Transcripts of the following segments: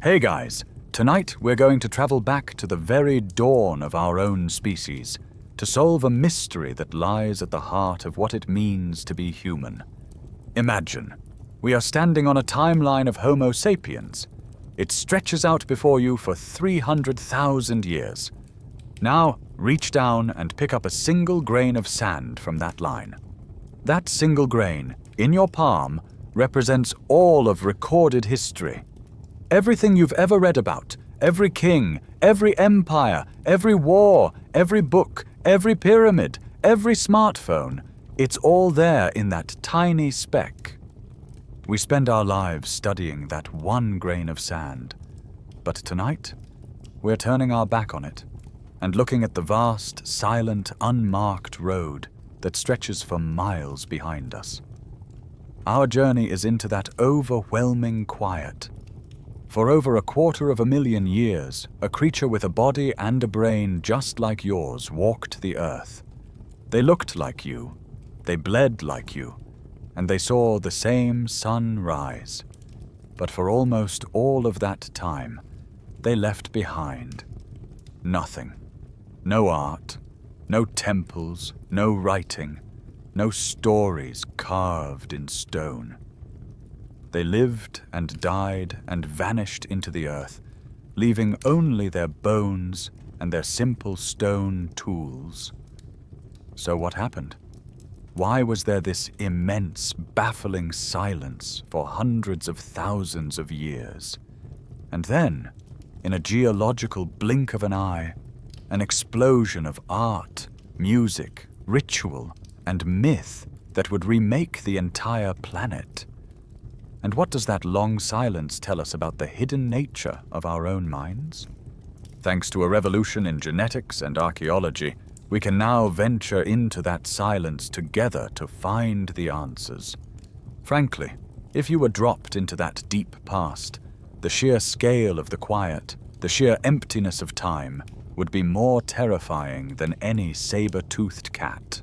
Hey guys, tonight we're going to travel back to the very dawn of our own species to solve a mystery that lies at the heart of what it means to be human. Imagine, we are standing on a timeline of Homo sapiens. It stretches out before you for 300,000 years. Now, reach down and pick up a single grain of sand from that line. That single grain, in your palm, represents all of recorded history. Everything you've ever read about, every king, every empire, every war, every book, every pyramid, every smartphone, it's all there in that tiny speck. We spend our lives studying that one grain of sand, but tonight, we're turning our back on it and looking at the vast, silent, unmarked road that stretches for miles behind us. Our journey is into that overwhelming quiet. For over 250,000 years, a creature with a body and a brain just like yours walked the earth. They looked like you, they bled like you, and they saw the same sun rise. But for almost all of that time, they left behind nothing. No art, no temples, no writing, no stories carved in stone. They lived and died and vanished into the earth, leaving only their bones and their simple stone tools. So what happened? Why was there this immense, baffling silence for hundreds of thousands of years? And then, in a geological blink of an eye, an explosion of art, music, ritual, and myth that would remake the entire planet. And what does that long silence tell us about the hidden nature of our own minds? Thanks to a revolution in genetics and archaeology, we can now venture into that silence together to find the answers. Frankly, if you were dropped into that deep past, the sheer scale of the quiet, the sheer emptiness of time, would be more terrifying than any saber-toothed cat.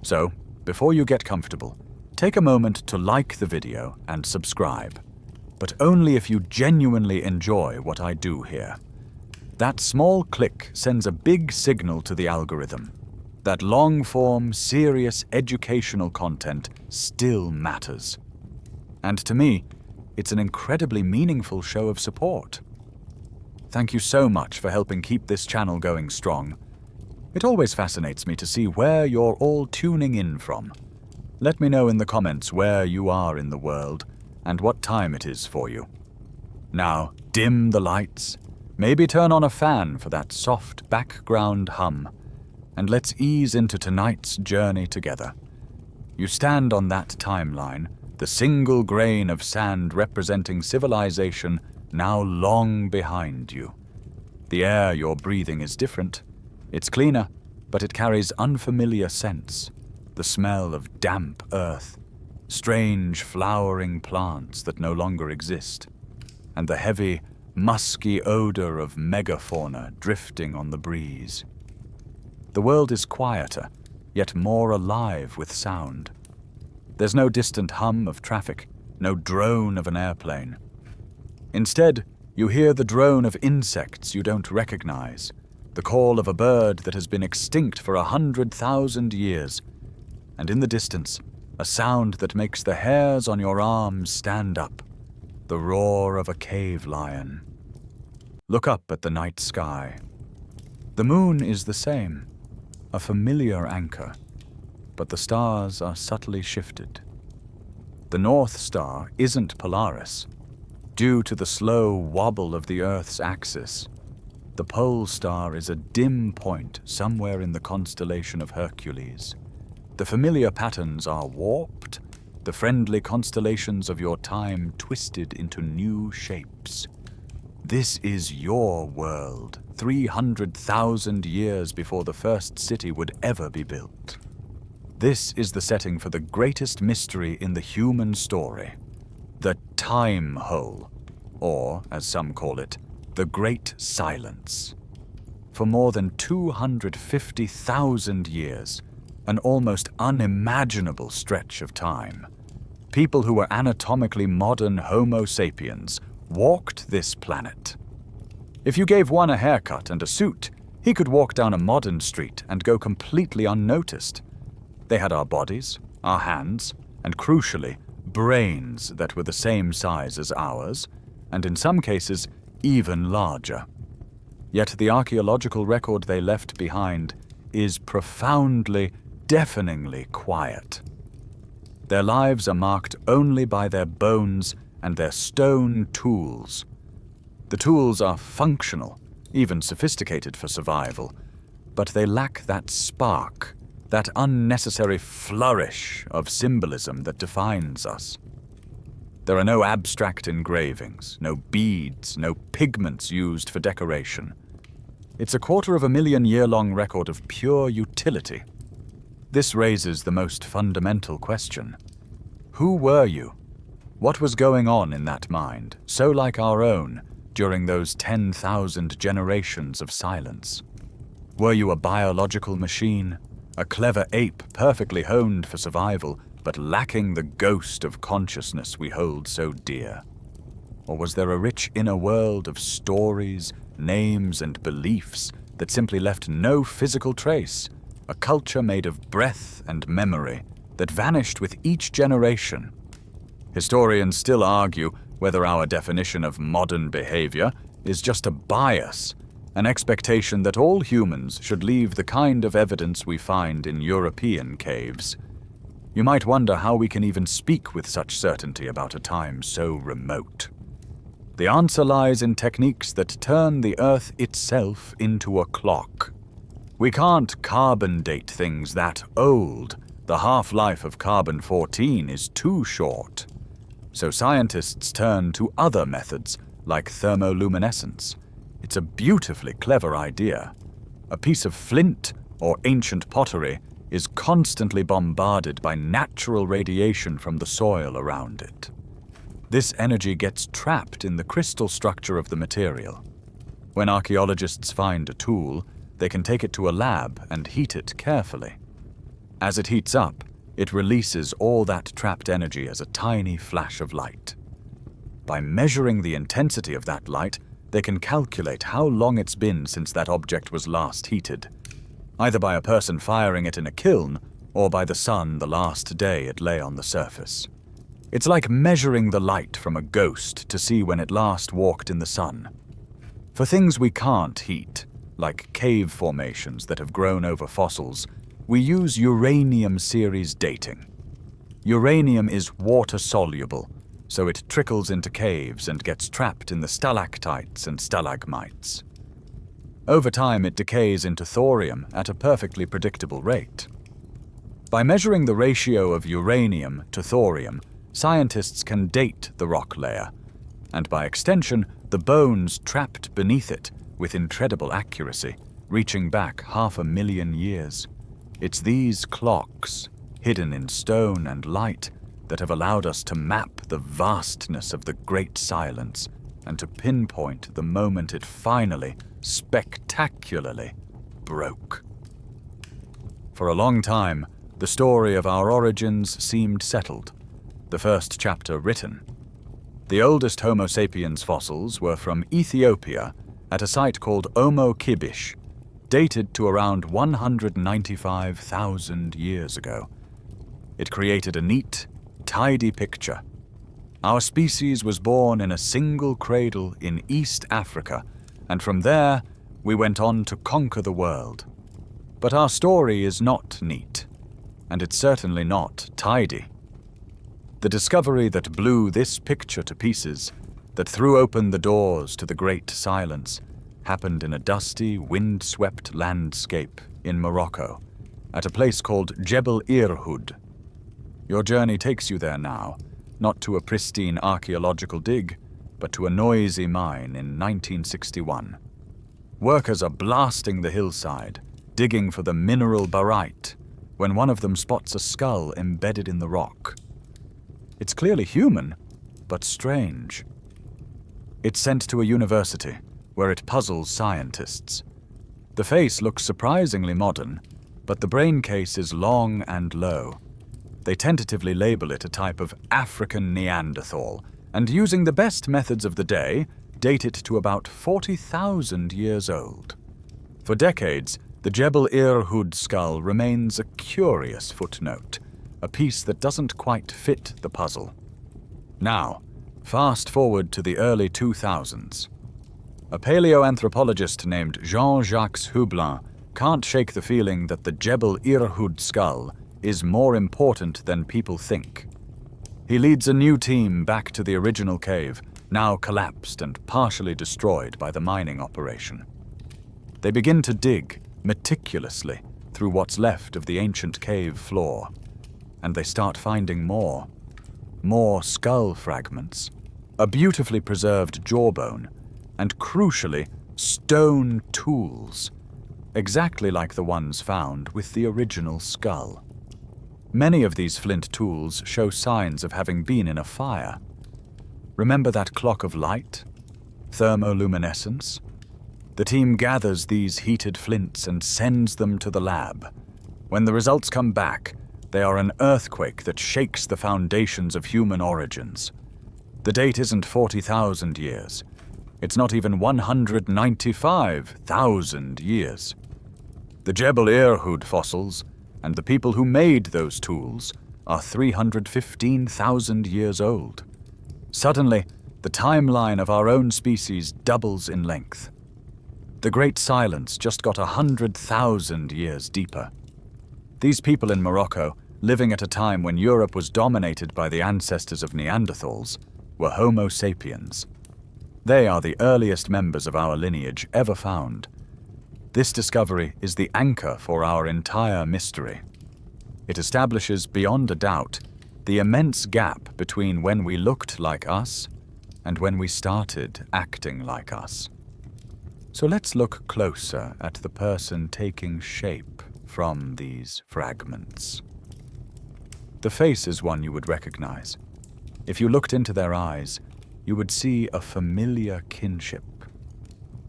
So, before you get comfortable, take a moment to like the video and subscribe, but only if you genuinely enjoy what I do here. That small click sends a big signal to the algorithm that long-form, serious educational content still matters. And to me, it's an incredibly meaningful show of support. Thank you so much for helping keep this channel going strong. It always fascinates me to see where you're all tuning in from. Let me know in the comments where you are in the world and what time it is for you. Now, dim the lights, maybe turn on a fan for that soft background hum, and let's ease into tonight's journey together. You stand on that timeline, the single grain of sand representing civilization now long behind you. The air you're breathing is different. It's cleaner, but it carries unfamiliar scents. The smell of damp earth, strange flowering plants that no longer exist, and the heavy, musky odor of megafauna drifting on the breeze. The world is quieter, yet more alive with sound. There's no distant hum of traffic, no drone of an airplane. Instead, you hear the drone of insects you don't recognize, the call of a bird that has been extinct for 100,000 years, and in the distance, a sound that makes the hairs on your arms stand up, the roar of a cave lion. Look up at the night sky. The moon is the same, a familiar anchor, but the stars are subtly shifted. The North Star isn't Polaris. Due to the slow wobble of the Earth's axis, the pole star is a dim point somewhere in the constellation of Hercules. The familiar patterns are warped, the friendly constellations of your time twisted into new shapes. This is your world, 300,000 years before the first city would ever be built. This is the setting for the greatest mystery in the human story, the time hole, or, as some call it, the Great Silence. For more than 250,000 years, an almost unimaginable stretch of time, people who were anatomically modern Homo sapiens walked this planet. If you gave one a haircut and a suit, he could walk down a modern street and go completely unnoticed. They had our bodies, our hands, and crucially, brains that were the same size as ours, and in some cases, even larger. Yet the archaeological record they left behind is profoundly, deafeningly quiet. Their lives are marked only by their bones and their stone tools. The tools are functional, even sophisticated for survival, but they lack that spark, that unnecessary flourish of symbolism that defines us. There are no abstract engravings, no beads, no pigments used for decoration. It's a 250,000-year-long record of pure utility. This raises the most fundamental question. Who were you? What was going on in that mind, so like our own, during those 10,000 generations of silence? Were you a biological machine, a clever ape perfectly honed for survival, but lacking the ghost of consciousness we hold so dear? Or was there a rich inner world of stories, names, and beliefs that simply left no physical trace, a culture made of breath and memory that vanished with each generation? Historians still argue whether our definition of modern behavior is just a bias, an expectation that all humans should leave the kind of evidence we find in European caves. You might wonder how we can even speak with such certainty about a time so remote. The answer lies in techniques that turn the Earth itself into a clock. We can't carbon date things that old. The half-life of carbon-14 is too short. So scientists turn to other methods, like thermoluminescence. It's a beautifully clever idea. A piece of flint or ancient pottery is constantly bombarded by natural radiation from the soil around it. This energy gets trapped in the crystal structure of the material. When archaeologists find a tool, they can take it to a lab and heat it carefully. As it heats up, it releases all that trapped energy as a tiny flash of light. By measuring the intensity of that light, they can calculate how long it's been since that object was last heated, either by a person firing it in a kiln or by the sun the last day it lay on the surface. It's like measuring the light from a ghost to see when it last walked in the sun. For things we can't heat, like cave formations that have grown over fossils, we use uranium series dating. Uranium is water-soluble, so it trickles into caves and gets trapped in the stalactites and stalagmites. Over time, it decays into thorium at a perfectly predictable rate. By measuring the ratio of uranium to thorium, scientists can date the rock layer, and by extension, the bones trapped beneath it with incredible accuracy, reaching back 500,000 years. It's these clocks, hidden in stone and light, that have allowed us to map the vastness of the Great Silence and to pinpoint the moment it finally, spectacularly, broke. For a long time, the story of our origins seemed settled, the first chapter written. The oldest Homo sapiens fossils were from Ethiopia at a site called Omo Kibish, dated to around 195,000 years ago. It created a neat, tidy picture. Our species was born in a single cradle in East Africa, and from there we went on to conquer the world. But our story is not neat, and it's certainly not tidy. The discovery that blew this picture to pieces, that threw open the doors to the Great Silence, happened in a dusty, wind-swept landscape in Morocco, at a place called Jebel Irhoud. Your journey takes you there now, not to a pristine archaeological dig, but to a noisy mine in 1961. Workers are blasting the hillside, digging for the mineral barite, when one of them spots a skull embedded in the rock. It's clearly human, but strange. It's sent to a university, where it puzzles scientists. The face looks surprisingly modern, but the brain case is long and low. They tentatively label it a type of African Neanderthal, and using the best methods of the day, date it to about 40,000 years old. For decades, the Jebel Irhoud skull remains a curious footnote, a piece that doesn't quite fit the puzzle. Now, fast forward to the early 2000s. A paleoanthropologist named Jean-Jacques Hublin can't shake the feeling that the Jebel Irhoud skull is more important than people think. He leads a new team back to the original cave, now collapsed and partially destroyed by the mining operation. They begin to dig meticulously through what's left of the ancient cave floor, and they start finding more skull fragments, a beautifully preserved jawbone, and crucially, stone tools, exactly like the ones found with the original skull. Many of these flint tools show signs of having been in a fire. Remember that clock of light? Thermoluminescence? The team gathers these heated flints and sends them to the lab. When the results come back, they are an earthquake that shakes the foundations of human origins. The date isn't 40,000 years. It's not even 195,000 years. The Jebel Irhoud fossils, and the people who made those tools, are 315,000 years old. Suddenly, the timeline of our own species doubles in length. The Great Silence just got 100,000 years deeper. These people in Morocco, living at a time when Europe was dominated by the ancestors of Neanderthals, were Homo sapiens. They are the earliest members of our lineage ever found. This discovery is the anchor for our entire mystery. It establishes beyond a doubt the immense gap between when we looked like us and when we started acting like us. So let's look closer at the person taking shape from these fragments. The face is one you would recognize. If you looked into their eyes, you would see a familiar kinship.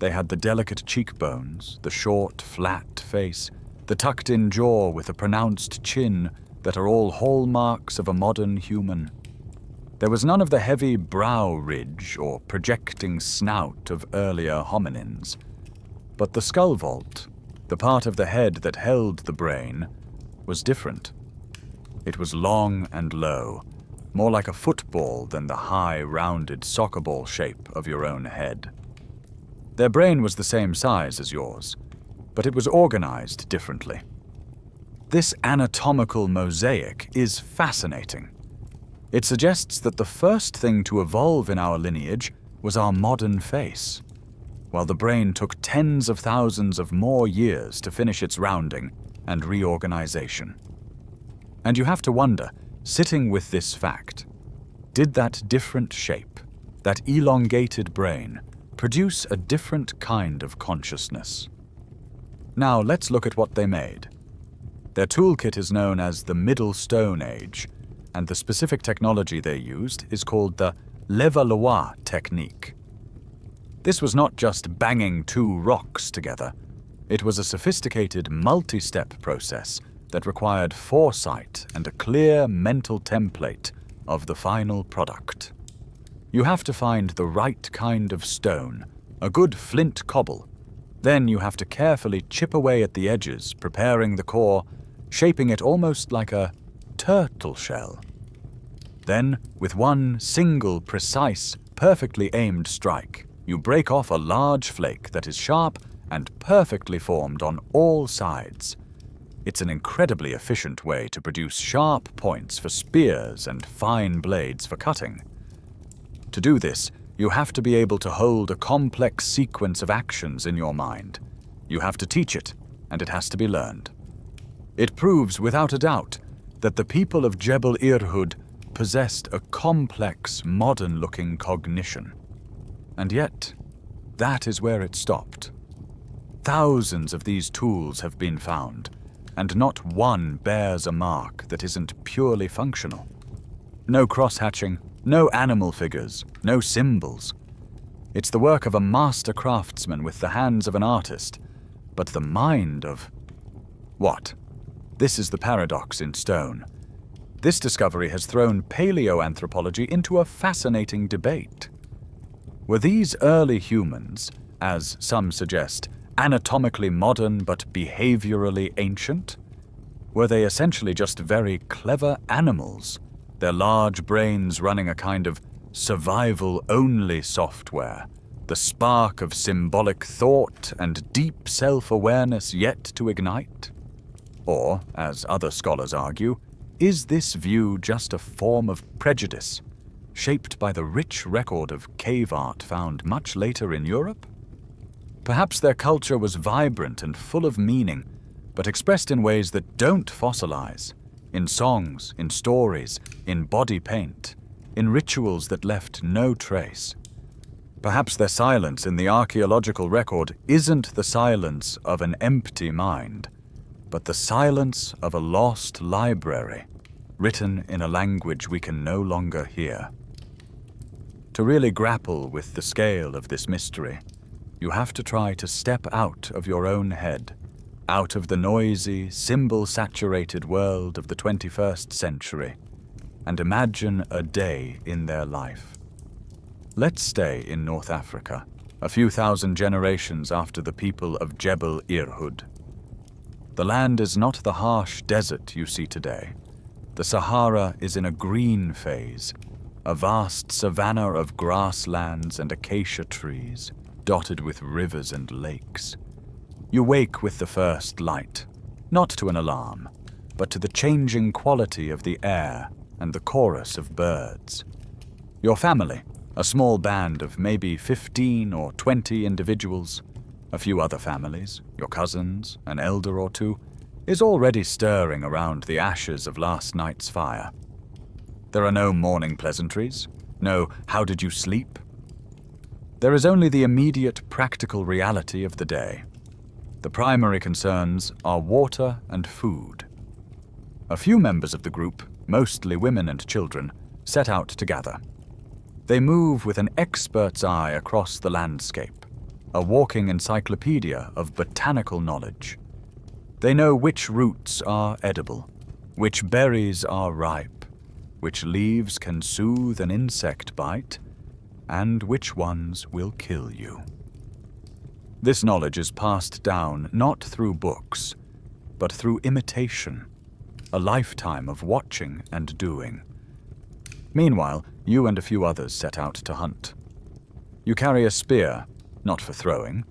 They had the delicate cheekbones, the short, flat face, the tucked-in jaw with a pronounced chin that are all hallmarks of a modern human. There was none of the heavy brow ridge or projecting snout of earlier hominins. But the skull vault, the part of the head that held the brain, was different. It was long and low, more like a football than the high, rounded soccer ball shape of your own head. Their brain was the same size as yours, but it was organized differently. This anatomical mosaic is fascinating. It suggests that the first thing to evolve in our lineage was our modern face, while the brain took tens of thousands of more years to finish its rounding and reorganization. And you have to wonder, sitting with this fact, did that different shape, that elongated brain, produce a different kind of consciousness? Now let's look at what they made. Their toolkit is known as the Middle Stone Age, and the specific technology they used is called the Levallois technique. This was not just banging two rocks together. It was a sophisticated multi-step process that required foresight and a clear mental template of the final product. You have to find the right kind of stone, a good flint cobble. Then you have to carefully chip away at the edges, preparing the core, shaping it almost like a turtle shell. Then, with one single, precise, perfectly aimed strike, you break off a large flake that is sharp and perfectly formed on all sides. It's an incredibly efficient way to produce sharp points for spears and fine blades for cutting. To do this, you have to be able to hold a complex sequence of actions in your mind. You have to teach it, and it has to be learned. It proves without a doubt that the people of Jebel Irhoud possessed a complex, modern-looking cognition. And yet, that is where it stopped. Thousands of these tools have been found, and not one bears a mark that isn't purely functional. No cross-hatching, no animal figures, no symbols. It's the work of a master craftsman with the hands of an artist, but the mind of... What? This is the paradox in stone. This discovery has thrown paleoanthropology into a fascinating debate. Were these early humans, as some suggest, anatomically modern but behaviorally ancient? Were they essentially just very clever animals, their large brains running a kind of survival-only software, the spark of symbolic thought and deep self-awareness yet to ignite? Or, as other scholars argue, is this view just a form of prejudice, shaped by the rich record of cave art found much later in Europe? Perhaps their culture was vibrant and full of meaning, but expressed in ways that don't fossilize, in songs, in stories, in body paint, in rituals that left no trace. Perhaps their silence in the archaeological record isn't the silence of an empty mind, but the silence of a lost library, written in a language we can no longer hear. To really grapple with the scale of this mystery, you have to try to step out of your own head, out of the noisy, symbol-saturated world of the 21st century, and imagine a day in their life. Let's stay in North Africa, a few thousand generations after the people of Jebel Irhoud. The land is not the harsh desert you see today. The Sahara is in a green phase, a vast savanna of grasslands and acacia trees, dotted with rivers and lakes. You wake with the first light, not to an alarm, but to the changing quality of the air and the chorus of birds. Your family, a small band of maybe 15 or 20 individuals, a few other families, your cousins, an elder or two, is already stirring around the ashes of last night's fire. There are no morning pleasantries, no "how did you sleep?" There is only the immediate practical reality of the day. The primary concerns are water and food. A few members of the group, mostly women and children, set out to gather. They move with an expert's eye across the landscape, a walking encyclopedia of botanical knowledge. They know which roots are edible, which berries are ripe, which leaves can soothe an insect bite, and which ones will kill you. This knowledge is passed down not through books, but through imitation, a lifetime of watching and doing. Meanwhile, you and a few others set out to hunt. You carry a spear, not for throwing,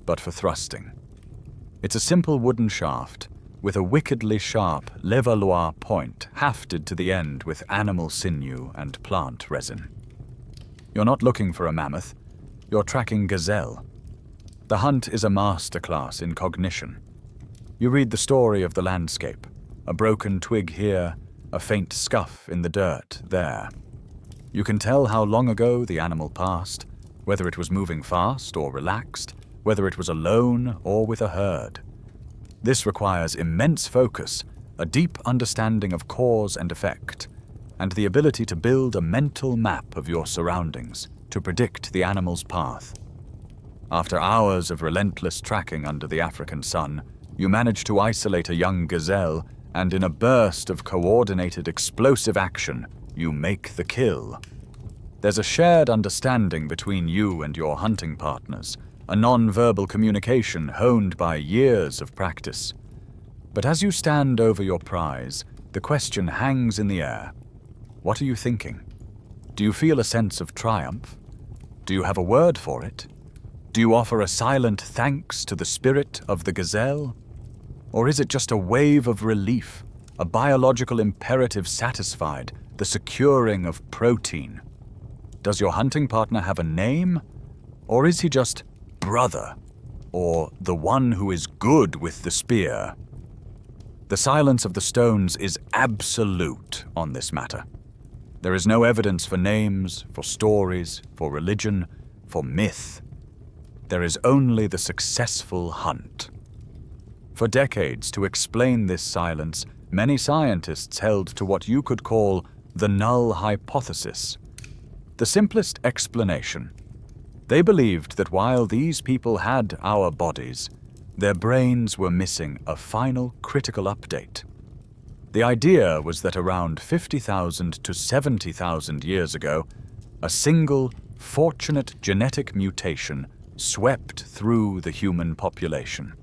but for thrusting. It's a simple wooden shaft with a wickedly sharp Levallois point hafted to the end with animal sinew and plant resin. You're not looking for a mammoth, you're tracking gazelle. The hunt is a masterclass in cognition. You read the story of the landscape, a broken twig here, a faint scuff in the dirt there. You can tell how long ago the animal passed, whether it was moving fast or relaxed, whether it was alone or with a herd. This requires immense focus, a deep understanding of cause and effect, and the ability to build a mental map of your surroundings to predict the animal's path. After hours of relentless tracking under the African sun, you manage to isolate a young gazelle, and in a burst of coordinated explosive action, you make the kill. There's a shared understanding between you and your hunting partners, a non-verbal communication honed by years of practice. But as you stand over your prize, the question hangs in the air. What are you thinking? Do you feel a sense of triumph? Do you have a word for it? Do you offer a silent thanks to the spirit of the gazelle? Or is it just a wave of relief, a biological imperative satisfied, the securing of protein? Does your hunting partner have a name? Or is he just brother, or the one who is good with the spear? The silence of the stones is absolute on this matter. There is no evidence for names, for stories, for religion, for myth. There is only the successful hunt. For decades, to explain this silence, many scientists held to what you could call the null hypothesis. The simplest explanation: they believed that while these people had our bodies, their brains were missing a final critical update. The idea was that around 50,000 to 70,000 years ago, a single, fortunate genetic mutation swept through the human population.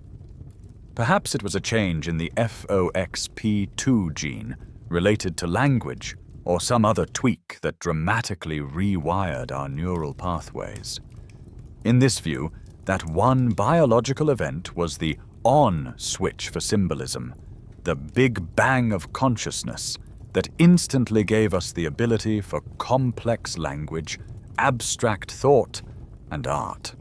Perhaps it was a change in the FOXP2 gene related to language, or some other tweak that dramatically rewired our neural pathways. In this view, that one biological event was the on switch for symbolism, the big bang of consciousness that instantly gave us the ability for complex language, abstract thought, and art.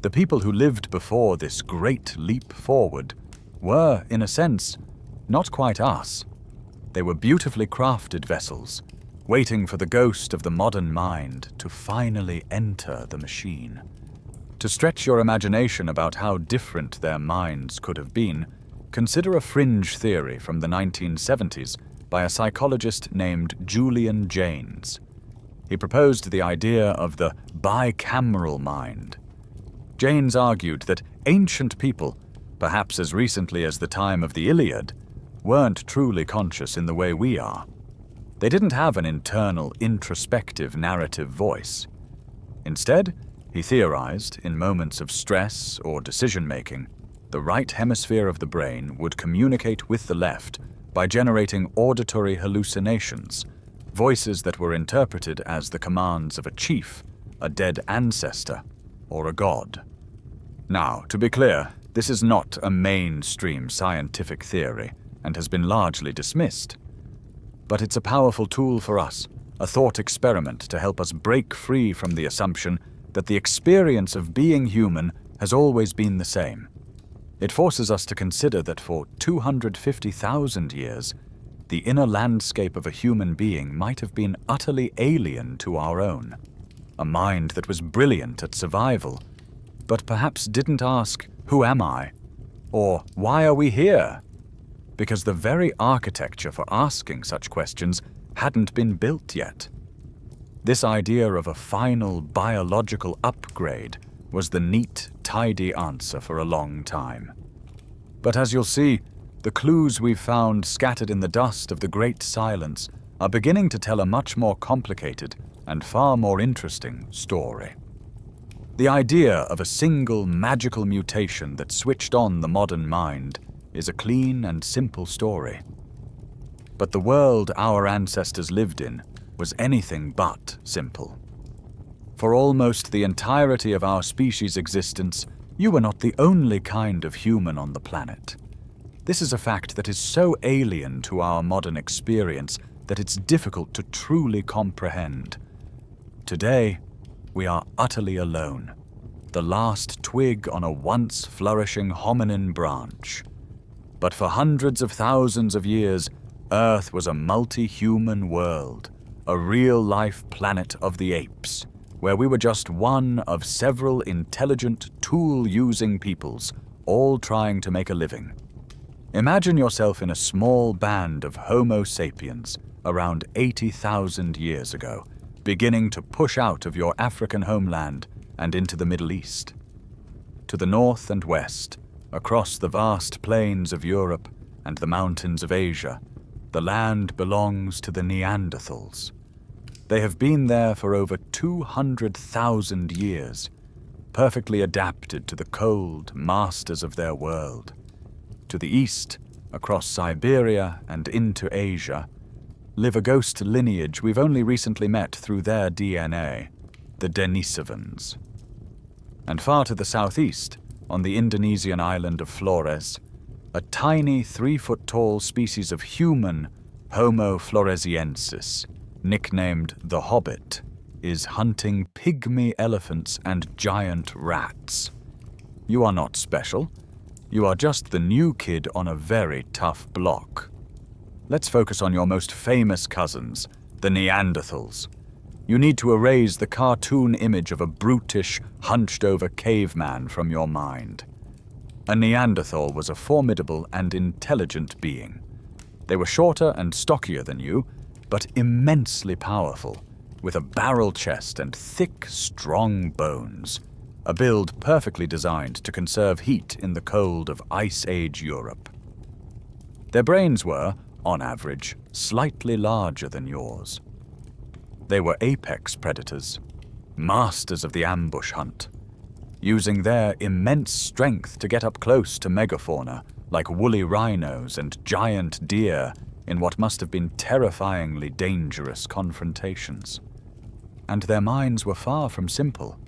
The people who lived before this great leap forward were, in a sense, not quite us. They were beautifully crafted vessels, waiting for the ghost of the modern mind to finally enter the machine. To stretch your imagination about how different their minds could have been, consider a fringe theory from the 1970s by a psychologist named Julian Jaynes. He proposed the idea of the bicameral mind. Jaynes argued that ancient people, perhaps as recently as the time of the Iliad, weren't truly conscious in the way we are. They didn't have an internal, introspective narrative voice. Instead, he theorized, in moments of stress or decision-making, the right hemisphere of the brain would communicate with the left by generating auditory hallucinations, voices that were interpreted as the commands of a chief, a dead ancestor, or a god. Now, to be clear, this is not a mainstream scientific theory and has been largely dismissed. But it's a powerful tool for us, a thought experiment to help us break free from the assumption that the experience of being human has always been the same. It forces us to consider that for 250,000 years, the inner landscape of a human being might have been utterly alien to our own. A mind that was brilliant at survival, but perhaps didn't ask, "Who am I?" or "Why are we here?" Because the very architecture for asking such questions hadn't been built yet. This idea of a final biological upgrade was the neat, tidy answer for a long time. But as you'll see, the clues we've found scattered in the dust of the Great Silence are beginning to tell a much more complicated and far more interesting story. The idea of a single magical mutation that switched on the modern mind is a clean and simple story. But the world our ancestors lived in was anything but simple. For almost the entirety of our species' existence, you were not the only kind of human on the planet. This is a fact that is so alien to our modern experience that it's difficult to truly comprehend. Today, we are utterly alone, the last twig on a once flourishing hominin branch. But for hundreds of thousands of years, Earth was a multi-human world, a real-life planet of the apes, where we were just one of several intelligent, tool-using peoples, all trying to make a living. Imagine yourself in a small band of Homo sapiens around 80,000 years ago, beginning to push out of your African homeland and into the Middle East. To the north and west, across the vast plains of Europe and the mountains of Asia, the land belongs to the Neanderthals. They have been there for over 200,000 years, perfectly adapted to the cold, masters of their world. To the east, across Siberia and into Asia, live a ghost lineage we've only recently met through their DNA, the Denisovans. And far to the southeast, on the Indonesian island of Flores, a tiny 3-foot-tall species of human, Homo floresiensis, nicknamed the Hobbit, is hunting pygmy elephants and giant rats. You are not special. You are just the new kid on a very tough block. Let's focus on your most famous cousins, the Neanderthals. You need to erase the cartoon image of a brutish, hunched-over caveman from your mind. A Neanderthal was a formidable and intelligent being. They were shorter and stockier than you, but immensely powerful, with a barrel chest and thick, strong bones, a build perfectly designed to conserve heat in the cold of Ice Age Europe. Their brains were, on average, slightly larger than yours. They were apex predators, masters of the ambush hunt, using their immense strength to get up close to megafauna like woolly rhinos and giant deer in what must have been terrifyingly dangerous confrontations. And their minds were far from simple.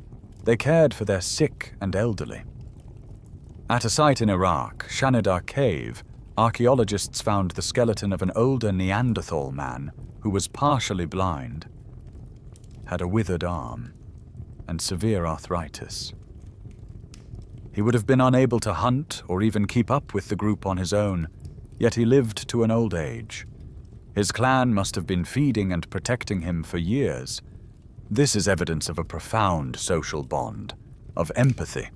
They cared for their sick and elderly. At a site in Iraq, Shanidar Cave, archaeologists found the skeleton of an older Neanderthal man who was partially blind, had a withered arm, and severe arthritis. He would have been unable to hunt or even keep up with the group on his own, yet he lived to an old age. His clan must have been feeding and protecting him for years. This is evidence of a profound social bond, of empathy.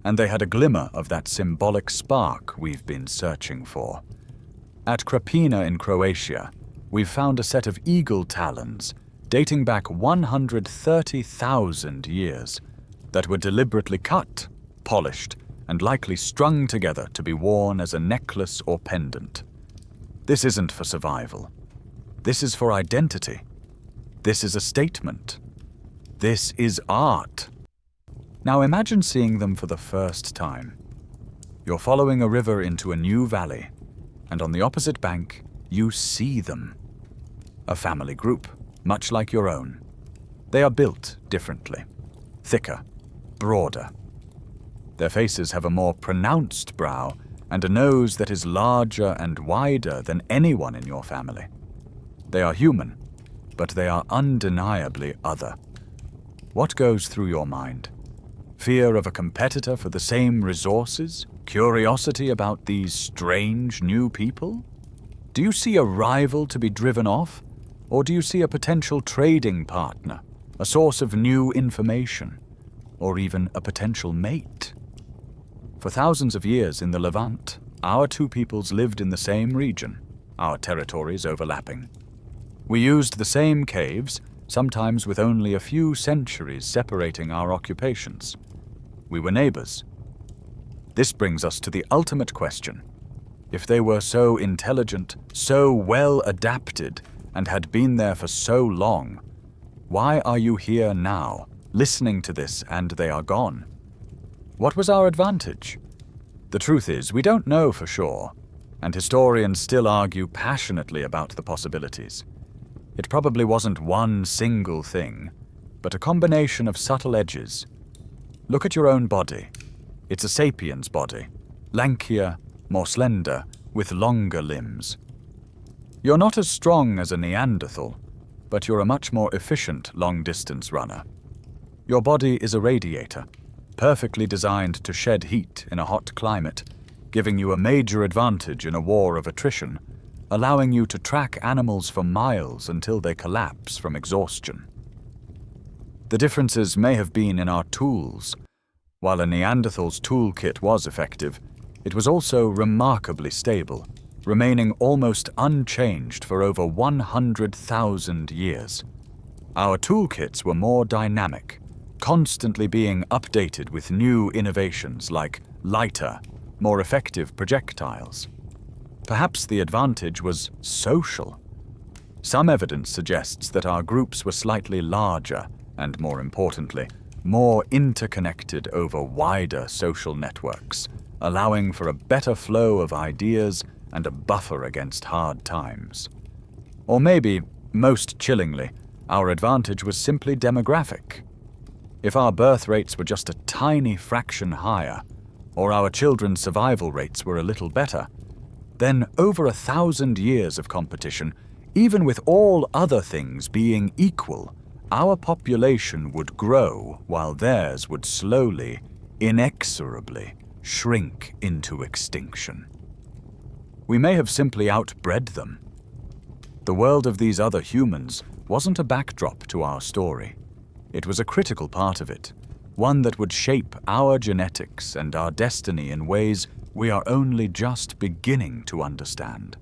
And they had a glimmer of that symbolic spark we've been searching for. At Krapina in Croatia, we've found a set of eagle talons dating back 130,000 years that were deliberately cut, polished, and likely strung together to be worn as a necklace or pendant. This isn't for survival. This is for identity. This is a statement. This is art. Now imagine seeing them for the first time. You're following a river into a new valley, and on the opposite bank, you see them. A family group, much like your own. They are built differently, thicker, broader. Their faces have a more pronounced brow and a nose that is larger and wider than anyone in your family. They are human, but they are undeniably other. What goes through your mind? Fear of a competitor for the same resources? Curiosity about these strange new people? Do you see a rival to be driven off? Or do you see a potential trading partner, a source of new information, or even a potential mate? For thousands of years in the Levant, our two peoples lived in the same region, our territories overlapping. We used the same caves, sometimes with only a few centuries separating our occupations. We were neighbors. This brings us to the ultimate question. If they were so intelligent, so well adapted, and had been there for so long, why are you here now, listening to this and they are gone? What was our advantage? The truth is, we don't know for sure, and historians still argue passionately about the possibilities. It probably wasn't one single thing, but a combination of subtle edges. Look at your own body. It's a sapiens body, lankier, more slender, with longer limbs. You're not as strong as a Neanderthal, but you're a much more efficient long-distance runner. Your body is a radiator, perfectly designed to shed heat in a hot climate, giving you a major advantage in a war of attrition, allowing you to track animals for miles until they collapse from exhaustion. The differences may have been in our tools. While a Neanderthal's toolkit was effective, it was also remarkably stable, remaining almost unchanged for over 100,000 years. Our toolkits were more dynamic, constantly being updated with new innovations like lighter, more effective projectiles. Perhaps the advantage was social. Some evidence suggests that our groups were slightly larger and, more importantly, more interconnected over wider social networks, allowing for a better flow of ideas and a buffer against hard times. Or maybe, most chillingly, our advantage was simply demographic. If our birth rates were just a tiny fraction higher, or our children's survival rates were a little better, then over 1,000 years of competition, even with all other things being equal, our population would grow while theirs would slowly, inexorably, shrink into extinction. We may have simply outbred them. The world of these other humans wasn't a backdrop to our story. It was a critical part of it, one that would shape our genetics and our destiny in ways we are only just beginning to understand.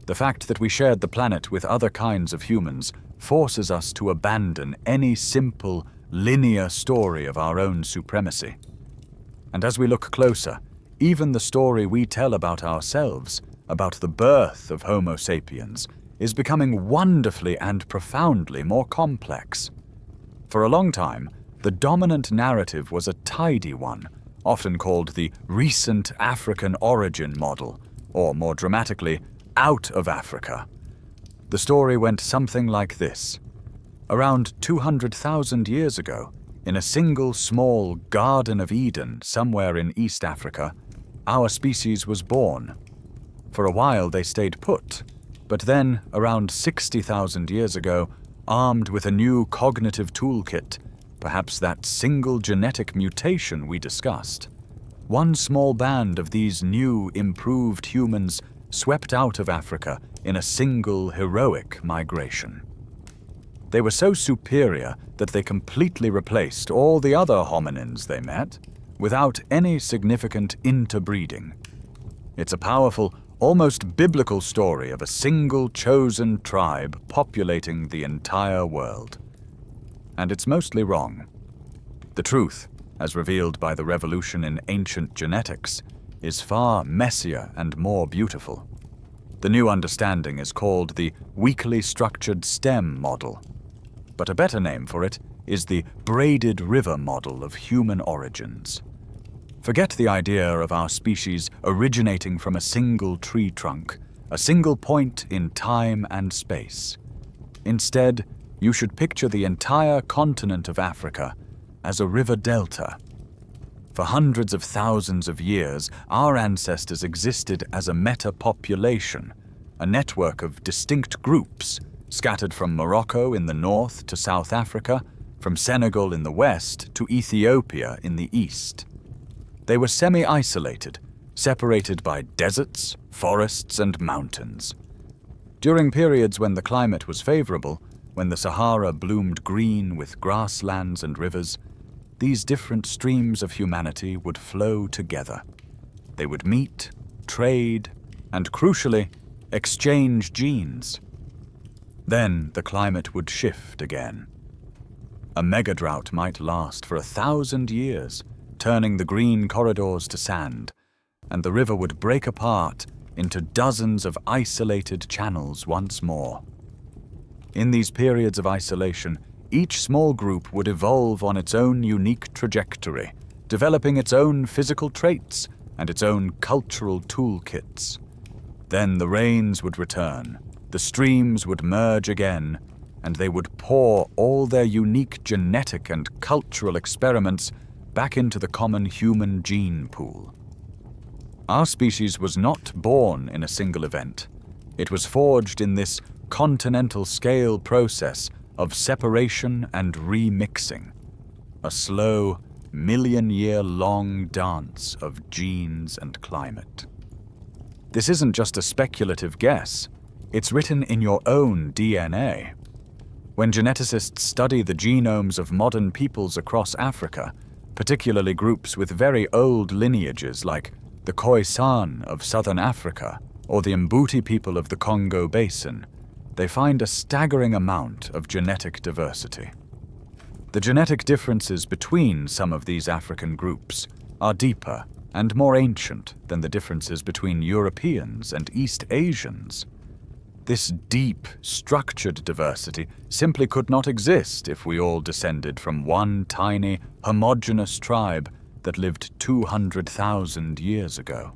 The fact that we shared the planet with other kinds of humans forces us to abandon any simple, linear story of our own supremacy. And as we look closer, even the story we tell about ourselves about the birth of Homo sapiens is becoming wonderfully and profoundly more complex. For a long time, the dominant narrative was a tidy one, often called the recent African origin model, or more dramatically, out of Africa. The story went something like this. Around 200,000 years ago, in a single small Garden of Eden somewhere in East Africa, our species was born. For a while they stayed put, but then, around 60,000 years ago, armed with a new cognitive toolkit, perhaps that single genetic mutation we discussed, one small band of these new, improved humans swept out of Africa in a single heroic migration. They were so superior that they completely replaced all the other hominins they met, without any significant interbreeding. It's a powerful, almost biblical story of a single chosen tribe populating the entire world. And it's mostly wrong. The truth, as revealed by the revolution in ancient genetics, is far messier and more beautiful. The new understanding is called the weakly structured stem model, but a better name for it is the braided river model of human origins. Forget the idea of our species originating from a single tree trunk, a single point in time and space. Instead, you should picture the entire continent of Africa as a river delta. For hundreds of thousands of years, our ancestors existed as a meta-population, a network of distinct groups, scattered from Morocco in the north to South Africa, from Senegal in the west to Ethiopia in the east. They were semi-isolated, separated by deserts, forests, and mountains. During periods when the climate was favorable, when the Sahara bloomed green with grasslands and rivers, these different streams of humanity would flow together. They would meet, trade, and crucially, exchange genes. Then the climate would shift again. A megadrought might last for 1,000 years, turning the green corridors to sand, and the river would break apart into dozens of isolated channels once more. In these periods of isolation, each small group would evolve on its own unique trajectory, developing its own physical traits and its own cultural toolkits. Then the rains would return, the streams would merge again, and they would pour all their unique genetic and cultural experiments back into the common human gene pool. Our species was not born in a single event. It was forged in this continental scale process of separation and remixing, a slow, million-year-long dance of genes and climate. This isn't just a speculative guess. It's written in your own DNA. When geneticists study the genomes of modern peoples across Africa, particularly groups with very old lineages like the Khoisan of southern Africa or the Mbuti people of the Congo Basin, they find a staggering amount of genetic diversity. The genetic differences between some of these African groups are deeper and more ancient than the differences between Europeans and East Asians. This deep, structured diversity simply could not exist if we all descended from one tiny, homogeneous tribe that lived 200,000 years ago.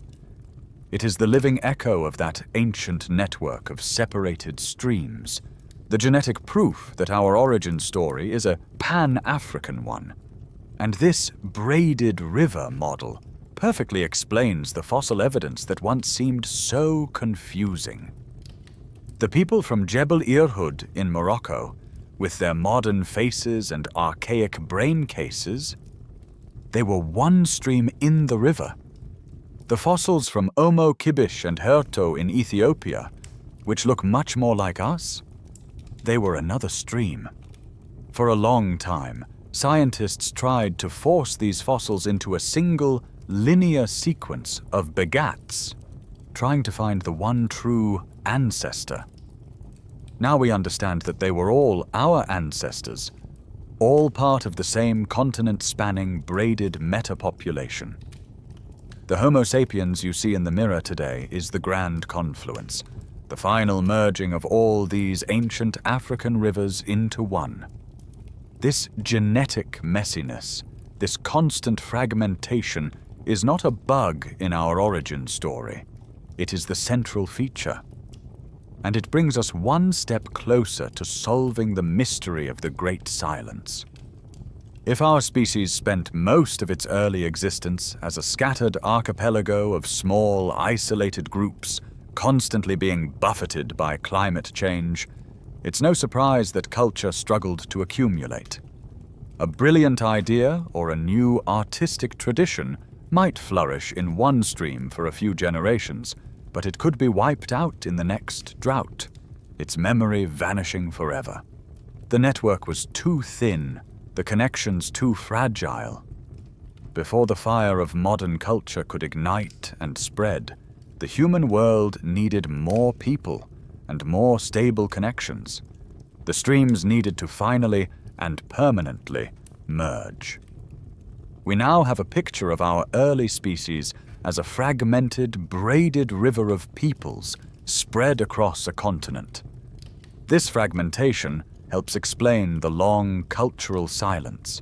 It is the living echo of that ancient network of separated streams, the genetic proof that our origin story is a pan-African one. And this braided river model perfectly explains the fossil evidence that once seemed so confusing. The people from Jebel Irhoud in Morocco, with their modern faces and archaic brain cases, they were one stream in the river. The fossils from Homo Kibish and Herto in Ethiopia, which look much more like us, they were another stream. For a long time, scientists tried to force these fossils into a single, linear sequence of begats, trying to find the one true ancestor. Now we understand that they were all our ancestors, all part of the same continent-spanning braided metapopulation. The Homo sapiens you see in the mirror today is the grand confluence, the final merging of all these ancient African rivers into one. This genetic messiness, this constant fragmentation, is not a bug in our origin story. It is the central feature. And it brings us one step closer to solving the mystery of the Great Silence. If our species spent most of its early existence as a scattered archipelago of small, isolated groups, constantly being buffeted by climate change, it's no surprise that culture struggled to accumulate. A brilliant idea or a new artistic tradition might flourish in one stream for a few generations, but it could be wiped out in the next drought, its memory vanishing forever. The network was too thin, the connections too fragile. Before the fire of modern culture could ignite and spread, the human world needed more people and more stable connections. The streams needed to finally and permanently merge. We now have a picture of our early species as a fragmented, braided river of peoples spread across a continent. This fragmentation helps explain the long cultural silence.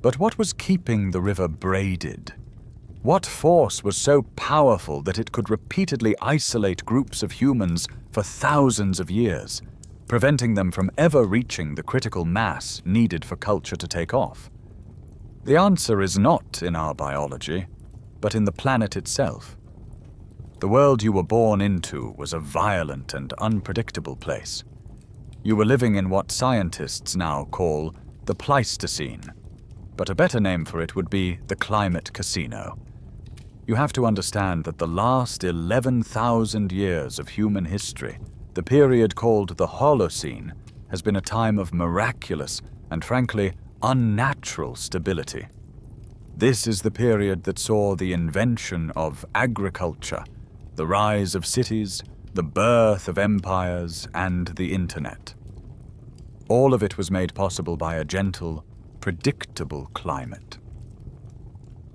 But what was keeping the river braided? What force was so powerful that it could repeatedly isolate groups of humans for thousands of years, preventing them from ever reaching the critical mass needed for culture to take off? The answer is not in our biology, but in the planet itself. The world you were born into was a violent and unpredictable place. You were living in what scientists now call the Pleistocene, but a better name for it would be the climate casino. You have to understand that the last 11,000 years of human history, the period called the Holocene, has been a time of miraculous and frankly unnatural stability. This is the period that saw the invention of agriculture, the rise of cities, the birth of empires, and the internet. All of it was made possible by a gentle, predictable climate.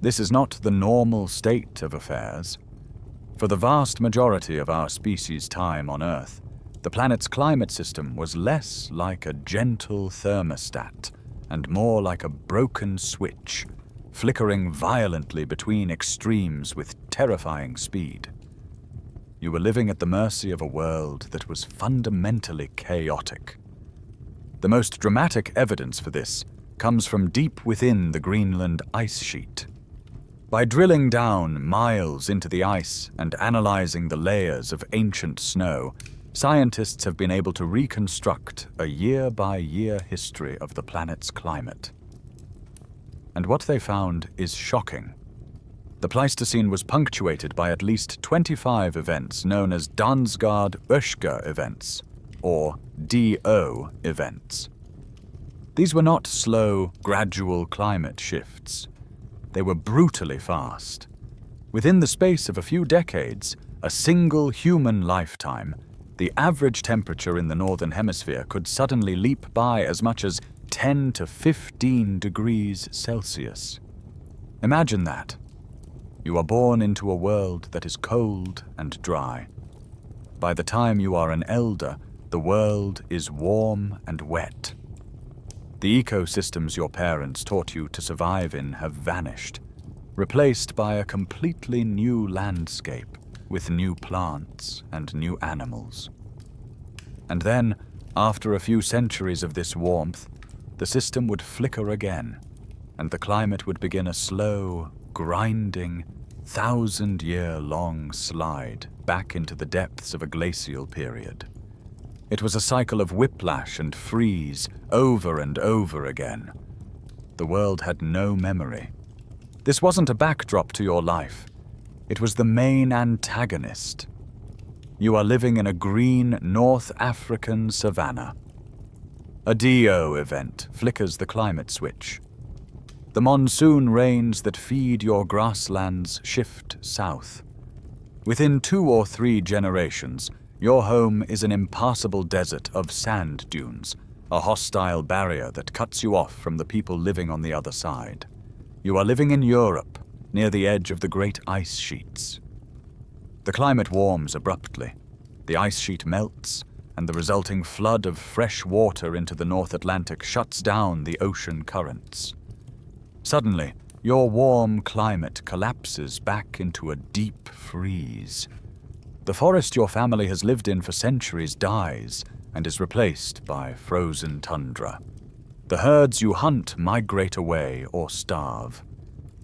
This is not the normal state of affairs. For the vast majority of our species' time on Earth, the planet's climate system was less like a gentle thermostat and more like a broken switch, flickering violently between extremes with terrifying speed. You were living at the mercy of a world that was fundamentally chaotic. The most dramatic evidence for this comes from deep within the Greenland ice sheet. By drilling down miles into the ice and analyzing the layers of ancient snow, scientists have been able to reconstruct a year-by-year history of the planet's climate. And what they found is shocking. The Pleistocene was punctuated by at least 25 events known as Dansgaard-Oeschger events, or DO events. These were not slow, gradual climate shifts. They were brutally fast. Within the space of a few decades, a single human lifetime, the average temperature in the Northern Hemisphere could suddenly leap by as much as 10 to 15 degrees Celsius. Imagine that. You are born into a world that is cold and dry. By the time you are an elder, the world is warm and wet. The ecosystems your parents taught you to survive in have vanished, replaced by a completely new landscape with new plants and new animals. And then, after a few centuries of this warmth, the system would flicker again, and the climate would begin a slow, grinding, 1,000-year-long slide back into the depths of a glacial period. It was a cycle of whiplash and freeze over and over again. The world had no memory. This wasn't a backdrop to your life. It was the main antagonist. You are living in a green North African savanna. A DO event flickers the climate switch. The monsoon rains that feed your grasslands shift south. Within 2 or 3 generations, your home is an impassable desert of sand dunes, a hostile barrier that cuts you off from the people living on the other side. You are living in Europe, near the edge of the great ice sheets. The climate warms abruptly, the ice sheet melts, and the resulting flood of fresh water into the North Atlantic shuts down the ocean currents. Suddenly, your warm climate collapses back into a deep freeze. The forest your family has lived in for centuries dies and is replaced by frozen tundra. The herds you hunt migrate away or starve.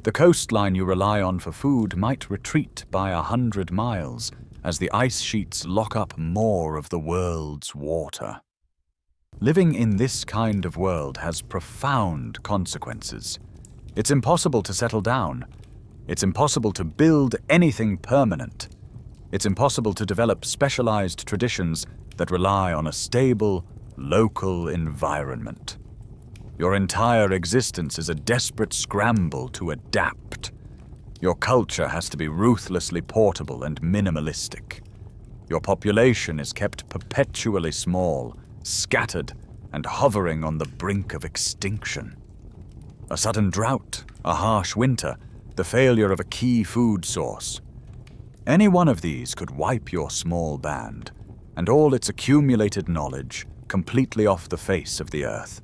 The coastline you rely on for food might retreat by 100 miles as the ice sheets lock up more of the world's water. Living in this kind of world has profound consequences. It's impossible to settle down. It's impossible to build anything permanent. It's impossible to develop specialized traditions that rely on a stable, local environment. Your entire existence is a desperate scramble to adapt. Your culture has to be ruthlessly portable and minimalistic. Your population is kept perpetually small, scattered, and hovering on the brink of extinction. A sudden drought, a harsh winter, the failure of a key food source. Any one of these could wipe your small band, and all its accumulated knowledge, completely off the face of the earth.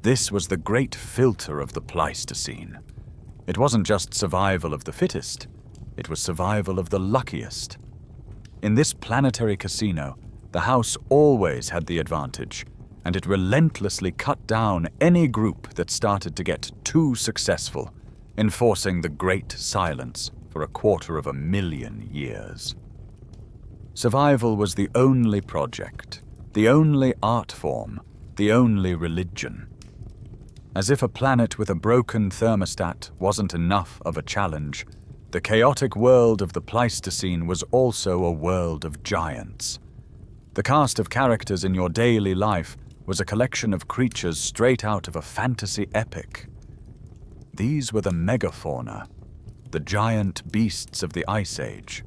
This was the great filter of the Pleistocene. It wasn't just survival of the fittest, it was survival of the luckiest. In this planetary casino, the house always had the advantage, and it relentlessly cut down any group that started to get too successful, enforcing the Great Silence for 250,000 years. Survival was the only project, the only art form, the only religion. As if a planet with a broken thermostat wasn't enough of a challenge, the chaotic world of the Pleistocene was also a world of giants. The cast of characters in your daily life was a collection of creatures straight out of a fantasy epic. These were the megafauna, the giant beasts of the Ice Age.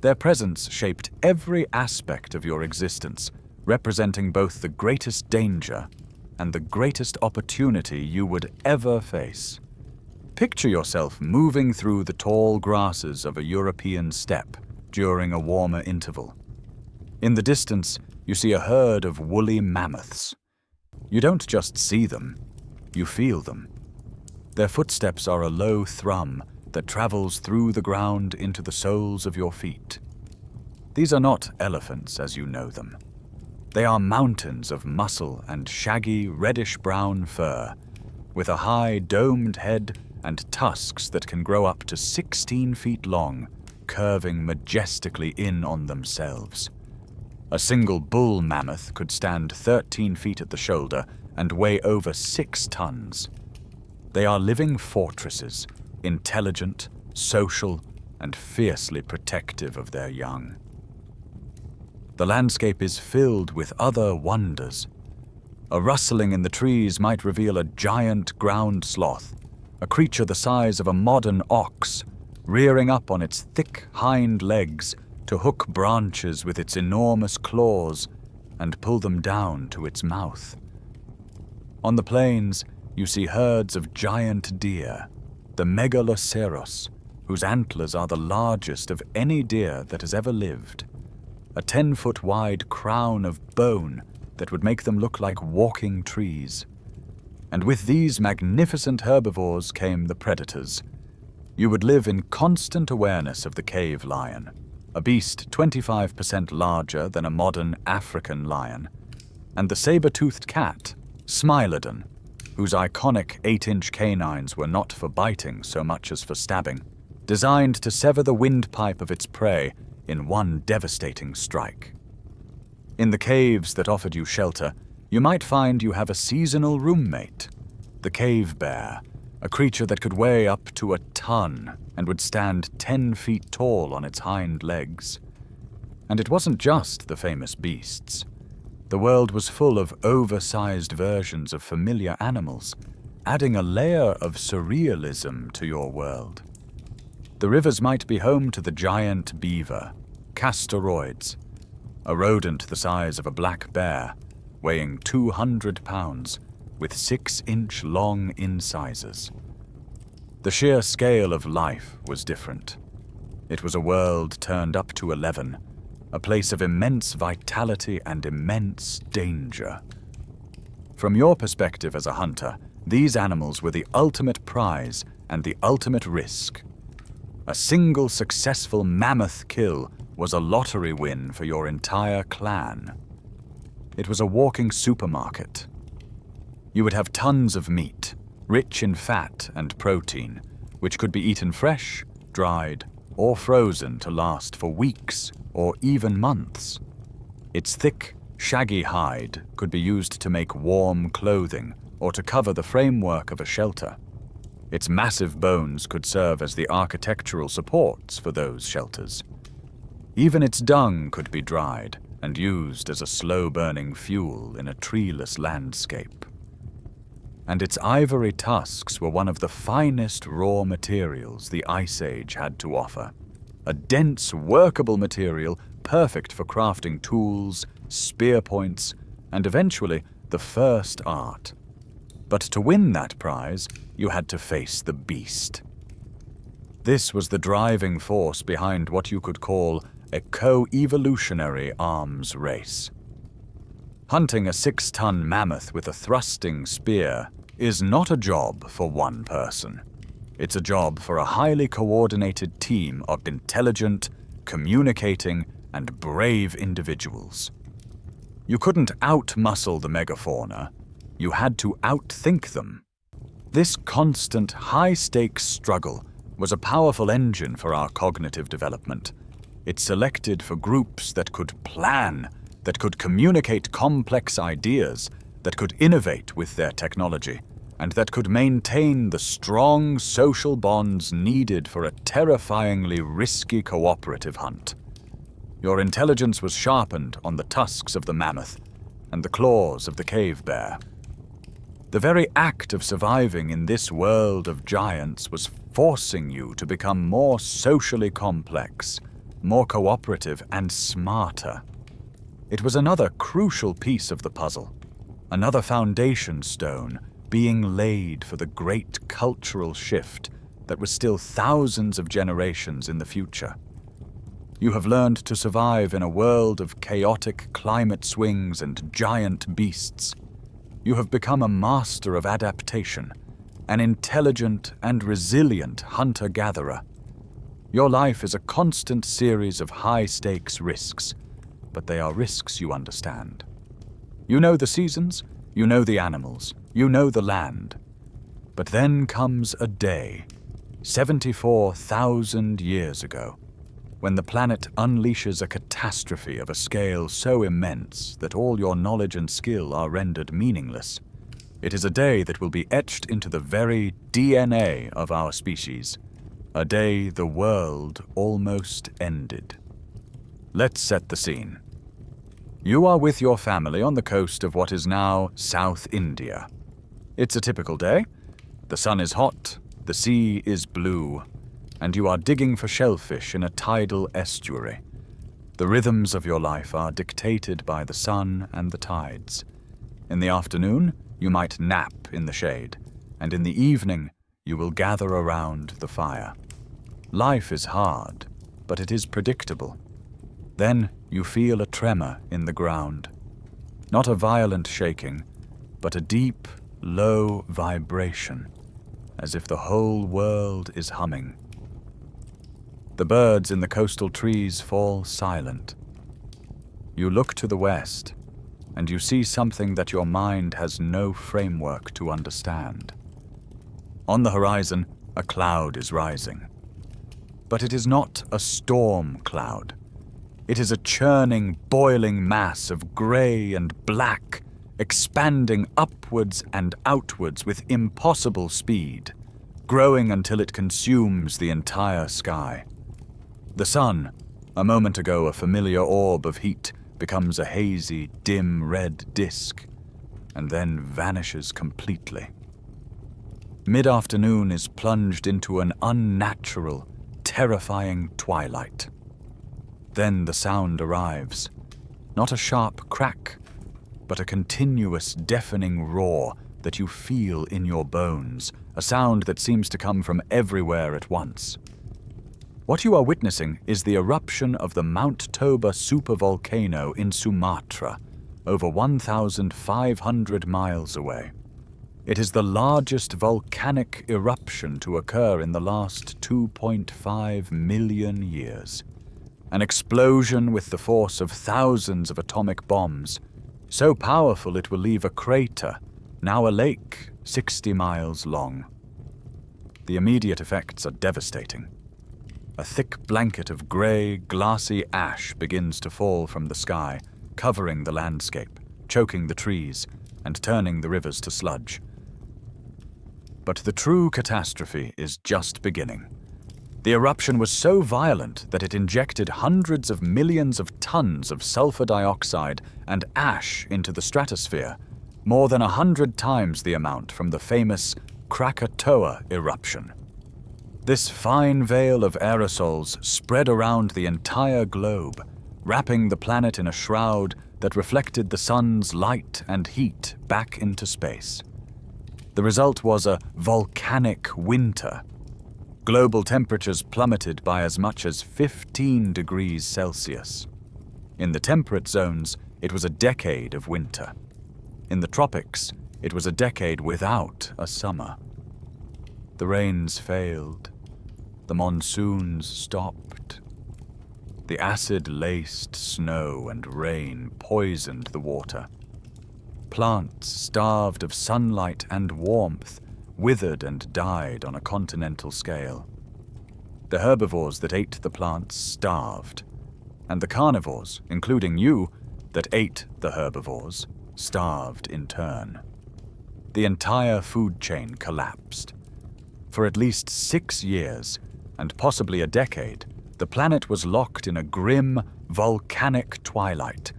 Their presence shaped every aspect of your existence, representing both the greatest danger and the greatest opportunity you would ever face. Picture yourself moving through the tall grasses of a European steppe during a warmer interval. In the distance, you see a herd of woolly mammoths. You don't just see them, you feel them. Their footsteps are a low thrum that travels through the ground into the soles of your feet. These are not elephants as you know them. They are mountains of muscle and shaggy reddish-brown fur, with a high domed head and tusks that can grow up to 16 feet long, curving majestically in on themselves. A single bull mammoth could stand 13 feet at the shoulder and weigh over 6 tons. They are living fortresses, intelligent, social, and fiercely protective of their young. The landscape is filled with other wonders. A rustling in the trees might reveal a giant ground sloth, a creature the size of a modern ox, rearing up on its thick hind legs to hook branches with its enormous claws and pull them down to its mouth. On the plains, you see herds of giant deer, the megaloceros, whose antlers are the largest of any deer that has ever lived. A 10-foot-wide crown of bone that would make them look like walking trees. And with these magnificent herbivores came the predators. You would live in constant awareness of the cave lion, a beast 25% larger than a modern African lion, and the saber-toothed cat, Smilodon, whose iconic 8-inch canines were not for biting so much as for stabbing, designed to sever the windpipe of its prey in one devastating strike. In the caves that offered you shelter, you might find you have a seasonal roommate, the cave bear, a creature that could weigh up to a ton and would stand 10 feet tall on its hind legs. And it wasn't just the famous beasts. The world was full of oversized versions of familiar animals, adding a layer of surrealism to your world. The rivers might be home to the giant beaver, Castoroids, a rodent the size of a black bear, weighing 200 pounds, with 6-inch long incisors. The sheer scale of life was different. It was a world turned up to 11, a place of immense vitality and immense danger. From your perspective as a hunter, these animals were the ultimate prize and the ultimate risk. A single successful mammoth kill was a lottery win for your entire clan. It was a walking supermarket. You would have tons of meat, rich in fat and protein, which could be eaten fresh, dried, or frozen to last for weeks or even months. Its thick, shaggy hide could be used to make warm clothing or to cover the framework of a shelter. Its massive bones could serve as the architectural supports for those shelters. Even its dung could be dried and used as a slow-burning fuel in a treeless landscape. And its ivory tusks were one of the finest raw materials the Ice Age had to offer. A dense, workable material perfect for crafting tools, spear points, and eventually the first art. But to win that prize, you had to face the beast. This was the driving force behind what you could call a co-evolutionary arms race. Hunting a 6-ton mammoth with a thrusting spear is not a job for one person. It's a job for a highly coordinated team of intelligent, communicating, and brave individuals. You couldn't out-muscle the megafauna, you had to outthink them. This constant, high-stakes struggle was a powerful engine for our cognitive development. It selected for groups that could plan, that could communicate complex ideas, that could innovate with their technology, and that could maintain the strong social bonds needed for a terrifyingly risky cooperative hunt. Your intelligence was sharpened on the tusks of the mammoth and the claws of the cave bear. The very act of surviving in this world of giants was forcing you to become more socially complex, more cooperative, and smarter. It was another crucial piece of the puzzle, another foundation stone being laid for the great cultural shift that was still thousands of generations in the future. You have learned to survive in a world of chaotic climate swings and giant beasts. You have become a master of adaptation, an intelligent and resilient hunter-gatherer. Your life is a constant series of high-stakes risks, but they are risks you understand. You know the seasons, you know the animals, you know the land. But then comes a day, 74,000 years ago, when the planet unleashes a catastrophe of a scale so immense that all your knowledge and skill are rendered meaningless. It is a day that will be etched into the very DNA of our species, a day the world almost ended. Let's set the scene. You are with your family on the coast of what is now South India. It's a typical day. The sun is hot, the sea is blue, and you are digging for shellfish in a tidal estuary. The rhythms of your life are dictated by the sun and the tides. In the afternoon, you might nap in the shade, and in the evening, you will gather around the fire. Life is hard, but it is predictable. Then you feel a tremor in the ground. Not a violent shaking, but a deep, low vibration, as if the whole world is humming. The birds in the coastal trees fall silent. You look to the west, and you see something that your mind has no framework to understand. On the horizon, a cloud is rising. But it is not a storm cloud. It is a churning, boiling mass of gray and black, expanding upwards and outwards with impossible speed, growing until it consumes the entire sky. The sun, a moment ago a familiar orb of heat, becomes a hazy, dim red disk, and then vanishes completely. Mid-afternoon is plunged into an unnatural, terrifying twilight. Then the sound arrives, not a sharp crack, but a continuous, deafening roar that you feel in your bones, a sound that seems to come from everywhere at once. What you are witnessing is the eruption of the Mount Toba supervolcano in Sumatra, over 1,500 miles away. It is the largest volcanic eruption to occur in the last 2.5 million years. An explosion with the force of thousands of atomic bombs, so powerful it will leave a crater, now a lake, 60 miles long. The immediate effects are devastating. A thick blanket of grey, glassy ash begins to fall from the sky, covering the landscape, choking the trees, and turning the rivers to sludge. But the true catastrophe is just beginning. The eruption was so violent that it injected hundreds of millions of tons of sulfur dioxide and ash into the stratosphere, more than 100 times the amount from the famous Krakatoa eruption. This fine veil of aerosols spread around the entire globe, wrapping the planet in a shroud that reflected the sun's light and heat back into space. The result was a volcanic winter. Global temperatures plummeted by as much as 15 degrees Celsius. In the temperate zones, it was a decade of winter. In the tropics, it was a decade without a summer. The rains failed. The monsoons stopped. The acid-laced snow and rain poisoned the water. Plants starved of sunlight and warmth withered and died on a continental scale. The herbivores that ate the plants starved, and the carnivores, including you, that ate the herbivores, starved in turn. The entire food chain collapsed. For at least 6 years, and possibly a decade, the planet was locked in a grim, volcanic twilight,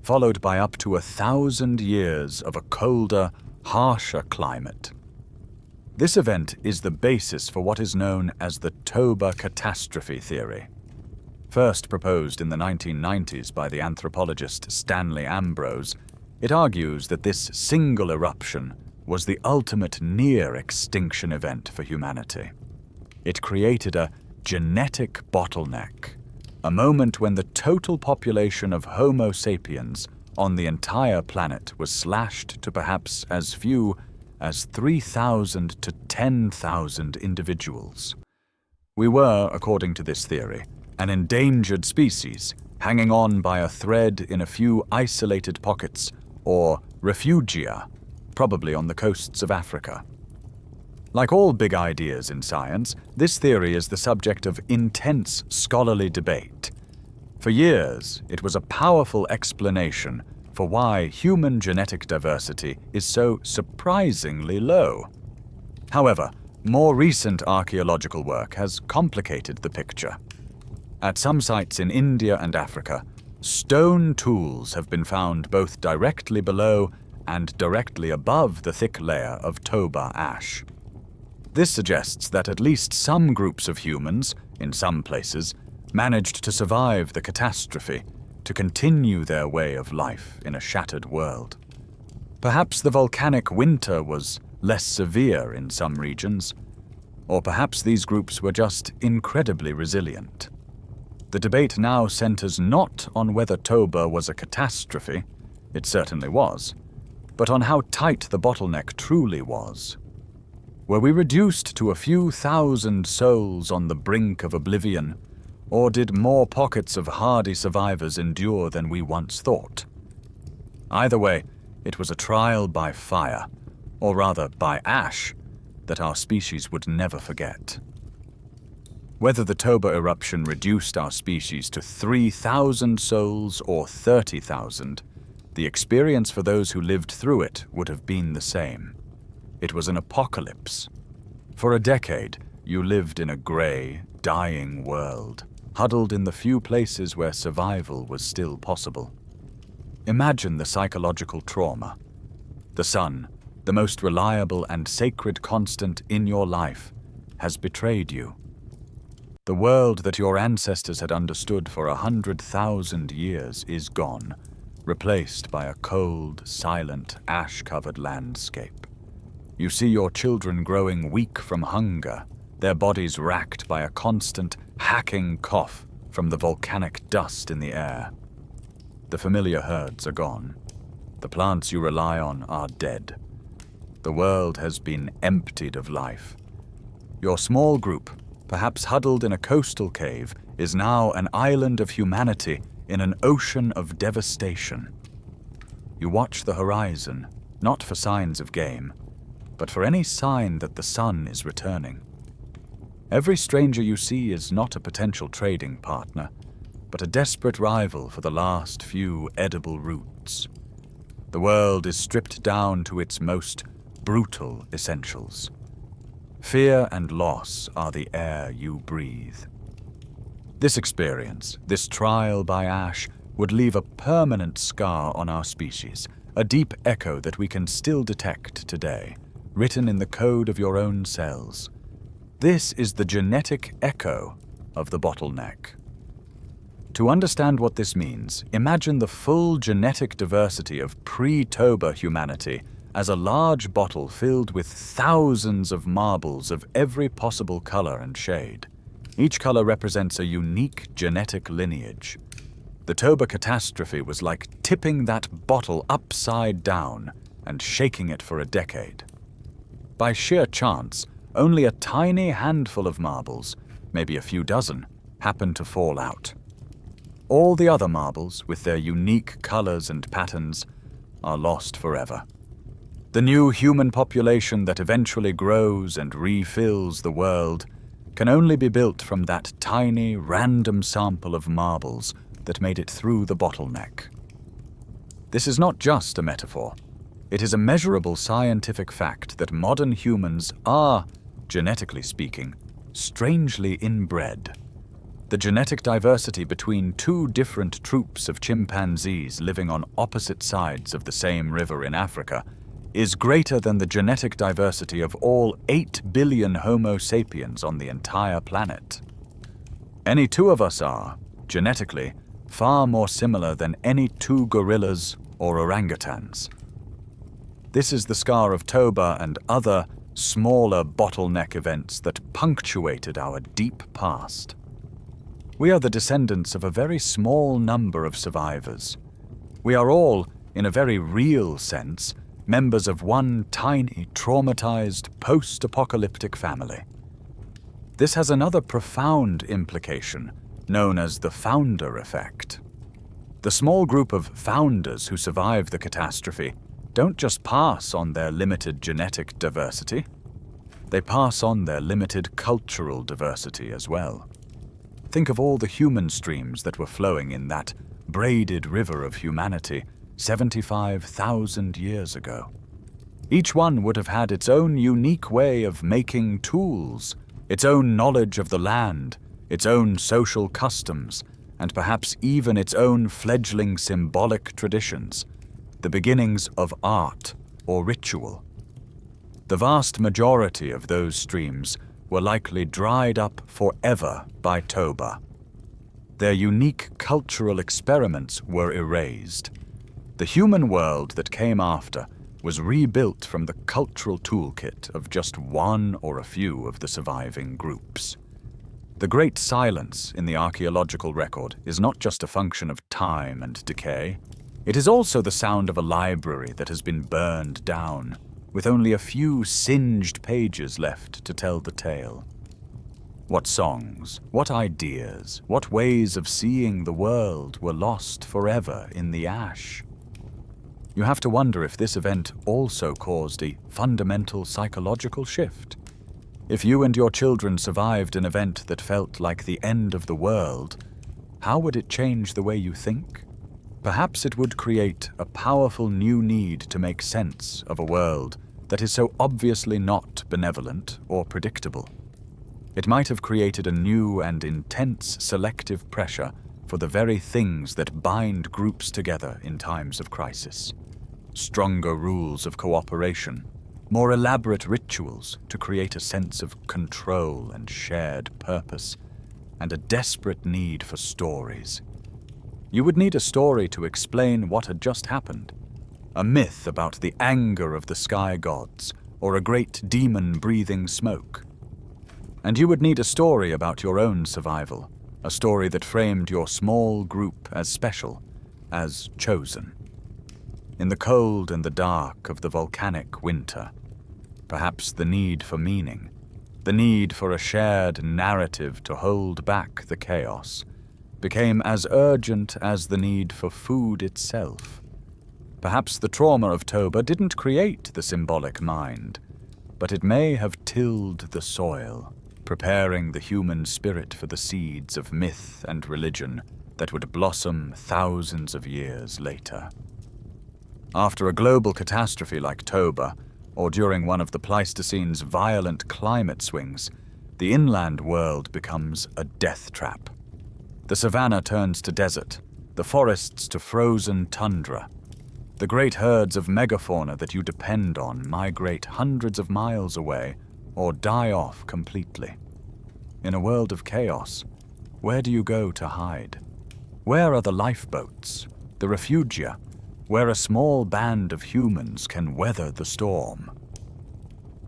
followed by up to 1,000 years of a colder, harsher climate. This event is the basis for what is known as the Toba catastrophe theory. First proposed in the 1990s by the anthropologist Stanley Ambrose, it argues that this single eruption was the ultimate near-extinction event for humanity. It created a genetic bottleneck, a moment when the total population of Homo sapiens on the entire planet was slashed to perhaps as few as 3,000 to 10,000 individuals. We were, according to this theory, an endangered species, hanging on by a thread in a few isolated pockets, or refugia, probably on the coasts of Africa. Like all big ideas in science, this theory is the subject of intense scholarly debate. For years, it was a powerful explanation for why human genetic diversity is so surprisingly low. However, more recent archaeological work has complicated the picture. At some sites in India and Africa, stone tools have been found both directly below and directly above the thick layer of Toba ash. This suggests that at least some groups of humans, in some places, managed to survive the catastrophe, to continue their way of life in a shattered world. Perhaps the volcanic winter was less severe in some regions, or perhaps these groups were just incredibly resilient. The debate now centers not on whether Toba was a catastrophe, it certainly was, but on how tight the bottleneck truly was. Were we reduced to a few thousand souls on the brink of oblivion, or did more pockets of hardy survivors endure than we once thought? Either way, it was a trial by fire, or rather by ash, that our species would never forget. Whether the Toba eruption reduced our species to 3,000 souls or 30,000, the experience for those who lived through it would have been the same. It was an apocalypse. For a decade, you lived in a grey, dying world, huddled in the few places where survival was still possible. Imagine the psychological trauma. The sun, the most reliable and sacred constant in your life, has betrayed you. The world that your ancestors had understood for 100,000 years is gone, replaced by a cold, silent, ash-covered landscape. You see your children growing weak from hunger, their bodies racked by a constant, hacking cough from the volcanic dust in the air. The familiar herds are gone. The plants you rely on are dead. The world has been emptied of life. Your small group, perhaps huddled in a coastal cave, is now an island of humanity in an ocean of devastation. You watch the horizon, not for signs of game, but for any sign that the sun is returning. Every stranger you see is not a potential trading partner, but a desperate rival for the last few edible roots. The world is stripped down to its most brutal essentials. Fear and loss are the air you breathe. This experience, this trial by ash, would leave a permanent scar on our species, a deep echo that we can still detect today, written in the code of your own cells. This is the genetic echo of the bottleneck. To understand what this means, imagine the full genetic diversity of pre-Toba humanity as a large bottle filled with thousands of marbles of every possible color and shade. Each color represents a unique genetic lineage. The Toba catastrophe was like tipping that bottle upside down and shaking it for a decade. By sheer chance, only a tiny handful of marbles, maybe a few dozen, happened to fall out. All the other marbles, with their unique colors and patterns, are lost forever. The new human population that eventually grows and refills the world can only be built from that tiny, random sample of marbles that made it through the bottleneck. This is not just a metaphor. It is a measurable scientific fact that modern humans are, genetically speaking, strangely inbred. The genetic diversity between two different troops of chimpanzees living on opposite sides of the same river in Africa is greater than the genetic diversity of all 8 billion Homo sapiens on the entire planet. Any two of us are, genetically, far more similar than any two gorillas or orangutans. This is the scar of Toba and other, smaller bottleneck events that punctuated our deep past. We are the descendants of a very small number of survivors. We are all, in a very real sense, members of one tiny, traumatized, post-apocalyptic family. This has another profound implication, known as the founder effect. The small group of founders who survive the catastrophe don't just pass on their limited genetic diversity, they pass on their limited cultural diversity as well. Think of all the human streams that were flowing in that braided river of humanity 75,000 years ago. Each one would have had its own unique way of making tools, its own knowledge of the land, its own social customs, and perhaps even its own fledgling symbolic traditions, the beginnings of art or ritual. The vast majority of those streams were likely dried up forever by Toba. Their unique cultural experiments were erased. The human world that came after was rebuilt from the cultural toolkit of just one or a few of the surviving groups. The Great Silence in the archaeological record is not just a function of time and decay. It is also the sound of a library that has been burned down, with only a few singed pages left to tell the tale. What songs, what ideas, what ways of seeing the world were lost forever in the ash? You have to wonder if this event also caused a fundamental psychological shift. If you and your children survived an event that felt like the end of the world, how would it change the way you think? Perhaps it would create a powerful new need to make sense of a world that is so obviously not benevolent or predictable. It might have created a new and intense selective pressure for the very things that bind groups together in times of crisis. Stronger rules of cooperation, more elaborate rituals to create a sense of control and shared purpose, and a desperate need for stories. You would need a story to explain what had just happened. A myth about the anger of the sky gods, or a great demon breathing smoke. And you would need a story about your own survival, a story that framed your small group as special, as chosen. In the cold and the dark of the volcanic winter, perhaps the need for meaning, the need for a shared narrative to hold back the chaos, became as urgent as the need for food itself. Perhaps the trauma of Toba didn't create the symbolic mind, but it may have tilled the soil, preparing the human spirit for the seeds of myth and religion that would blossom thousands of years later. After a global catastrophe like Toba, or during one of the Pleistocene's violent climate swings, the inland world becomes a death trap. The savanna turns to desert, the forests to frozen tundra. The great herds of megafauna that you depend on migrate hundreds of miles away or die off completely. In a world of chaos, where do you go to hide? Where are the lifeboats, the refugia, where a small band of humans can weather the storm?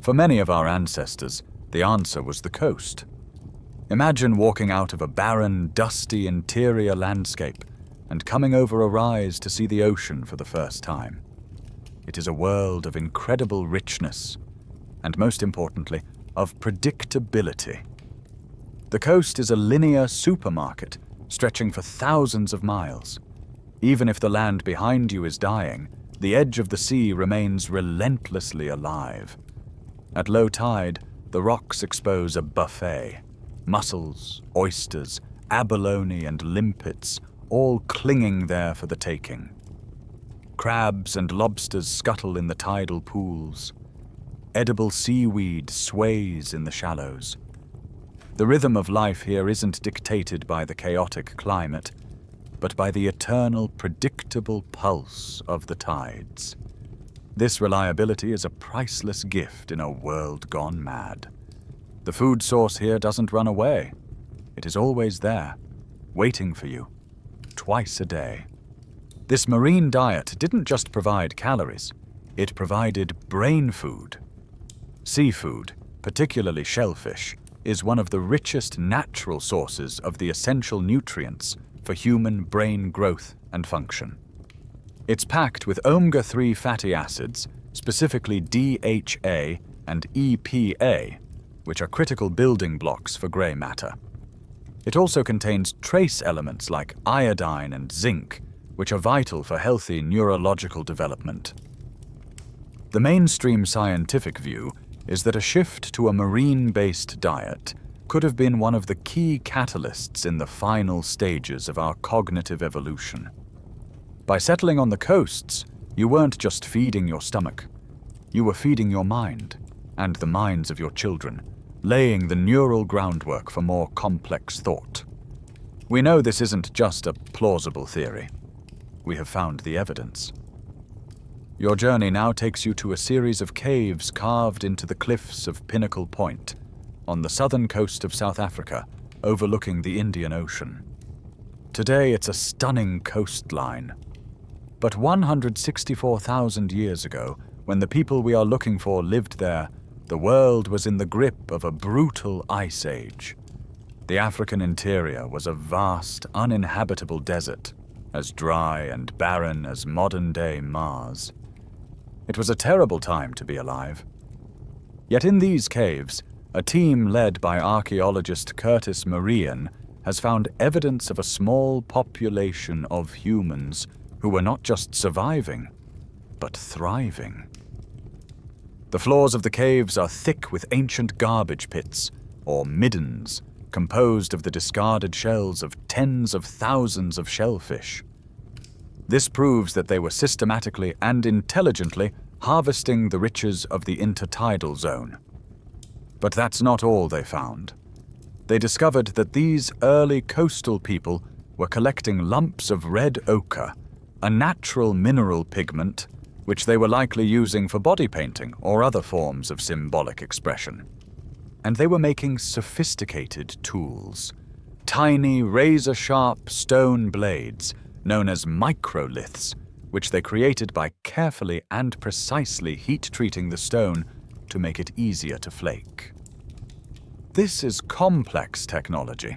For many of our ancestors, the answer was the coast. Imagine walking out of a barren, dusty interior landscape and coming over a rise to see the ocean for the first time. It is a world of incredible richness, and most importantly, of predictability. The coast is a linear supermarket stretching for thousands of miles. Even if the land behind you is dying, the edge of the sea remains relentlessly alive. At low tide, the rocks expose a buffet. Mussels, oysters, abalone, and limpets, all clinging there for the taking. Crabs and lobsters scuttle in the tidal pools. Edible seaweed sways in the shallows. The rhythm of life here isn't dictated by the chaotic climate, but by the eternal, predictable pulse of the tides. This reliability is a priceless gift in a world gone mad. The food source here doesn't run away. It is always there, waiting for you, twice a day. This marine diet didn't just provide calories, it provided brain food. Seafood, particularly shellfish, is one of the richest natural sources of the essential nutrients for human brain growth and function. It's packed with omega-3 fatty acids, specifically DHA and EPA, which are critical building blocks for gray matter. It also contains trace elements like iodine and zinc, which are vital for healthy neurological development. The mainstream scientific view is that a shift to a marine-based diet could have been one of the key catalysts in the final stages of our cognitive evolution. By settling on the coasts, you weren't just feeding your stomach. You were feeding your mind, and the minds of your children, laying the neural groundwork for more complex thought. We know this isn't just a plausible theory. We have found the evidence. Your journey now takes you to a series of caves carved into the cliffs of Pinnacle Point, on the southern coast of South Africa, overlooking the Indian Ocean. Today it's a stunning coastline. But 164,000 years ago, when the people we are looking for lived there, the world was in the grip of a brutal ice age. The African interior was a vast, uninhabitable desert, as dry and barren as modern-day Mars. It was a terrible time to be alive. Yet in these caves, a team led by archaeologist Curtis Marian has found evidence of a small population of humans who were not just surviving, but thriving. The floors of the caves are thick with ancient garbage pits, or middens, composed of the discarded shells of tens of thousands of shellfish. This proves that they were systematically and intelligently harvesting the riches of the intertidal zone. But that's not all they found. They discovered that these early coastal people were collecting lumps of red ochre, a natural mineral pigment which they were likely using for body painting or other forms of symbolic expression. And they were making sophisticated tools, tiny razor-sharp stone blades known as microliths, which they created by carefully and precisely heat-treating the stone to make it easier to flake. This is complex technology.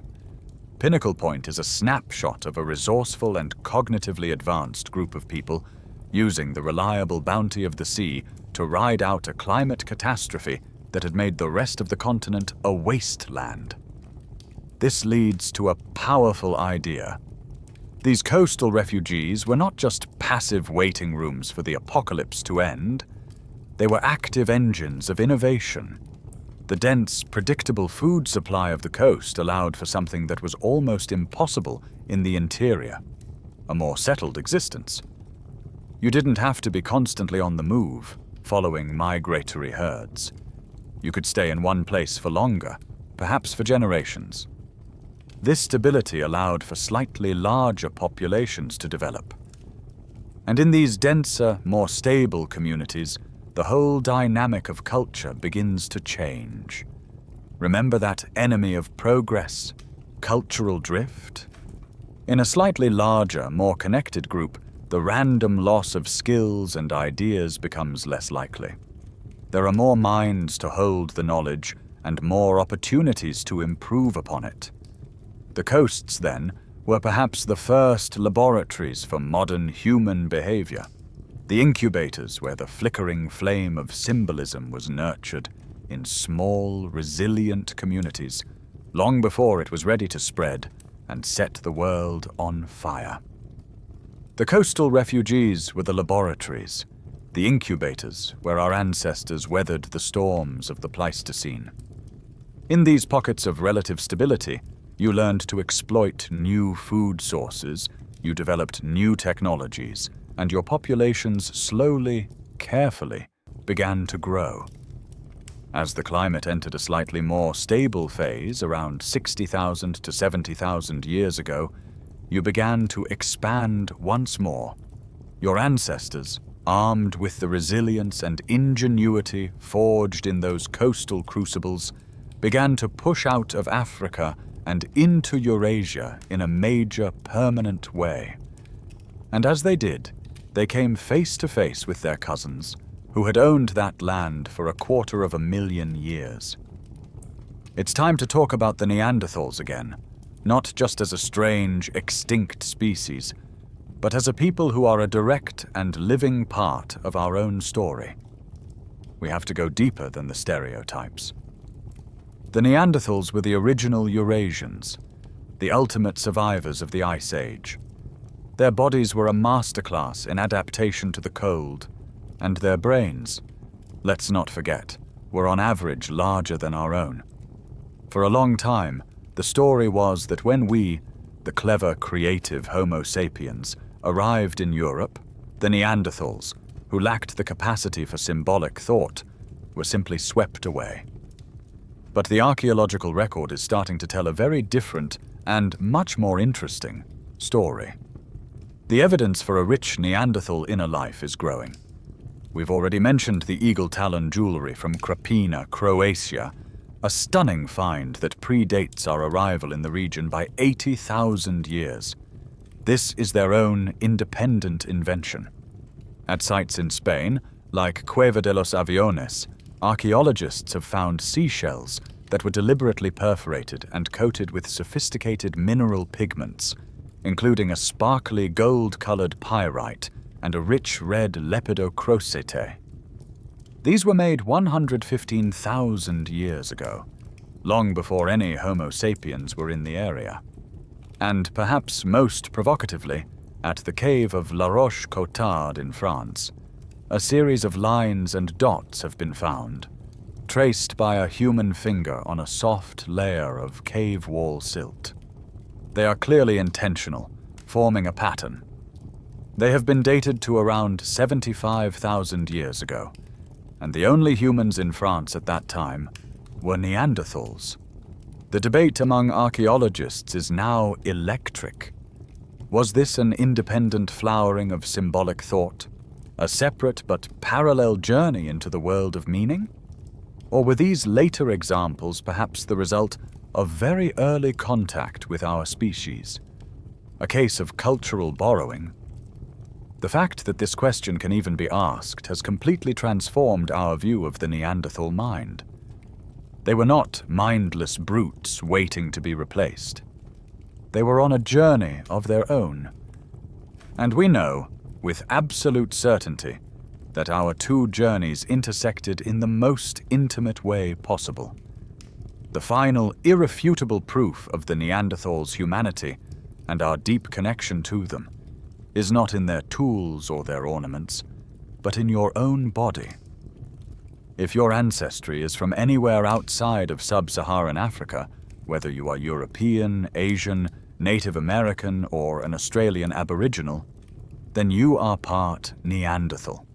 Pinnacle Point is a snapshot of a resourceful and cognitively advanced group of people using the reliable bounty of the sea to ride out a climate catastrophe that had made the rest of the continent a wasteland. This leads to a powerful idea. These coastal refugees were not just passive waiting rooms for the apocalypse to end. They were active engines of innovation. The dense, predictable food supply of the coast allowed for something that was almost impossible in the interior, a more settled existence. You didn't have to be constantly on the move, following migratory herds. You could stay in one place for longer, perhaps for generations. This stability allowed for slightly larger populations to develop. And in these denser, more stable communities, the whole dynamic of culture begins to change. Remember that enemy of progress, cultural drift? In a slightly larger, more connected group, the random loss of skills and ideas becomes less likely. There are more minds to hold the knowledge and more opportunities to improve upon it. The coasts, then, were perhaps the first laboratories for modern human behavior, the incubators where the flickering flame of symbolism was nurtured in small, resilient communities, long before it was ready to spread and set the world on fire. The coastal refugees were the laboratories, the incubators where our ancestors weathered the storms of the Pleistocene. In these pockets of relative stability, you learned to exploit new food sources, you developed new technologies, and your populations slowly, carefully, began to grow. As the climate entered a slightly more stable phase around 60,000 to 70,000 years ago, you began to expand once more. Your ancestors, armed with the resilience and ingenuity forged in those coastal crucibles, began to push out of Africa and into Eurasia in a major, permanent way. And as they did, they came face to face with their cousins, who had owned that land for 250,000 years. It's time to talk about the Neanderthals again, not just as a strange, extinct species, but as a people who are a direct and living part of our own story. We have to go deeper than the stereotypes. The Neanderthals were the original Eurasians, the ultimate survivors of the Ice Age. Their bodies were a masterclass in adaptation to the cold, and their brains, let's not forget, were on average larger than our own. For a long time, the story was that when we, the clever, creative Homo sapiens, arrived in Europe, the Neanderthals, who lacked the capacity for symbolic thought, were simply swept away. But the archaeological record is starting to tell a very different and much more interesting story. The evidence for a rich Neanderthal inner life is growing. We've already mentioned the eagle talon jewelry from Krapina, Croatia, a stunning find that predates our arrival in the region by 80,000 years. This is their own independent invention. At sites in Spain, like Cueva de los Aviones, archaeologists have found seashells that were deliberately perforated and coated with sophisticated mineral pigments, including a sparkly gold-colored pyrite and a rich red lepidocrocete. These were made 115,000 years ago, long before any Homo sapiens were in the area. And perhaps most provocatively, at the cave of La Roche-Cotard in France, a series of lines and dots have been found, traced by a human finger on a soft layer of cave wall silt. They are clearly intentional, forming a pattern. They have been dated to around 75,000 years ago, and the only humans in France at that time were Neanderthals. The debate among archaeologists is now electric. Was this an independent flowering of symbolic thought? A separate but parallel journey into the world of meaning? Or were these later examples perhaps the result of very early contact with our species? A case of cultural borrowing? The fact that this question can even be asked has completely transformed our view of the Neanderthal mind. They were not mindless brutes waiting to be replaced. They were on a journey of their own. And we know, with absolute certainty, that our two journeys intersected in the most intimate way possible. The final, irrefutable proof of the Neanderthals' humanity and our deep connection to them is not in their tools or their ornaments, but in your own body. If your ancestry is from anywhere outside of sub-Saharan Africa, whether you are European, Asian, Native American, or an Australian Aboriginal, then you are part Neanderthal.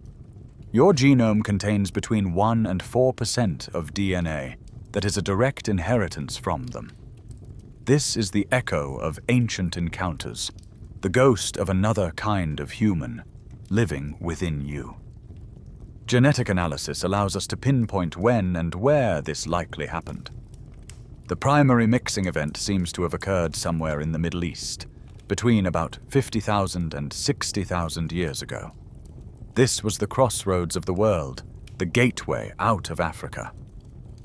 Your genome contains between 1 and 4% of DNA that is a direct inheritance from them. This is the echo of ancient encounters, the ghost of another kind of human living within you. Genetic analysis allows us to pinpoint when and where this likely happened. The primary mixing event seems to have occurred somewhere in the Middle East, between about 50,000 and 60,000 years ago. This was the crossroads of the world, the gateway out of Africa.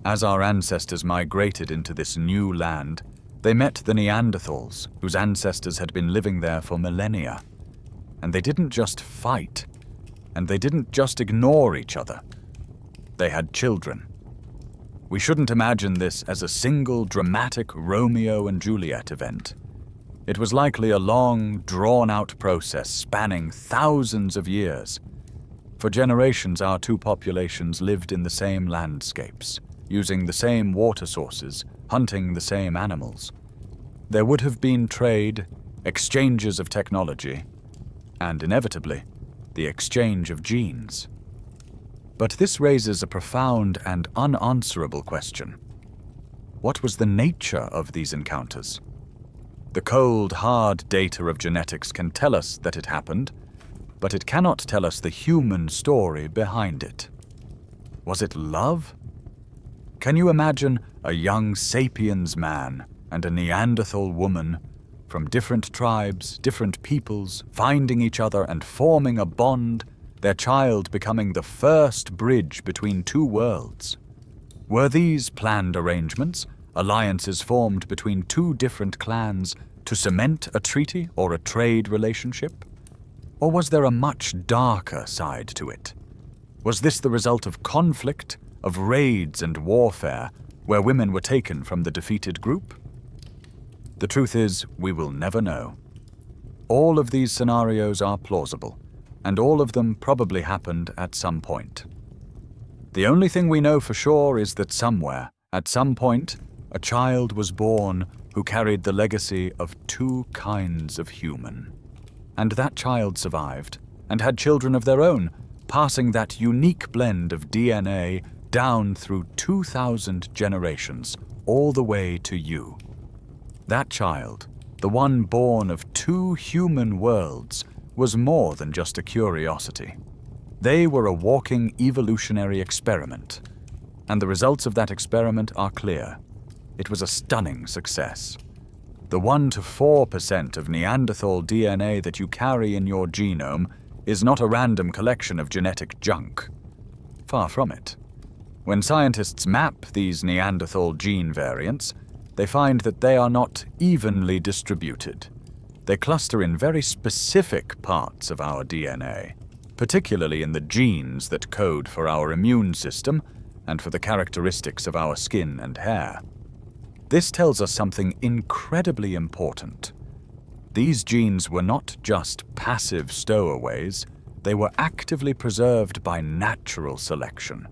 As our ancestors migrated into this new land, they met the Neanderthals, whose ancestors had been living there for millennia. And they didn't just fight, and they didn't just ignore each other. They had children. We shouldn't imagine this as a single dramatic Romeo and Juliet event. It was likely a long, drawn-out process spanning thousands of years. For generations, our two populations lived in the same landscapes, using the same water sources, hunting the same animals. There would have been trade, exchanges of technology, and inevitably, the exchange of genes. But this raises a profound and unanswerable question. What was the nature of these encounters? The cold, hard data of genetics can tell us that it happened, but it cannot tell us the human story behind it. Was it love? Can you imagine a young sapiens man and a Neanderthal woman from different tribes, different peoples, finding each other and forming a bond, their child becoming the first bridge between two worlds? Were these planned arrangements, alliances formed between two different clans to cement a treaty or a trade relationship? Or was there a much darker side to it? Was this the result of conflict, of raids and warfare, where women were taken from the defeated group? The truth is, we will never know. All of these scenarios are plausible, and all of them probably happened at some point. The only thing we know for sure is that somewhere, at some point, a child was born who carried the legacy of two kinds of human. And that child survived, and had children of their own, passing that unique blend of DNA down through 2,000 generations, all the way to you. That child, the one born of two human worlds, was more than just a curiosity. They were a walking evolutionary experiment, and the results of that experiment are clear. It was a stunning success. The 1 to 4% of Neanderthal DNA that you carry in your genome is not a random collection of genetic junk. Far from it. When scientists map these Neanderthal gene variants, they find that they are not evenly distributed. They cluster in very specific parts of our DNA, particularly in the genes that code for our immune system and for the characteristics of our skin and hair. This tells us something incredibly important. These genes were not just passive stowaways, they were actively preserved by natural selection.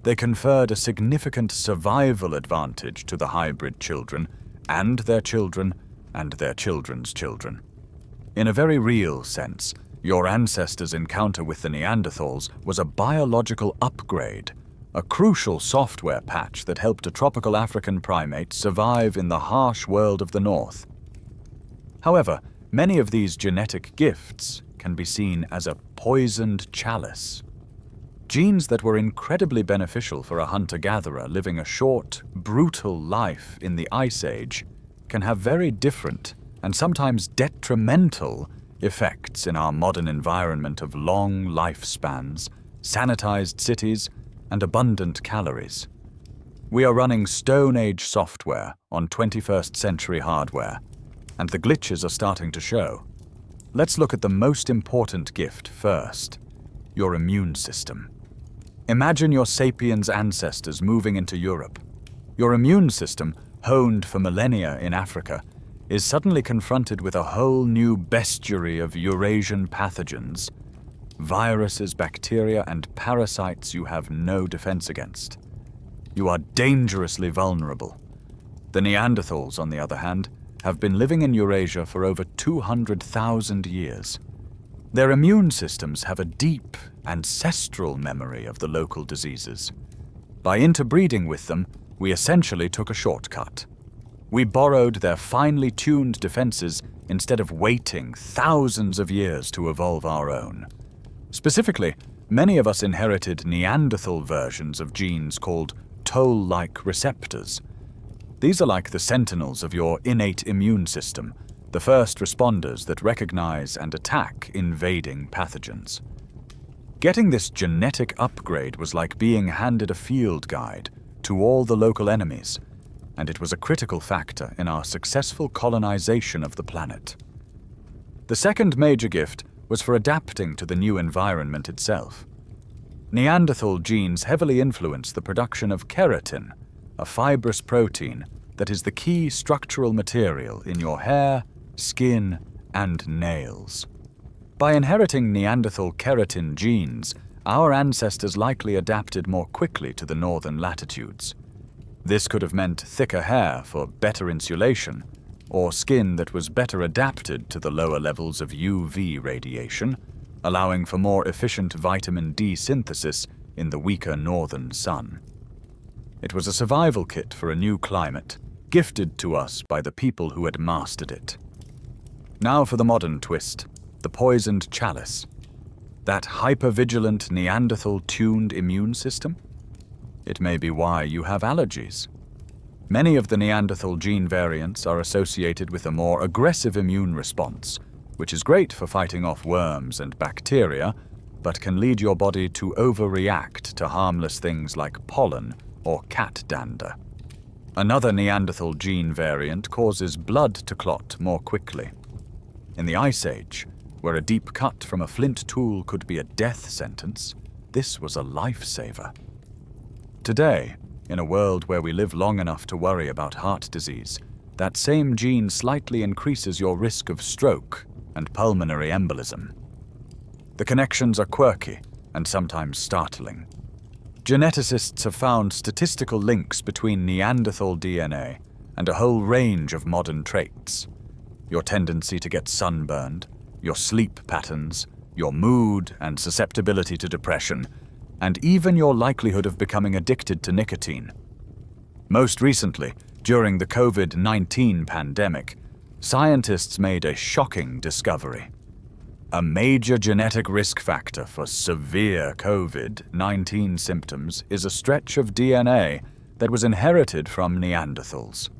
They conferred a significant survival advantage to the hybrid children and their children and their children's children. In a very real sense, your ancestors' encounter with the Neanderthals was a biological upgrade, a crucial software patch that helped a tropical African primate survive in the harsh world of the North. However, many of these genetic gifts can be seen as a poisoned chalice. Genes that were incredibly beneficial for a hunter-gatherer living a short, brutal life in the Ice Age can have very different and sometimes detrimental effects in our modern environment of long lifespans, sanitized cities, and abundant calories. We are running Stone Age software on 21st century hardware, and the glitches are starting to show. Let's look at the most important gift first, your immune system. Imagine your sapiens ancestors moving into Europe. Your immune system, honed for millennia in Africa, is suddenly confronted with a whole new bestiary of Eurasian pathogens, viruses, bacteria, and parasites you have no defense against. You are dangerously vulnerable. The Neanderthals, on the other hand, have been living in Eurasia for over 200,000 years. Their immune systems have a deep, ancestral memory of the local diseases. By interbreeding with them, we essentially took a shortcut. We borrowed their finely tuned defenses instead of waiting thousands of years to evolve our own. Specifically, many of us inherited Neanderthal versions of genes called toll-like receptors. These are like the sentinels of your innate immune system, the first responders that recognize and attack invading pathogens. Getting this genetic upgrade was like being handed a field guide to all the local enemies, and it was a critical factor in our successful colonization of the planet. The second major gift was for adapting to the new environment itself. Neanderthal genes heavily influence the production of keratin, a fibrous protein that is the key structural material in your hair, skin, and nails. By inheriting Neanderthal keratin genes, our ancestors likely adapted more quickly to the northern latitudes. This could have meant thicker hair for better insulation, or skin that was better adapted to the lower levels of UV radiation, allowing for more efficient vitamin D synthesis in the weaker northern sun. It was a survival kit for a new climate, gifted to us by the people who had mastered it. Now for the modern twist, the poisoned chalice. That hypervigilant Neanderthal-tuned immune system? It may be why you have allergies. Many of the Neanderthal gene variants are associated with a more aggressive immune response, which is great for fighting off worms and bacteria, but can lead your body to overreact to harmless things like pollen or cat dander. Another Neanderthal gene variant causes blood to clot more quickly. In the Ice Age, where a deep cut from a flint tool could be a death sentence, this was a lifesaver. Today, in a world where we live long enough to worry about heart disease, that same gene slightly increases your risk of stroke and pulmonary embolism. The connections are quirky and sometimes startling. Geneticists have found statistical links between Neanderthal DNA and a whole range of modern traits. Your tendency to get sunburned, your sleep patterns, your mood and susceptibility to depression, and even your likelihood of becoming addicted to nicotine. Most recently, during the COVID-19 pandemic, scientists made a shocking discovery. A major genetic risk factor for severe COVID-19 symptoms is a stretch of DNA that was inherited from Neanderthals.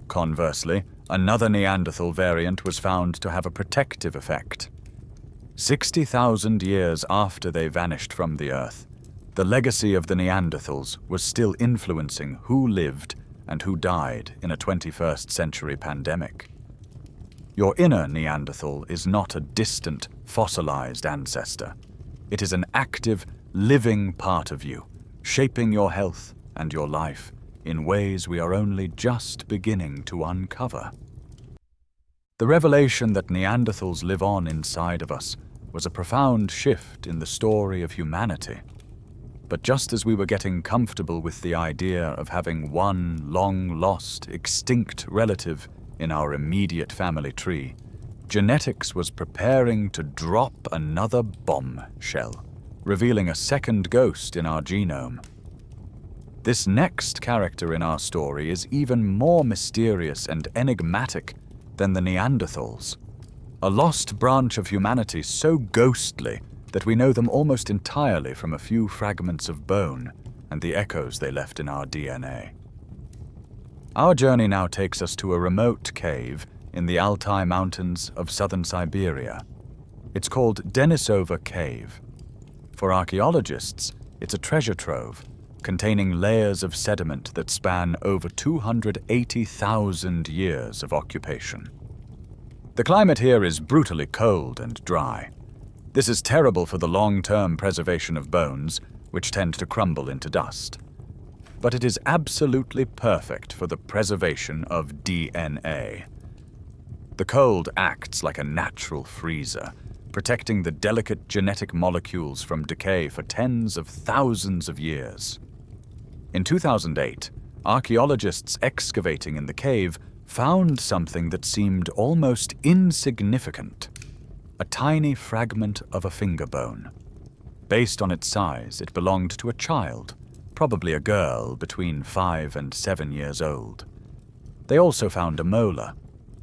Conversely, another Neanderthal variant was found to have a protective effect. 60,000 years after they vanished from the Earth, the legacy of the Neanderthals was still influencing who lived and who died in a 21st century pandemic. Your inner Neanderthal is not a distant, fossilized ancestor. It is an active, living part of you, shaping your health and your life in ways we are only just beginning to uncover. The revelation that Neanderthals live on inside of us was a profound shift in the story of humanity. But just as we were getting comfortable with the idea of having one long-lost, extinct relative in our immediate family tree, genetics was preparing to drop another bombshell, revealing a second ghost in our genome. This next character in our story is even more mysterious and enigmatic than the Neanderthals, a lost branch of humanity so ghostly that we know them almost entirely from a few fragments of bone and the echoes they left in our DNA. Our journey now takes us to a remote cave in the Altai Mountains of southern Siberia. It's called Denisova Cave. For archaeologists, it's a treasure trove containing layers of sediment that span over 280,000 years of occupation. The climate here is brutally cold and dry. This is terrible for the long-term preservation of bones, which tend to crumble into dust. But it is absolutely perfect for the preservation of DNA. The cold acts like a natural freezer, protecting the delicate genetic molecules from decay for tens of thousands of years. In 2008, archaeologists excavating in the cave found something that seemed almost insignificant: a tiny fragment of a finger bone. Based on its size, it belonged to a child, probably a girl between 5 and 7 years old. They also found a molar,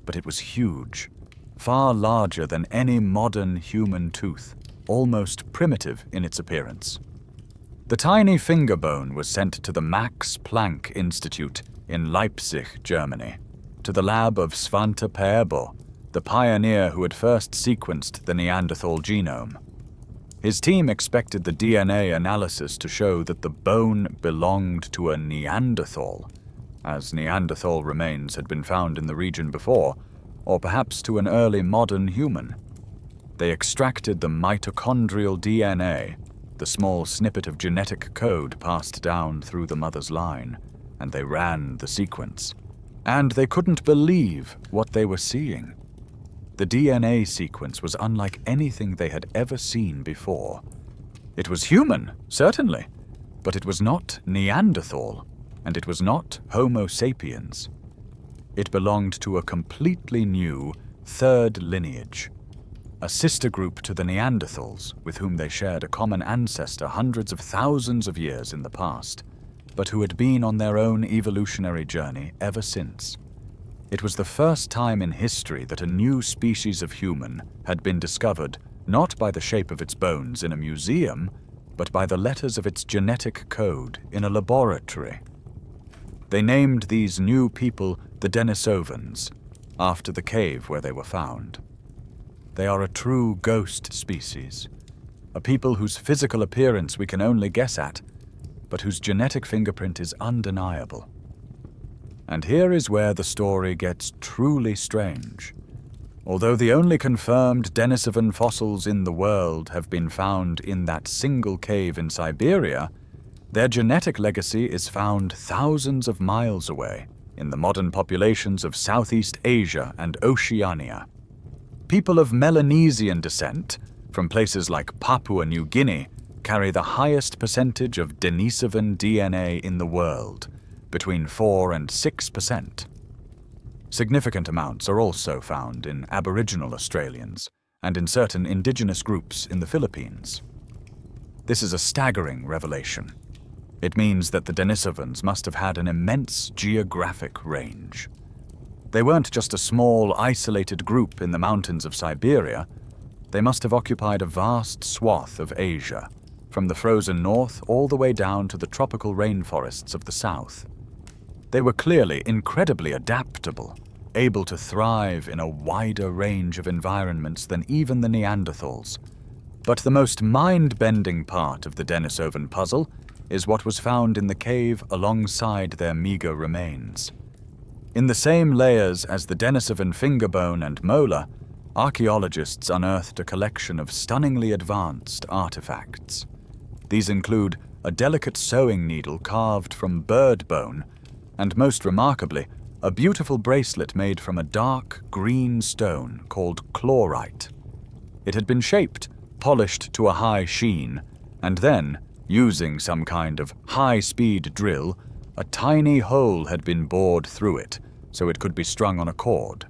but it was huge, far larger than any modern human tooth, almost primitive in its appearance. The tiny finger bone was sent to the Max Planck Institute in Leipzig, Germany, to the lab of Svante Pääbo, the pioneer who had first sequenced the Neanderthal genome. His team expected the DNA analysis to show that the bone belonged to a Neanderthal, as Neanderthal remains had been found in the region before, or perhaps to an early modern human. They extracted the mitochondrial DNA, the small snippet of genetic code passed down through the mother's line, and they ran the sequence. And they couldn't believe what they were seeing. The DNA sequence was unlike anything they had ever seen before. It was human, certainly, but it was not Neanderthal, and it was not Homo sapiens. It belonged to a completely new third lineage, a sister group to the Neanderthals, with whom they shared a common ancestor hundreds of thousands of years in the past, but who had been on their own evolutionary journey ever since. It was the first time in history that a new species of human had been discovered not by the shape of its bones in a museum, but by the letters of its genetic code in a laboratory. They named these new people the Denisovans, after the cave where they were found. They are a true ghost species, a people whose physical appearance we can only guess at, but whose genetic fingerprint is undeniable. And here is where the story gets truly strange. Although the only confirmed Denisovan fossils in the world have been found in that single cave in Siberia, their genetic legacy is found thousands of miles away in the modern populations of Southeast Asia and Oceania. People of Melanesian descent, from places like Papua New Guinea, carry the highest percentage of Denisovan DNA in the world, between 4 and 6%. Significant amounts are also found in Aboriginal Australians and in certain indigenous groups in the Philippines. This is a staggering revelation. It means that the Denisovans must have had an immense geographic range. They weren't just a small, isolated group in the mountains of Siberia. They must have occupied a vast swath of Asia, from the frozen north all the way down to the tropical rainforests of the south. They were clearly incredibly adaptable, able to thrive in a wider range of environments than even the Neanderthals. But the most mind-bending part of the Denisovan puzzle is what was found in the cave alongside their meager remains. In the same layers as the Denisovan fingerbone and molar, archaeologists unearthed a collection of stunningly advanced artifacts. These include a delicate sewing needle carved from bird bone, and most remarkably, a beautiful bracelet made from a dark green stone called chlorite. It had been shaped, polished to a high sheen, and then, using some kind of high-speed drill, a tiny hole had been bored through it so it could be strung on a cord.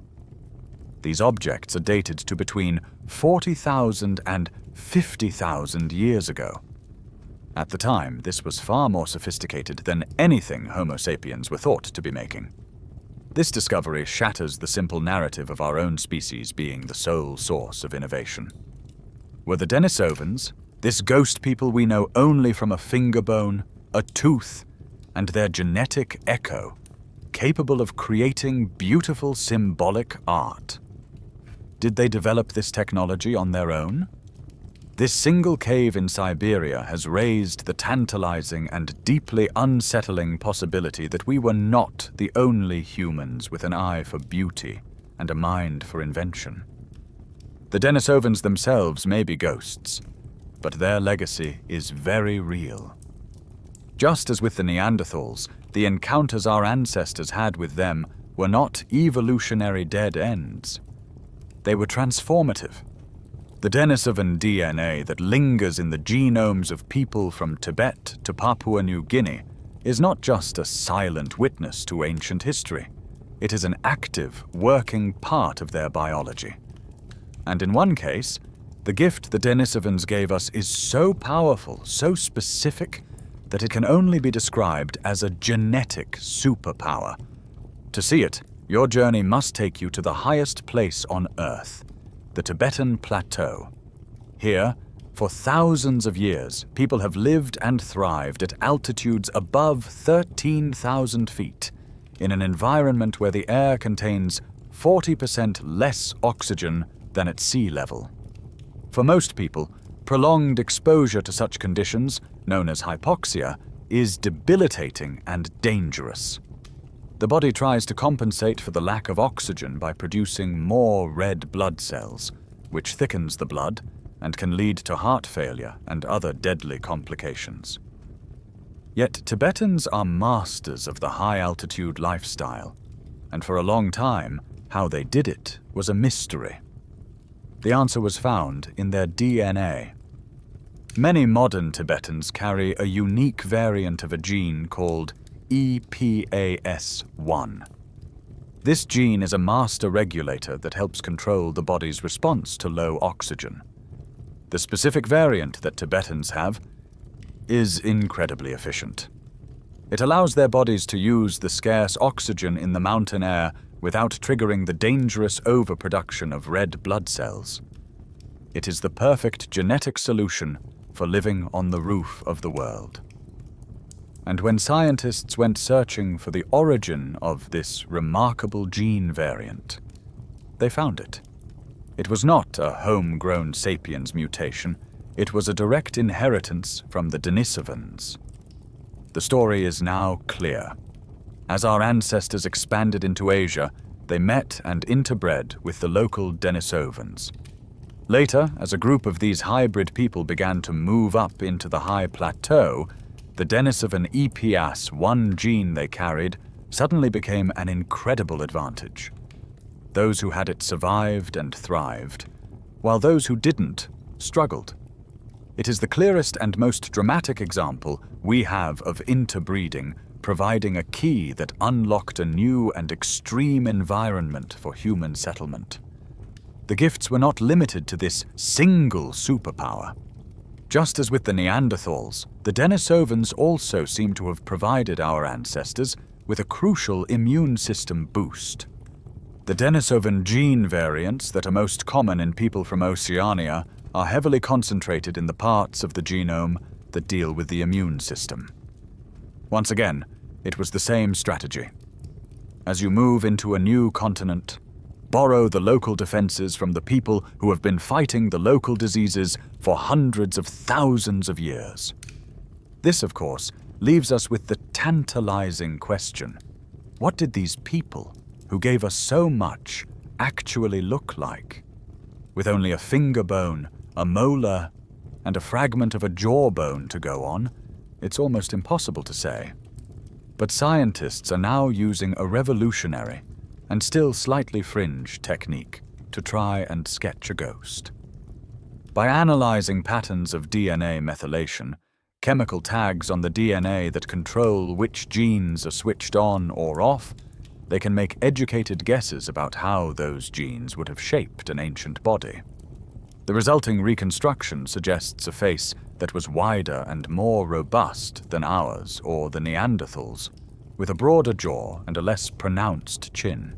These objects are dated to between 40,000 and 50,000 years ago. At the time, this was far more sophisticated than anything Homo sapiens were thought to be making. This discovery shatters the simple narrative of our own species being the sole source of innovation. Were the Denisovans, this ghost people we know only from a finger bone, a tooth, and their genetic echo, capable of creating beautiful symbolic art. Did they develop this technology on their own? This single cave in Siberia has raised the tantalizing and deeply unsettling possibility that we were not the only humans with an eye for beauty and a mind for invention. The Denisovans themselves may be ghosts, but their legacy is very real. Just as with the Neanderthals, the encounters our ancestors had with them were not evolutionary dead ends. They were transformative. The Denisovan DNA that lingers in the genomes of people from Tibet to Papua New Guinea is not just a silent witness to ancient history. It is an active, working part of their biology. And in one case, the gift the Denisovans gave us is so powerful, so specific, that it can only be described as a genetic superpower. To see it, your journey must take you to the highest place on Earth, the Tibetan Plateau. Here, for thousands of years, people have lived and thrived at altitudes above 13,000 feet, in an environment where the air contains 40% less oxygen than at sea level. For most people, prolonged exposure to such conditions, known as hypoxia, is debilitating and dangerous. The body tries to compensate for the lack of oxygen by producing more red blood cells, which thickens the blood and can lead to heart failure and other deadly complications. Yet Tibetans are masters of the high-altitude lifestyle, and for a long time, how they did it was a mystery. The answer was found in their DNA. Many modern Tibetans carry a unique variant of a gene called EPAS1. This gene is a master regulator that helps control the body's response to low oxygen. The specific variant that Tibetans have is incredibly efficient. It allows their bodies to use the scarce oxygen in the mountain air without triggering the dangerous overproduction of red blood cells. It is the perfect genetic solution for living on the roof of the world. And when scientists went searching for the origin of this remarkable gene variant, they found it. It was not a homegrown sapiens mutation. It was a direct inheritance from the Denisovans. The story is now clear. As our ancestors expanded into Asia, they met and interbred with the local Denisovans. Later, as a group of these hybrid people began to move up into the high plateau, the Denisovan EPAS1 gene they carried suddenly became an incredible advantage. Those who had it survived and thrived, while those who didn't struggled. It is the clearest and most dramatic example we have of interbreeding providing a key that unlocked a new and extreme environment for human settlement. The gifts were not limited to this single superpower. Just as with the Neanderthals, the Denisovans also seem to have provided our ancestors with a crucial immune system boost. The Denisovan gene variants that are most common in people from Oceania are heavily concentrated in the parts of the genome that deal with the immune system. Once again, it was the same strategy. As you move into a new continent, borrow the local defenses from the people who have been fighting the local diseases for hundreds of thousands of years. This, of course, leaves us with the tantalizing question: what did these people, who gave us so much, actually look like? With only a finger bone, a molar, and a fragment of a jawbone to go on, it's almost impossible to say. But scientists are now using a revolutionary and still slightly fringe technique to try and sketch a ghost. By analyzing patterns of DNA methylation, chemical tags on the DNA that control which genes are switched on or off, they can make educated guesses about how those genes would have shaped an ancient body. The resulting reconstruction suggests a face that was wider and more robust than ours or the Neanderthals, with a broader jaw and a less pronounced chin.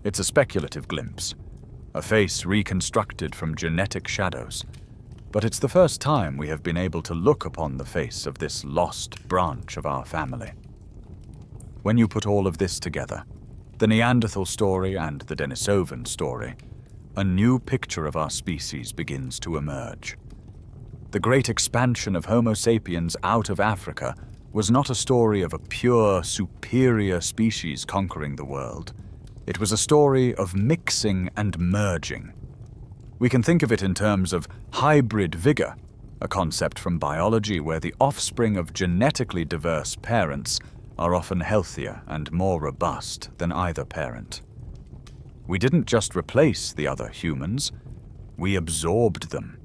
It's a speculative glimpse, a face reconstructed from genetic shadows, but it's the first time we have been able to look upon the face of this lost branch of our family. When you put all of this together, the Neanderthal story and the Denisovan story, a new picture of our species begins to emerge. The great expansion of Homo sapiens out of Africa was not a story of a pure, superior species conquering the world. It was a story of mixing and merging. We can think of it in terms of hybrid vigor, a concept from biology where the offspring of genetically diverse parents are often healthier and more robust than either parent. We didn't just replace the other humans, we absorbed them.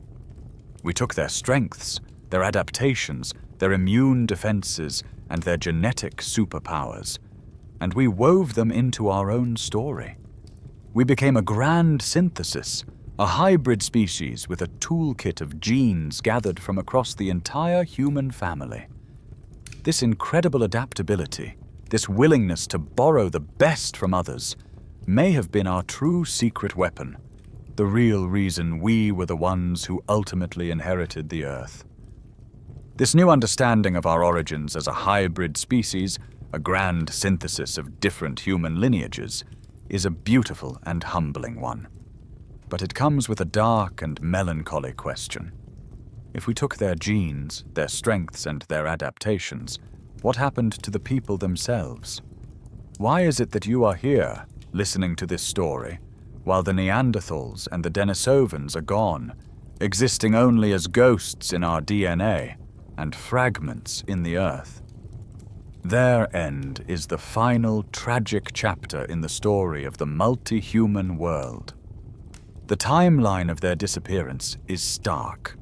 We took their strengths, their adaptations, their immune defenses, and their genetic superpowers, and we wove them into our own story. We became a grand synthesis, a hybrid species with a toolkit of genes gathered from across the entire human family. This incredible adaptability, this willingness to borrow the best from others, may have been our true secret weapon, the real reason we were the ones who ultimately inherited the Earth. This new understanding of our origins as a hybrid species, a grand synthesis of different human lineages, is a beautiful and humbling one. But it comes with a dark and melancholy question. If we took their genes, their strengths, and their adaptations, what happened to the people themselves? Why is it that you are here, listening to this story, while the Neanderthals and the Denisovans are gone, existing only as ghosts in our DNA and fragments in the Earth? Their end is the final tragic chapter in the story of the multi-human world. The timeline of their disappearance is stark.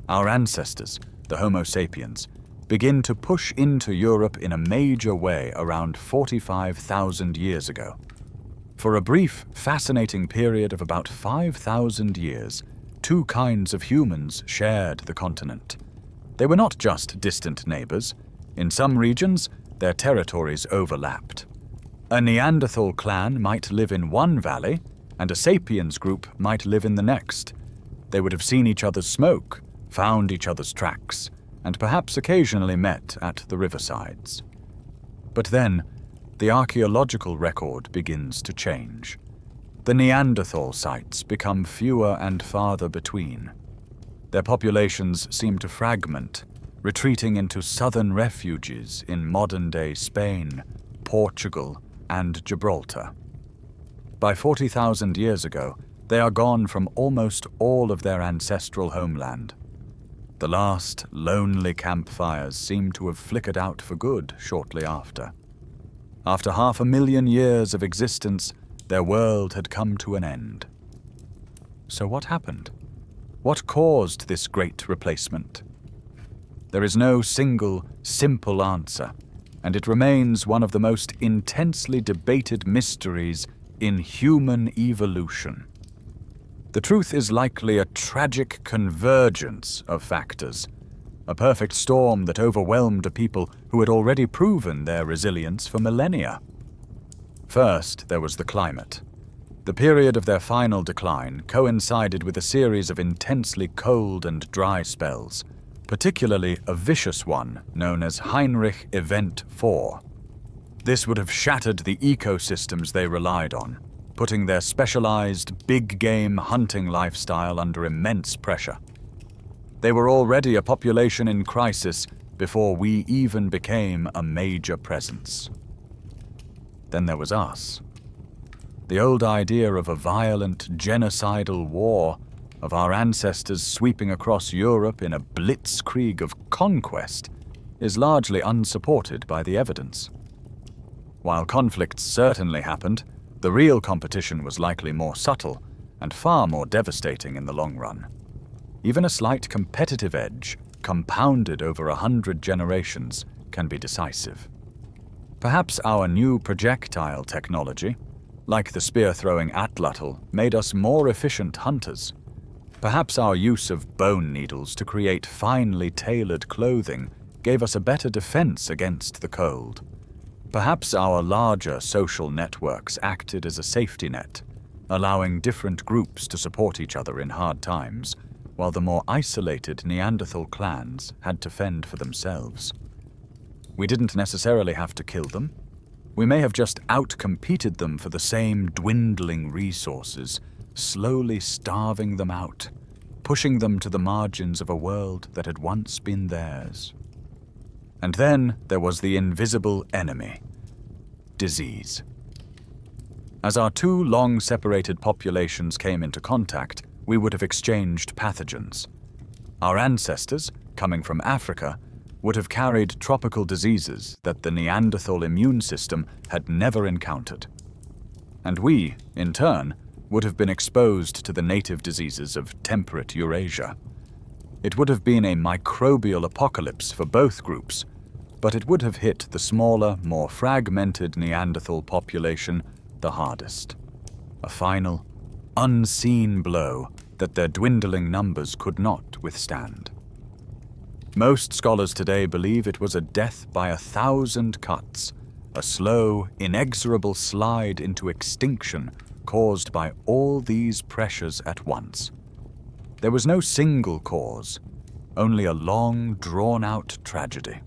Our ancestors, the Homo sapiens, begin to push into Europe in a major way around 45,000 years ago. For a brief, fascinating period of about 5,000 years, two kinds of humans shared the continent. They were not just distant neighbors. In some regions, their territories overlapped. A Neanderthal clan might live in one valley, and a sapiens group might live in the next. They would have seen each other's smoke, found each other's tracks, and perhaps occasionally met at the riversides. But then, the archaeological record begins to change. The Neanderthal sites become fewer and farther between. Their populations seem to fragment, retreating into southern refuges in modern-day Spain, Portugal, and Gibraltar. By 40,000 years ago, they are gone from almost all of their ancestral homeland. The last lonely campfires seem to have flickered out for good shortly after. After 500,000 years of existence, their world had come to an end. So what happened? What caused this great replacement? There is no single, simple answer, and it remains one of the most intensely debated mysteries in human evolution. The truth is likely a tragic convergence of factors, a perfect storm that overwhelmed a people who had already proven their resilience for millennia. First, there was the climate. The period of their final decline coincided with a series of intensely cold and dry spells, particularly a vicious one known as Heinrich Event 4. This would have shattered the ecosystems they relied on, putting their specialized big-game hunting lifestyle under immense pressure. They were already a population in crisis before we even became a major presence. Then there was us. The old idea of a violent, genocidal war, of our ancestors sweeping across Europe in a blitzkrieg of conquest, is largely unsupported by the evidence. While conflicts certainly happened, the real competition was likely more subtle and far more devastating in the long run. Even a slight competitive edge, compounded over 100 generations, can be decisive. Perhaps our new projectile technology, like the spear-throwing atlatl, made us more efficient hunters. Perhaps our use of bone needles to create finely tailored clothing gave us a better defense against the cold. Perhaps our larger social networks acted as a safety net, allowing different groups to support each other in hard times, while the more isolated Neanderthal clans had to fend for themselves. We didn't necessarily have to kill them. We may have just outcompeted them for the same dwindling resources, slowly starving them out, pushing them to the margins of a world that had once been theirs. And then there was the invisible enemy, disease. As our two long-separated populations came into contact, we would have exchanged pathogens. Our ancestors, coming from Africa, would have carried tropical diseases that the Neanderthal immune system had never encountered. And we, in turn, would have been exposed to the native diseases of temperate Eurasia. It would have been a microbial apocalypse for both groups, but it would have hit the smaller, more fragmented Neanderthal population the hardest. A final, unseen blow that their dwindling numbers could not withstand. Most scholars today believe it was a death by 1,000 cuts, a slow, inexorable slide into extinction caused by all these pressures at once. There was no single cause, only a long, drawn-out tragedy.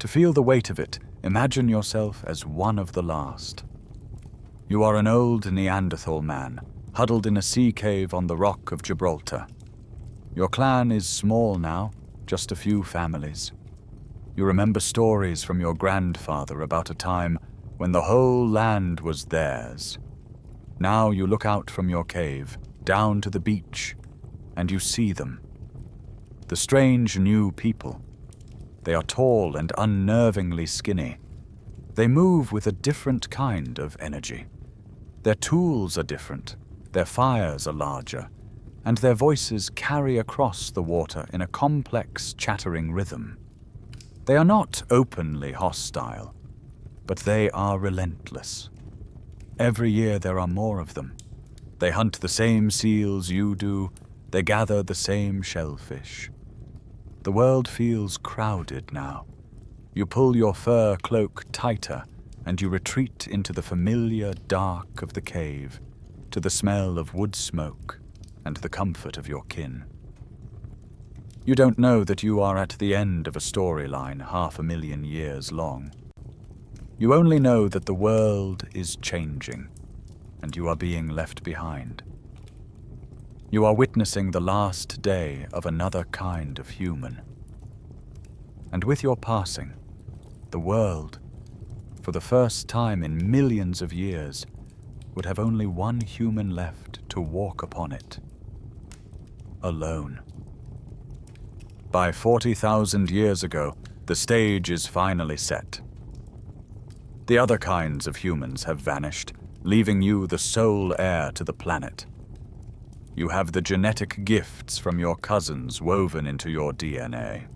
To feel the weight of it, imagine yourself as one of the last. You are an old Neanderthal man, huddled in a sea cave on the rock of Gibraltar. Your clan is small now, just a few families. You remember stories from your grandfather about a time when the whole land was theirs. Now you look out from your cave, down to the beach, and you see them. The strange new people. They are tall and unnervingly skinny. They move with a different kind of energy. Their tools are different, their fires are larger, and their voices carry across the water in a complex, chattering rhythm. They are not openly hostile, but they are relentless. Every year there are more of them. They hunt the same seals you do, they gather the same shellfish. The world feels crowded now. You pull your fur cloak tighter, and you retreat into the familiar dark of the cave, to the smell of wood smoke and the comfort of your kin. You don't know that you are at the end of a storyline 500,000 years long. You only know that the world is changing, and you are being left behind. You are witnessing the last day of another kind of human. And with your passing, the world, for the first time in millions of years, would have only one human left to walk upon it. Alone. By 40,000 years ago, the stage is finally set. The other kinds of humans have vanished, leaving you the sole heir to the planet. You have the genetic gifts from your cousins woven into your DNA.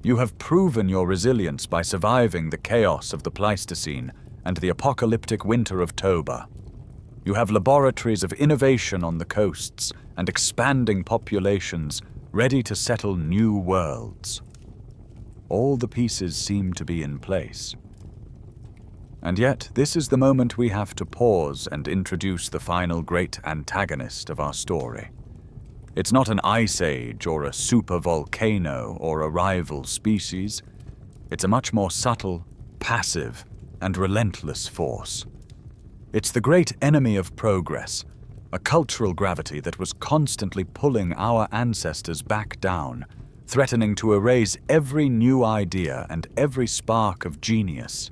You have proven your resilience by surviving the chaos of the Pleistocene and the apocalyptic winter of Toba. You have laboratories of innovation on the coasts and expanding populations ready to settle new worlds. All the pieces seem to be in place. And yet, this is the moment we have to pause and introduce the final great antagonist of our story. It's not an ice age or a supervolcano or a rival species. It's a much more subtle, passive, and relentless force. It's the great enemy of progress, a cultural gravity that was constantly pulling our ancestors back down, threatening to erase every new idea and every spark of genius.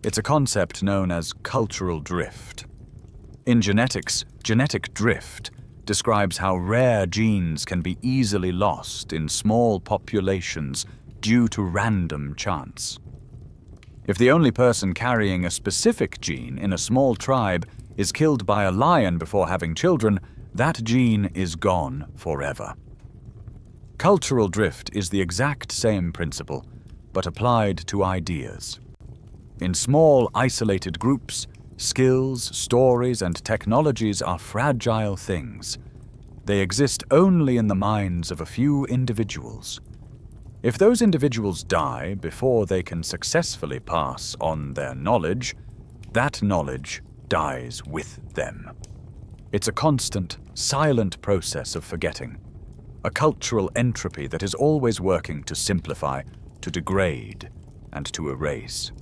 It's a concept known as cultural drift. In genetics, genetic drift describes how rare genes can be easily lost in small populations due to random chance. If the only person carrying a specific gene in a small tribe is killed by a lion before having children, that gene is gone forever. Cultural drift is the exact same principle, but applied to ideas. In small, isolated groups, skills, stories, and technologies are fragile things. They exist only in the minds of a few individuals. If those individuals die before they can successfully pass on their knowledge, that knowledge dies with them. It's a constant, silent process of forgetting, a cultural entropy that is always working to simplify, to degrade, and to erase.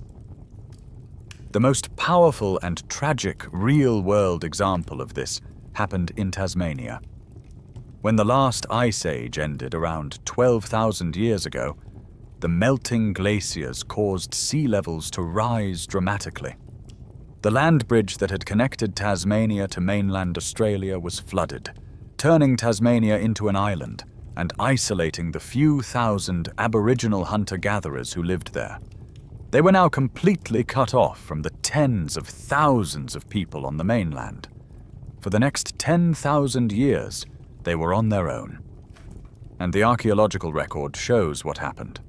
The most powerful and tragic real-world example of this happened in Tasmania. When the last ice age ended around 12,000 years ago, the melting glaciers caused sea levels to rise dramatically. The land bridge that had connected Tasmania to mainland Australia was flooded, turning Tasmania into an island and isolating the few thousand Aboriginal hunter-gatherers who lived there. They were now completely cut off from the tens of thousands of people on the mainland. For the next 10,000 years, they were on their own. And the archaeological record shows what happened.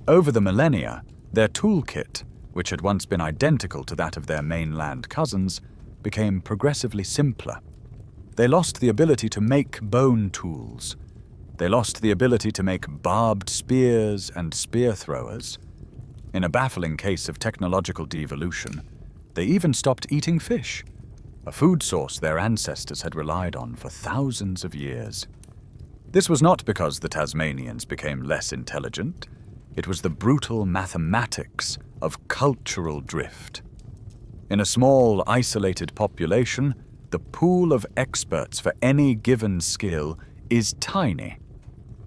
Over the millennia, their toolkit, which had once been identical to that of their mainland cousins, became progressively simpler. They lost the ability to make bone tools. They lost the ability to make barbed spears and spear throwers. In a baffling case of technological devolution, they even stopped eating fish, a food source their ancestors had relied on for thousands of years. This was not because the Tasmanians became less intelligent. It was the brutal mathematics of cultural drift. In a small, isolated population, the pool of experts for any given skill is tiny.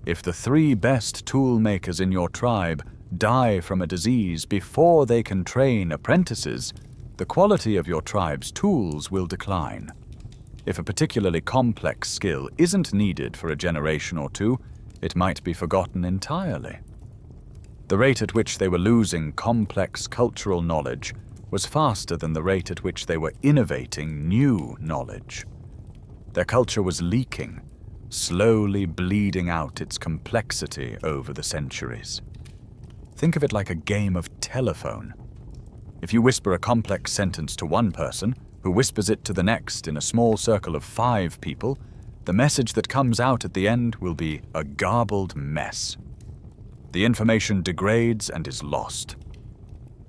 If the 3 best tool makers in your tribe die from a disease before they can train apprentices, the quality of your tribe's tools will decline. If a particularly complex skill isn't needed for a generation or two, it might be forgotten entirely. The rate at which they were losing complex cultural knowledge was faster than the rate at which they were innovating new knowledge. Their culture was leaking, slowly bleeding out its complexity over the centuries. Think of it like a game of telephone. If you whisper a complex sentence to one person, who whispers it to the next in a small circle of 5 people, the message that comes out at the end will be a garbled mess. The information degrades and is lost.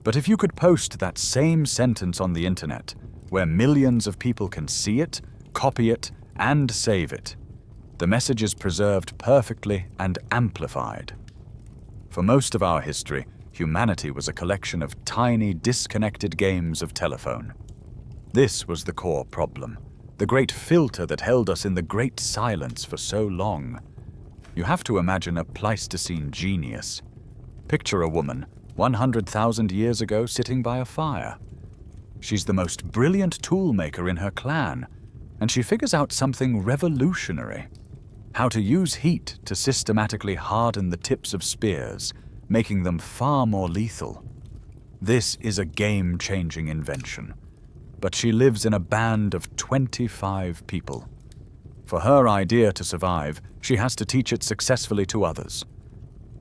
But if you could post that same sentence on the internet, where millions of people can see it, copy it, and save it, the message is preserved perfectly and amplified. For most of our history, humanity was a collection of tiny, disconnected games of telephone. This was the core problem, the great filter that held us in the great silence for so long. You have to imagine a Pleistocene genius. Picture a woman, 100,000 years ago, sitting by a fire. She's the most brilliant toolmaker in her clan, and she figures out something revolutionary: how to use heat to systematically harden the tips of spears, making them far more lethal. This is a game-changing invention, but she lives in a band of 25 people. For her idea to survive, she has to teach it successfully to others.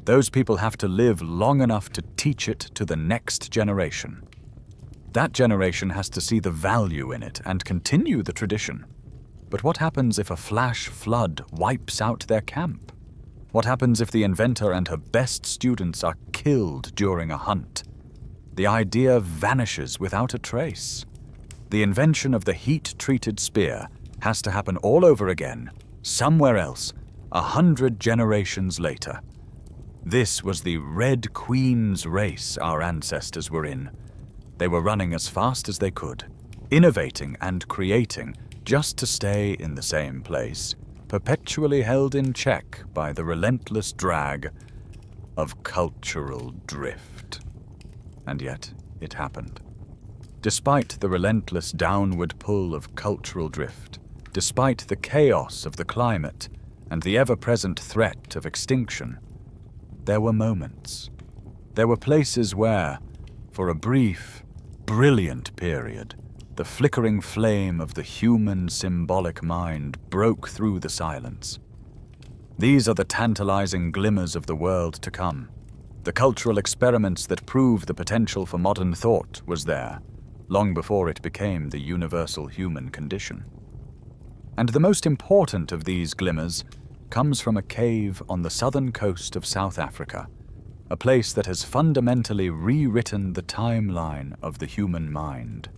Those people have to live long enough to teach it to the next generation. That generation has to see the value in it and continue the tradition. But what happens if a flash flood wipes out their camp? What happens if the inventor and her best students are killed during a hunt? The idea vanishes without a trace. The invention of the heat-treated spear has to happen all over again, somewhere else, 100 generations later. This was the Red Queen's race our ancestors were in. They were running as fast as they could, innovating and creating just to stay in the same place, perpetually held in check by the relentless drag of cultural drift. And yet, it happened. Despite the relentless downward pull of cultural drift, despite the chaos of the climate and the ever-present threat of extinction, there were moments. There were places where, for a brief, brilliant period, the flickering flame of the human symbolic mind broke through the silence. These are the tantalizing glimmers of the world to come. The cultural experiments that prove the potential for modern thought was there, long before it became the universal human condition. And the most important of these glimmers comes from a cave on the southern coast of South Africa, a place that has fundamentally rewritten the timeline of the human mind.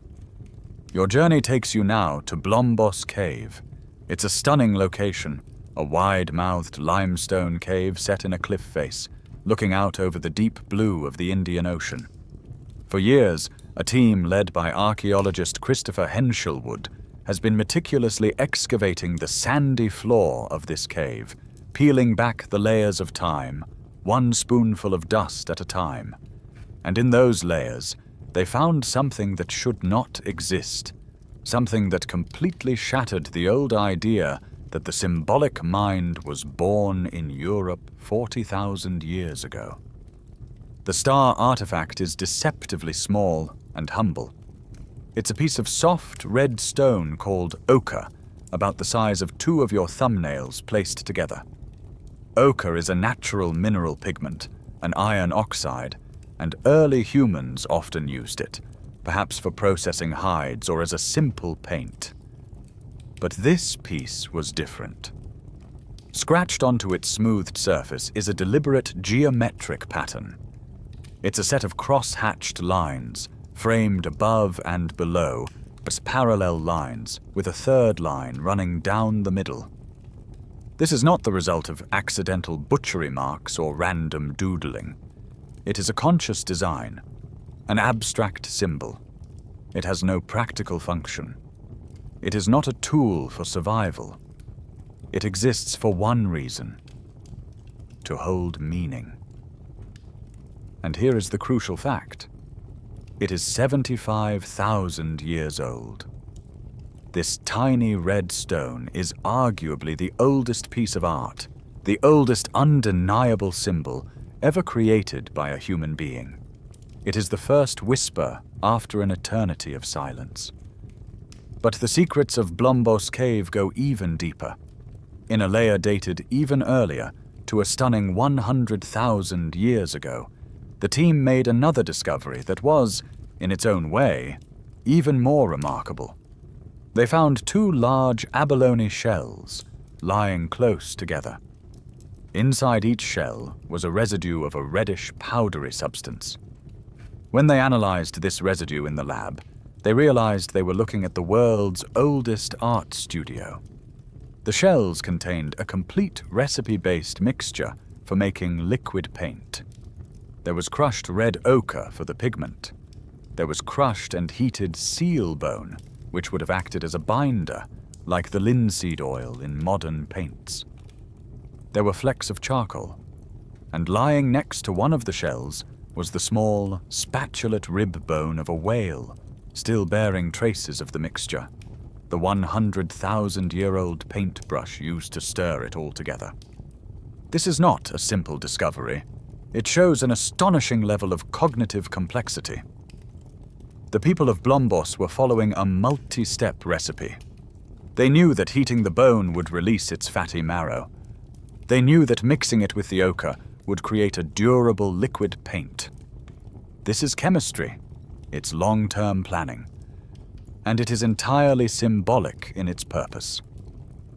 Your journey takes you now to Blombos Cave. It's a stunning location, a wide-mouthed limestone cave set in a cliff face, looking out over the deep blue of the Indian Ocean. For years, A team led by archaeologist Christopher Henshelwood has been meticulously excavating the sandy floor of this cave, peeling back the layers of time, one spoonful of dust at a time. And in those layers, they found something that should not exist, something that completely shattered the old idea that the symbolic mind was born in Europe 40,000 years ago. The star artifact is deceptively small and humble. It's a piece of soft red stone called ochre, about the size of 2 of your thumbnails placed together. Ochre is a natural mineral pigment, an iron oxide, and early humans often used it, perhaps for processing hides or as a simple paint. But this piece was different. Scratched onto its smoothed surface is a deliberate geometric pattern. It's a set of cross-hatched lines, framed above and below as parallel lines, with a third line running down the middle. This is not the result of accidental butchery marks or random doodling. It is a conscious design, an abstract symbol. It has no practical function. It is not a tool for survival. It exists for one reason: to hold meaning. And here is the crucial fact. It is 75,000 years old. This tiny red stone is arguably the oldest piece of art, the oldest undeniable symbol ever created by a human being. It is the first whisper after an eternity of silence. But the secrets of Blombos Cave go even deeper. In a layer dated even earlier, to a stunning 100,000 years ago, the team made another discovery that was, in its own way, even more remarkable. They found 2 large abalone shells lying close together. Inside each shell was a residue of a reddish, powdery substance. When they analyzed this residue in the lab, they realized they were looking at the world's oldest art studio. The shells contained a complete recipe-based mixture for making liquid paint. There was crushed red ochre for the pigment. There was crushed and heated seal bone, which would have acted as a binder, like the linseed oil in modern paints. There were flecks of charcoal, and lying next to one of the shells was the small, spatulate rib bone of a whale, still bearing traces of the mixture, the 100,000-year-old paintbrush used to stir it all together. This is not a simple discovery. It shows an astonishing level of cognitive complexity. The people of Blombos were following a multi-step recipe. They knew that heating the bone would release its fatty marrow. They knew that mixing it with the ochre would create a durable liquid paint. This is chemistry. It's long-term planning. And it is entirely symbolic in its purpose.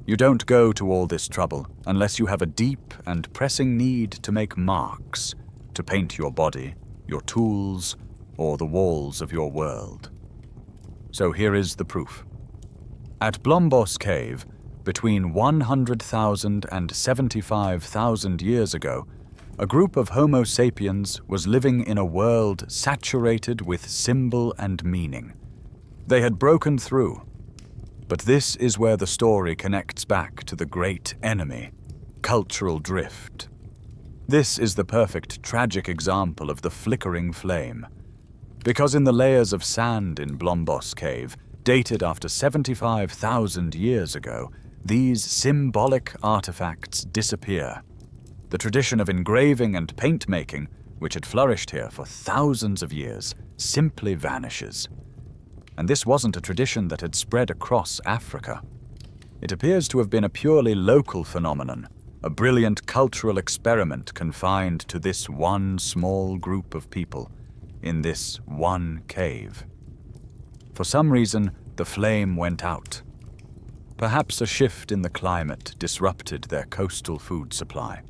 You don't go to all this trouble unless you have a deep and pressing need to make marks, to paint your body, your tools, or the walls of your world. So here is the proof. At Blombos Cave, between 100,000 and 75,000 years ago, a group of Homo sapiens was living in a world saturated with symbol and meaning. They had broken through. But this is where the story connects back to the great enemy, cultural drift. This is the perfect tragic example of the flickering flame. Because in the layers of sand in Blombos Cave, dated after 75,000 years ago, these symbolic artifacts disappear. The tradition of engraving and paint-making, which had flourished here for thousands of years, simply vanishes. And this wasn't a tradition that had spread across Africa. It appears to have been a purely local phenomenon, a brilliant cultural experiment confined to this one small group of people, in this one cave. For some reason, the flame went out. Perhaps a shift in the climate disrupted their coastal food supply.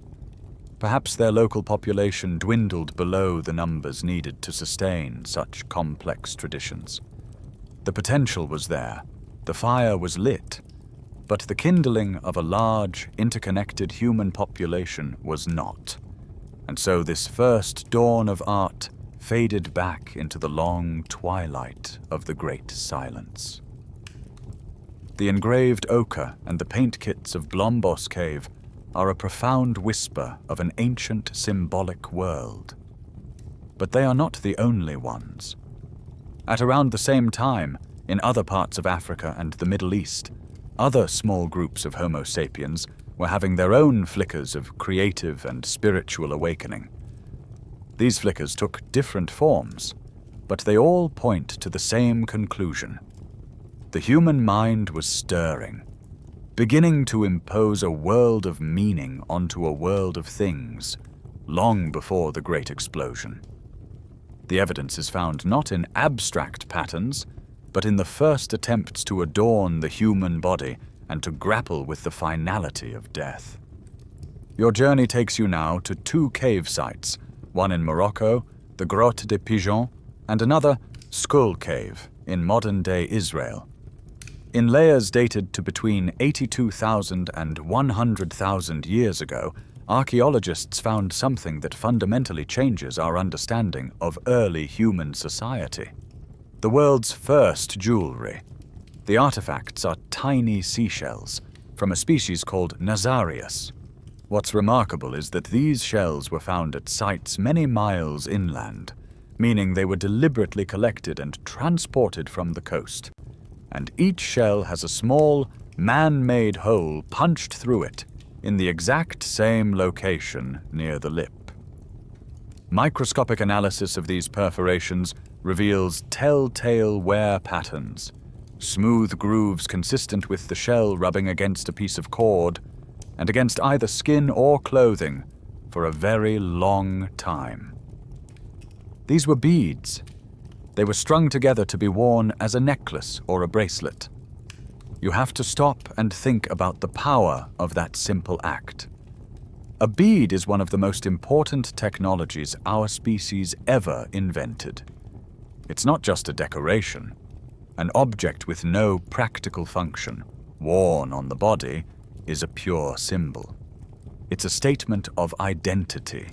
Perhaps their local population dwindled below the numbers needed to sustain such complex traditions. The potential was there, the fire was lit, but the kindling of a large, interconnected human population was not. And so this first dawn of art faded back into the long twilight of the Great Silence. The engraved ochre and the paint kits of Blombos Cave are a profound whisper of an ancient symbolic world. But they are not the only ones. At around the same time, in other parts of Africa and the Middle East, other small groups of Homo sapiens were having their own flickers of creative and spiritual awakening. These flickers took different forms, but they all point to the same conclusion. The human mind was stirring, beginning to impose a world of meaning onto a world of things, long before the Great Explosion. The evidence is found not in abstract patterns, but in the first attempts to adorn the human body and to grapple with the finality of death. Your journey takes you now to two cave sites, one in Morocco, the Grotte des Pigeons, and another, Skull Cave, in modern-day Israel. In layers dated to between 82,000 and 100,000 years ago, archaeologists found something that fundamentally changes our understanding of early human society. The world's first jewelry. The artifacts are tiny seashells from a species called Nazarius. What's remarkable is that these shells were found at sites many miles inland, meaning they were deliberately collected and transported from the coast. And each shell has a small, man-made hole punched through it in the exact same location near the lip. Microscopic analysis of these perforations reveals telltale wear patterns, smooth grooves consistent with the shell rubbing against a piece of cord and against either skin or clothing for a very long time. These were beads. They were strung together to be worn as a necklace or a bracelet. You have to stop and think about the power of that simple act. A bead is one of the most important technologies our species ever invented. It's not just a decoration, an object with no practical function, worn on the body, is a pure symbol. It's a statement of identity.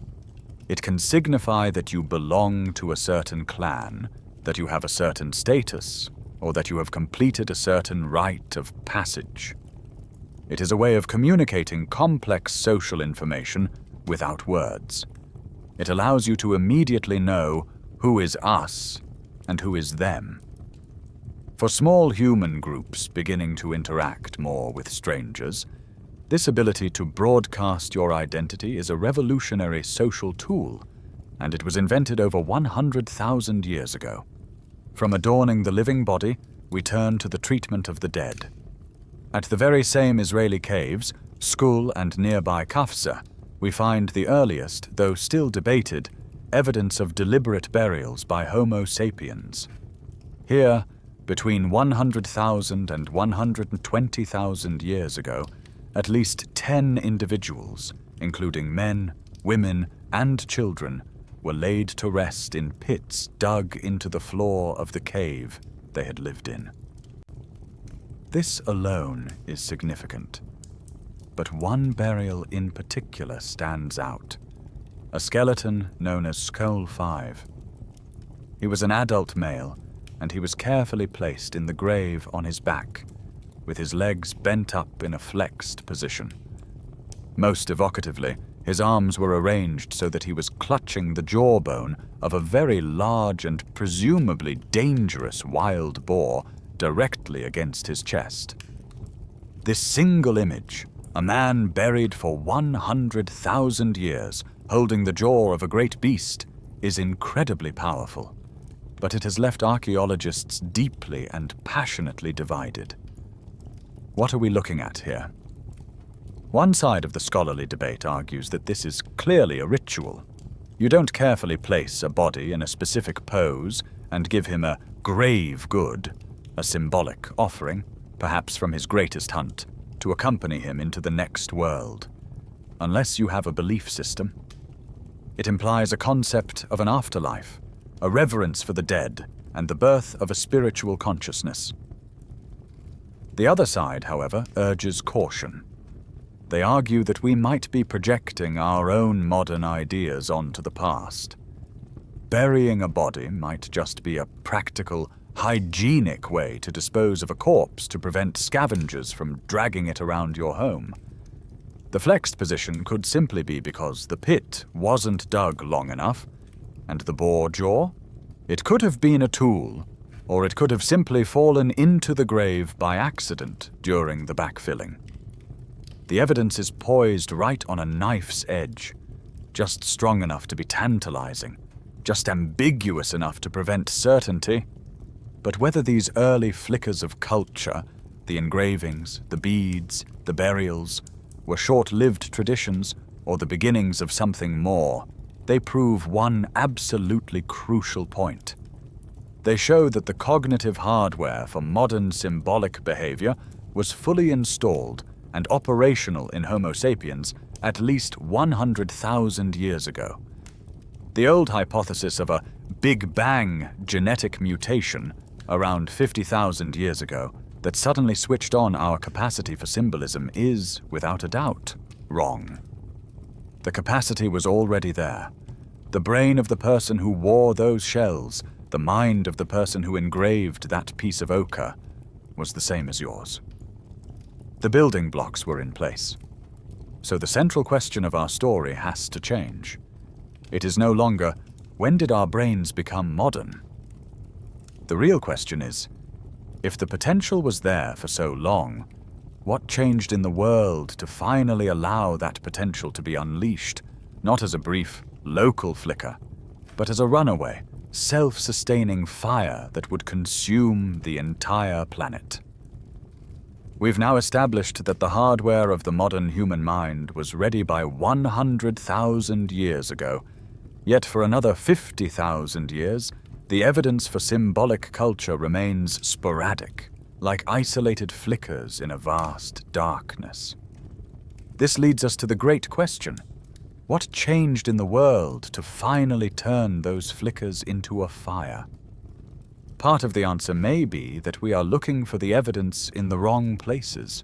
It can signify that you belong to a certain clan, that you have a certain status, or that you have completed a certain rite of passage. It is a way of communicating complex social information without words. It allows you to immediately know who is us and who is them. For small human groups beginning to interact more with strangers, this ability to broadcast your identity is a revolutionary social tool, and it was invented over 100,000 years ago. From adorning the living body, we turn to the treatment of the dead. At the very same Israeli caves, Skul and nearby Kafsa, we find the earliest, though still debated, evidence of deliberate burials by Homo sapiens. Here, between 100,000 and 120,000 years ago, at least 10 individuals, including men, women, and children, were laid to rest in pits dug into the floor of the cave they had lived in. This alone is significant, but one burial in particular stands out, a skeleton known as Skull 5. He was an adult male, and he was carefully placed in the grave on his back, with his legs bent up in a flexed position. Most evocatively, his arms were arranged so that he was clutching the jawbone of a very large and presumably dangerous wild boar directly against his chest. This single image, a man buried for 100,000 years, holding the jaw of a great beast, is incredibly powerful, but it has left archaeologists deeply and passionately divided. What are we looking at here? One side of the scholarly debate argues that this is clearly a ritual. You don't carefully place a body in a specific pose and give him a grave good, a symbolic offering, perhaps from his greatest hunt, to accompany him into the next world, unless you have a belief system. It implies a concept of an afterlife, a reverence for the dead, and the birth of a spiritual consciousness. The other side, however, urges caution. They argue that we might be projecting our own modern ideas onto the past. burying a body might just be a practical, hygienic way to dispose of a corpse to prevent scavengers from dragging it around your home. The flexed position could simply be because the pit wasn't dug long enough, and the boar jaw? It could have been a tool, or it could have simply fallen into the grave by accident during the backfilling. The evidence is poised right on a knife's edge, just strong enough to be tantalizing, just ambiguous enough to prevent certainty. But whether these early flickers of culture, the engravings, the beads, the burials, were short-lived traditions or the beginnings of something more, they prove one absolutely crucial point. They show that the cognitive hardware for modern symbolic behavior was fully installed and operational in Homo sapiens at least 100,000 years ago. The old hypothesis of a Big Bang genetic mutation around 50,000 years ago that suddenly switched on our capacity for symbolism is, without a doubt, wrong. The capacity was already there. The brain of the person who wore those shells, the mind of the person who engraved that piece of ochre, was the same as yours. The building blocks were in place. So the central question of our story has to change. It is no longer, when did our brains become modern? The real question is, if the potential was there for so long, what changed in the world to finally allow that potential to be unleashed, not as a brief, local flicker, but as a runaway, self-sustaining fire that would consume the entire planet? We've now established that the hardware of the modern human mind was ready by 100,000 years ago, yet for another 50,000 years, the evidence for symbolic culture remains sporadic, like isolated flickers in a vast darkness. This leads us to the great question: what changed in the world to finally turn those flickers into a fire? Part of the answer may be that we are looking for the evidence in the wrong places.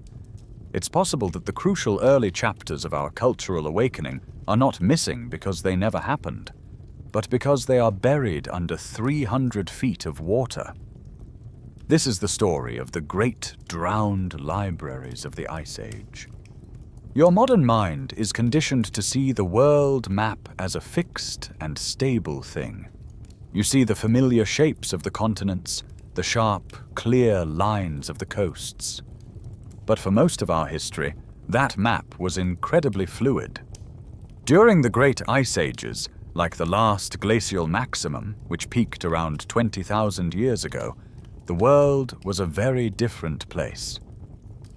It's possible that the crucial early chapters of our cultural awakening are not missing because they never happened, but because they are buried under 300 feet of water. This is the story of the great drowned libraries of the Ice Age. Your modern mind is conditioned to see the world map as a fixed and stable thing. You see the familiar shapes of the continents, the sharp, clear lines of the coasts. But for most of our history, that map was incredibly fluid. During the great ice ages, like the last glacial maximum, which peaked around 20,000 years ago, the world was a very different place.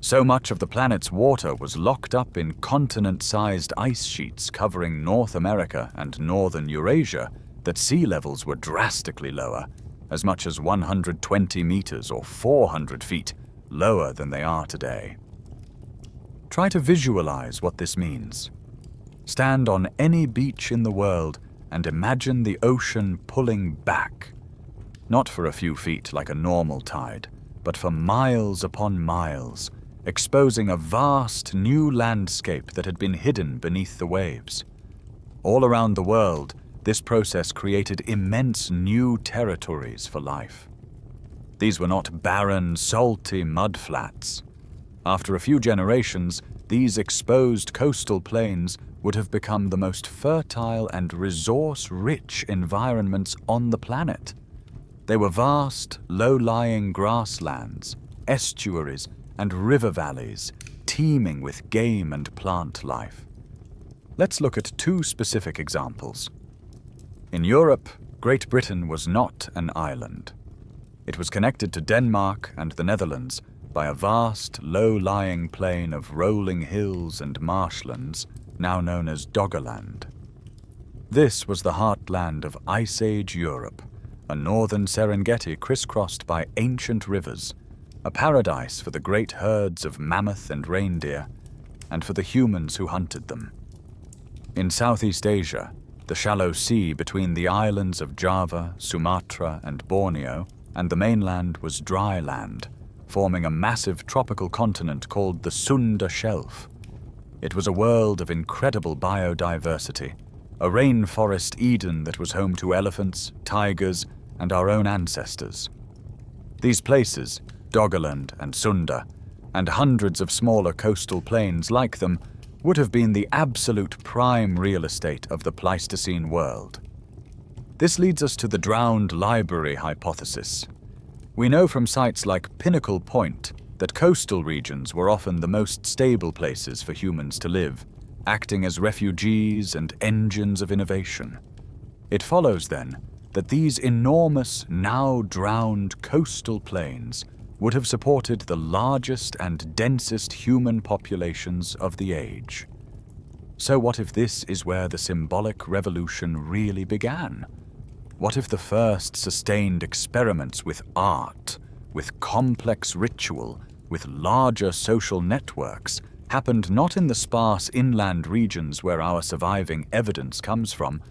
So much of the planet's water was locked up in continent-sized ice sheets covering North America and northern Eurasia that sea levels were drastically lower, as much as 120 meters or 400 feet lower than they are today. Try to visualize what this means. Stand on any beach in the world and imagine the ocean pulling back, not for a few feet like a normal tide, but for miles upon miles, exposing a vast new landscape that had been hidden beneath the waves. All around the world, this process created immense new territories for life. These were not barren, salty mudflats. After a few generations, these exposed coastal plains would have become the most fertile and resource-rich environments on the planet. They were vast, low-lying grasslands, estuaries, and river valleys, teeming with game and plant life. Let's look at two specific examples. In Europe, Great Britain was not an island. It was connected to Denmark and the Netherlands by a vast, low-lying plain of rolling hills and marshlands, now known as Doggerland. This was the heartland of Ice Age Europe, a northern Serengeti crisscrossed by ancient rivers, a paradise for the great herds of mammoth and reindeer, and for the humans who hunted them. In Southeast Asia, the shallow sea between the islands of Java, Sumatra, and Borneo, and the mainland was dry land, forming a massive tropical continent called the Sunda Shelf. It was a world of incredible biodiversity, a rainforest Eden that was home to elephants, tigers, and our own ancestors. These places, Doggerland and Sunda, and hundreds of smaller coastal plains like them, would have been the absolute prime real estate of the Pleistocene world. This leads us to the drowned library hypothesis. We know from sites like Pinnacle Point that coastal regions were often the most stable places for humans to live, acting as refugees and engines of innovation. It follows, then, that these enormous, now drowned coastal plains would have supported the largest and densest human populations of the age. So what if this is where the symbolic revolution really began? What if the first sustained experiments with art, with complex ritual, with larger social networks, happened not in the sparse inland regions where our surviving evidence comes from,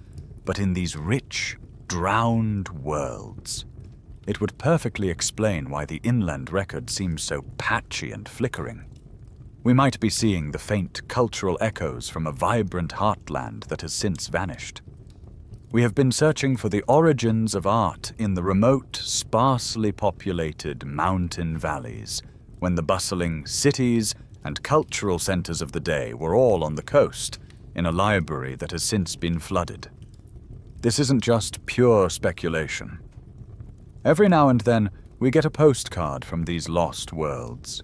but in these rich, drowned worlds? It would perfectly explain why the inland record seems so patchy and flickering. We might be seeing the faint cultural echoes from a vibrant heartland that has since vanished. We have been searching for the origins of art in the remote, sparsely populated mountain valleys, when the bustling cities and cultural centers of the day were all on the coast, in a library that has since been flooded. This isn't just pure speculation. Every now and then, we get a postcard from these lost worlds.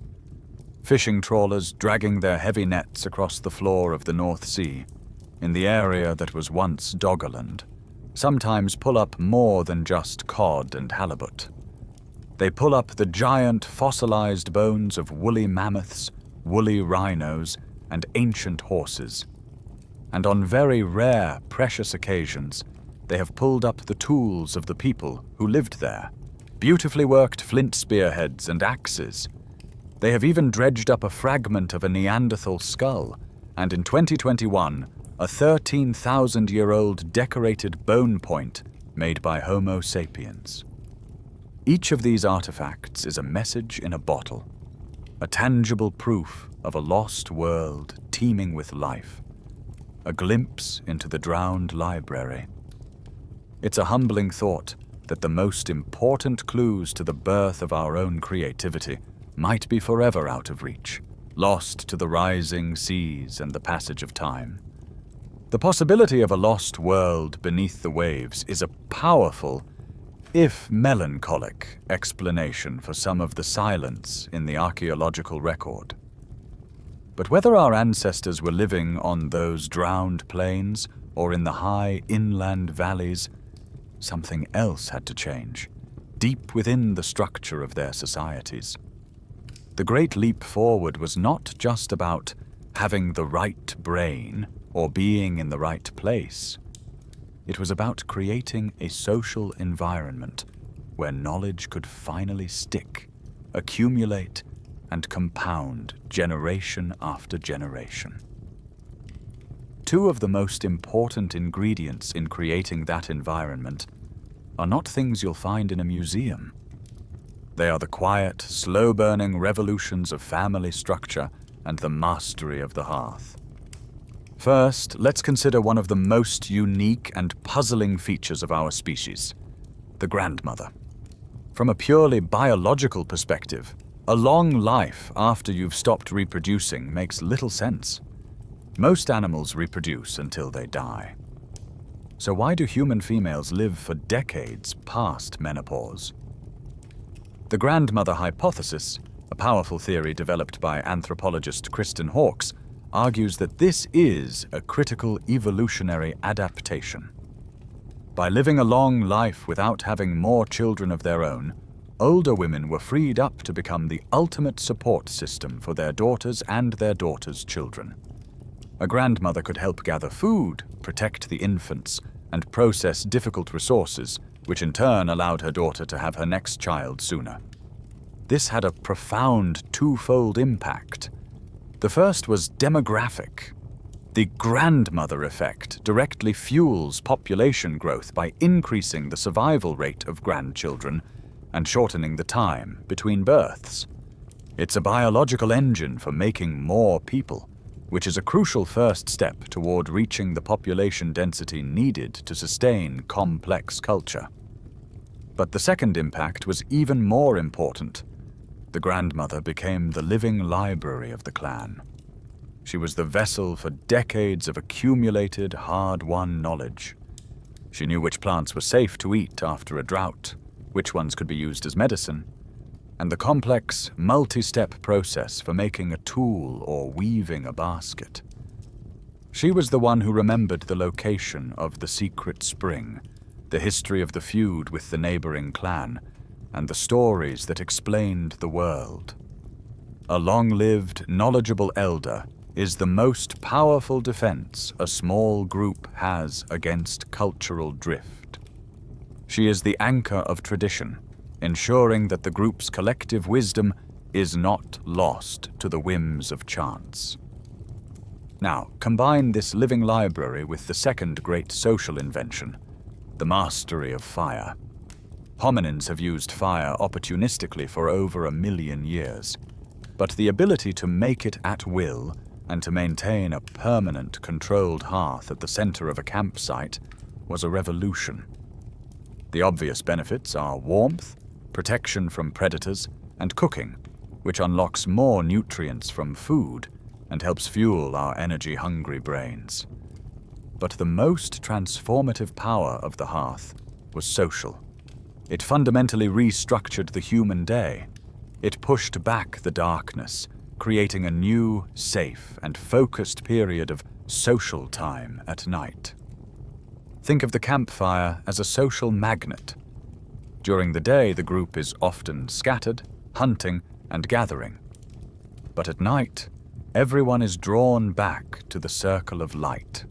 Fishing trawlers dragging their heavy nets across the floor of the North Sea, in the area that was once Doggerland, sometimes pull up more than just cod and halibut. They pull up the giant fossilized bones of woolly mammoths, woolly rhinos, and ancient horses. And on very rare, precious occasions, they have pulled up the tools of the people who lived there, beautifully worked flint spearheads and axes. They have even dredged up a fragment of a Neanderthal skull, and in 2021, a 13,000-year-old decorated bone point made by Homo sapiens. Each of these artifacts is a message in a bottle, a tangible proof of a lost world teeming with life, a glimpse into the drowned library. It's a humbling thought that the most important clues to the birth of our own creativity might be forever out of reach, lost to the rising seas and the passage of time. The possibility of a lost world beneath the waves is a powerful, if melancholic, explanation for some of the silence in the archaeological record. But whether our ancestors were living on those drowned plains or in the high inland valleys, something else had to change, deep within the structure of their societies. The great leap forward was not just about having the right brain or being in the right place. It was about creating a social environment where knowledge could finally stick, accumulate, and compound generation after generation. Two of the most important ingredients in creating that environment are not things you'll find in a museum. They are the quiet, slow-burning revolutions of family structure and the mastery of the hearth. First, let's consider one of the most unique and puzzling features of our species, the grandmother. From a purely biological perspective, a long life after you've stopped reproducing makes little sense. Most animals reproduce until they die. So why do human females live for decades past menopause? The grandmother hypothesis, a powerful theory developed by anthropologist Kristen Hawkes, argues that this is a critical evolutionary adaptation. By living a long life without having more children of their own, older women were freed up to become the ultimate support system for their daughters and their daughters' children. A grandmother could help gather food, protect the infants, and process difficult resources, which in turn allowed her daughter to have her next child sooner. This had a profound twofold impact. The first was demographic. The grandmother effect directly fuels population growth by increasing the survival rate of grandchildren and shortening the time between births. It's a biological engine for making more people, which is a crucial first step toward reaching the population density needed to sustain complex culture. But the second impact was even more important. The grandmother became the living library of the clan. She was the vessel for decades of accumulated, hard-won knowledge. She knew which plants were safe to eat after a drought, which ones could be used as medicine, and the complex, multi-step process for making a tool or weaving a basket. She was the one who remembered the location of the secret spring, the history of the feud with the neighboring clan, and the stories that explained the world. A long-lived, knowledgeable elder is the most powerful defense a small group has against cultural drift. She is the anchor of tradition, ensuring that the group's collective wisdom is not lost to the whims of chance. Now, combine this living library with the second great social invention, the mastery of fire. Hominins have used fire opportunistically for over 1 million years, but the ability to make it at will and to maintain a permanent, controlled hearth at the center of a campsite was a revolution. The obvious benefits are warmth, protection from predators, and cooking, which unlocks more nutrients from food and helps fuel our energy-hungry brains. But the most transformative power of the hearth was social. It fundamentally restructured the human day. It pushed back the darkness, creating a new, safe, and focused period of social time at night. Think of the campfire as a social magnet. During the day, the group is often scattered, hunting, and gathering. But at night, everyone is drawn back to the circle of light.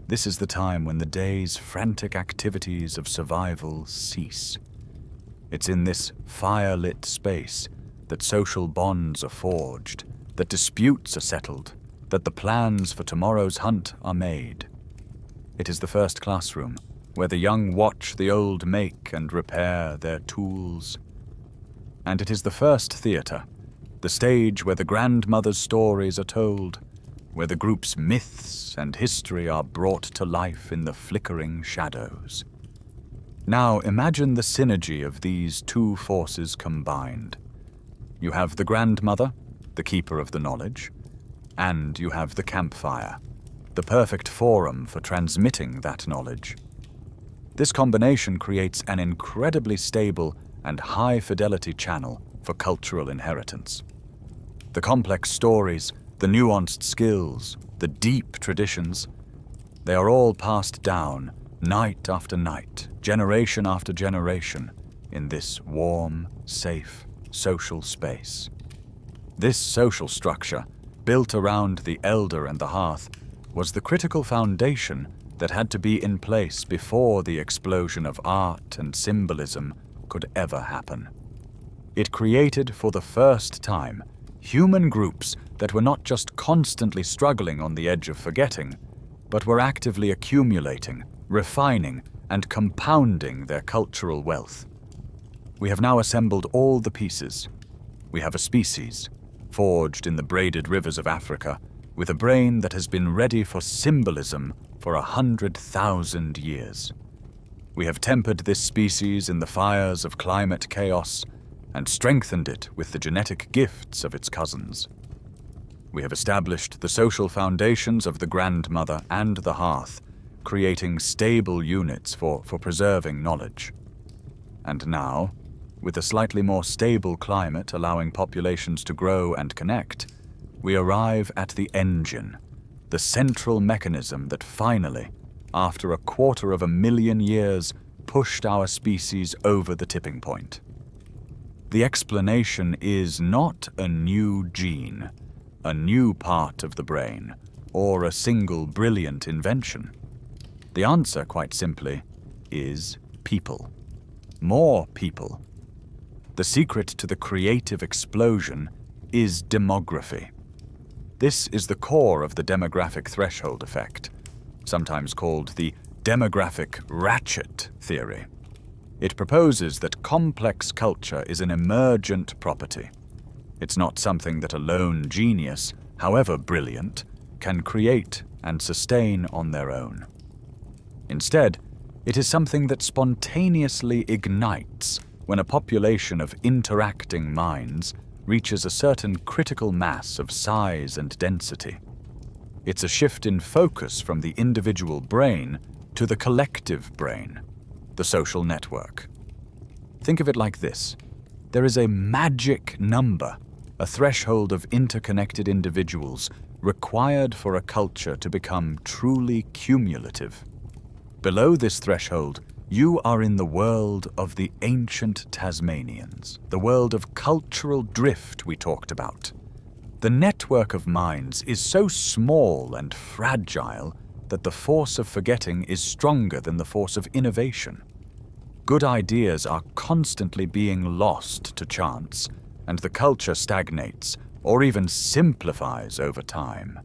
This is the time when the day's frantic activities of survival cease. It's in this fire-lit space that social bonds are forged, that disputes are settled, that the plans for tomorrow's hunt are made. It is the first classroom, where the young watch the old make and repair their tools. And it is the first theater, the stage where the grandmother's stories are told, where the group's myths and history are brought to life in the flickering shadows. Now imagine the synergy of these two forces combined. You have the grandmother, the keeper of the knowledge, and you have the campfire, the perfect forum for transmitting that knowledge. This combination creates an incredibly stable and high-fidelity channel for cultural inheritance. The complex stories, the nuanced skills, the deep traditions, they are all passed down night after night, generation after generation, in this warm, safe, social space. This social structure, built around the elder and the hearth, was the critical foundation that had to be in place before the explosion of art and symbolism could ever happen. It created, for the first time, human groups that were not just constantly struggling on the edge of forgetting, but were actively accumulating, refining, and compounding their cultural wealth. We have now assembled all the pieces. We have a species, forged in the braided rivers of Africa, with a brain that has been ready for symbolism for 100,000 years. We have tempered this species in the fires of climate chaos and strengthened it with the genetic gifts of its cousins. We have established the social foundations of the grandmother and the hearth, creating stable units for preserving knowledge. And now, with a slightly more stable climate allowing populations to grow and connect, we arrive at the engine, the central mechanism that finally, after 250,000 years, pushed our species over the tipping point. The explanation is not a new gene, a new part of the brain, or a single brilliant invention. The answer, quite simply, is people. More people. The secret to the creative explosion is demography. This is the core of the demographic threshold effect, sometimes called the demographic ratchet theory. It proposes that complex culture is an emergent property. It's not something that a lone genius, however brilliant, can create and sustain on their own. Instead, it is something that spontaneously ignites when a population of interacting minds reaches a certain critical mass of size and density. It's a shift in focus from the individual brain to the collective brain, the social network. Think of it like this. There is a magic number, a threshold of interconnected individuals required for a culture to become truly cumulative. Below this threshold, you are in the world of the ancient Tasmanians, the world of cultural drift we talked about. The network of minds is so small and fragile that the force of forgetting is stronger than the force of innovation. Good ideas are constantly being lost to chance, and the culture stagnates or even simplifies over time.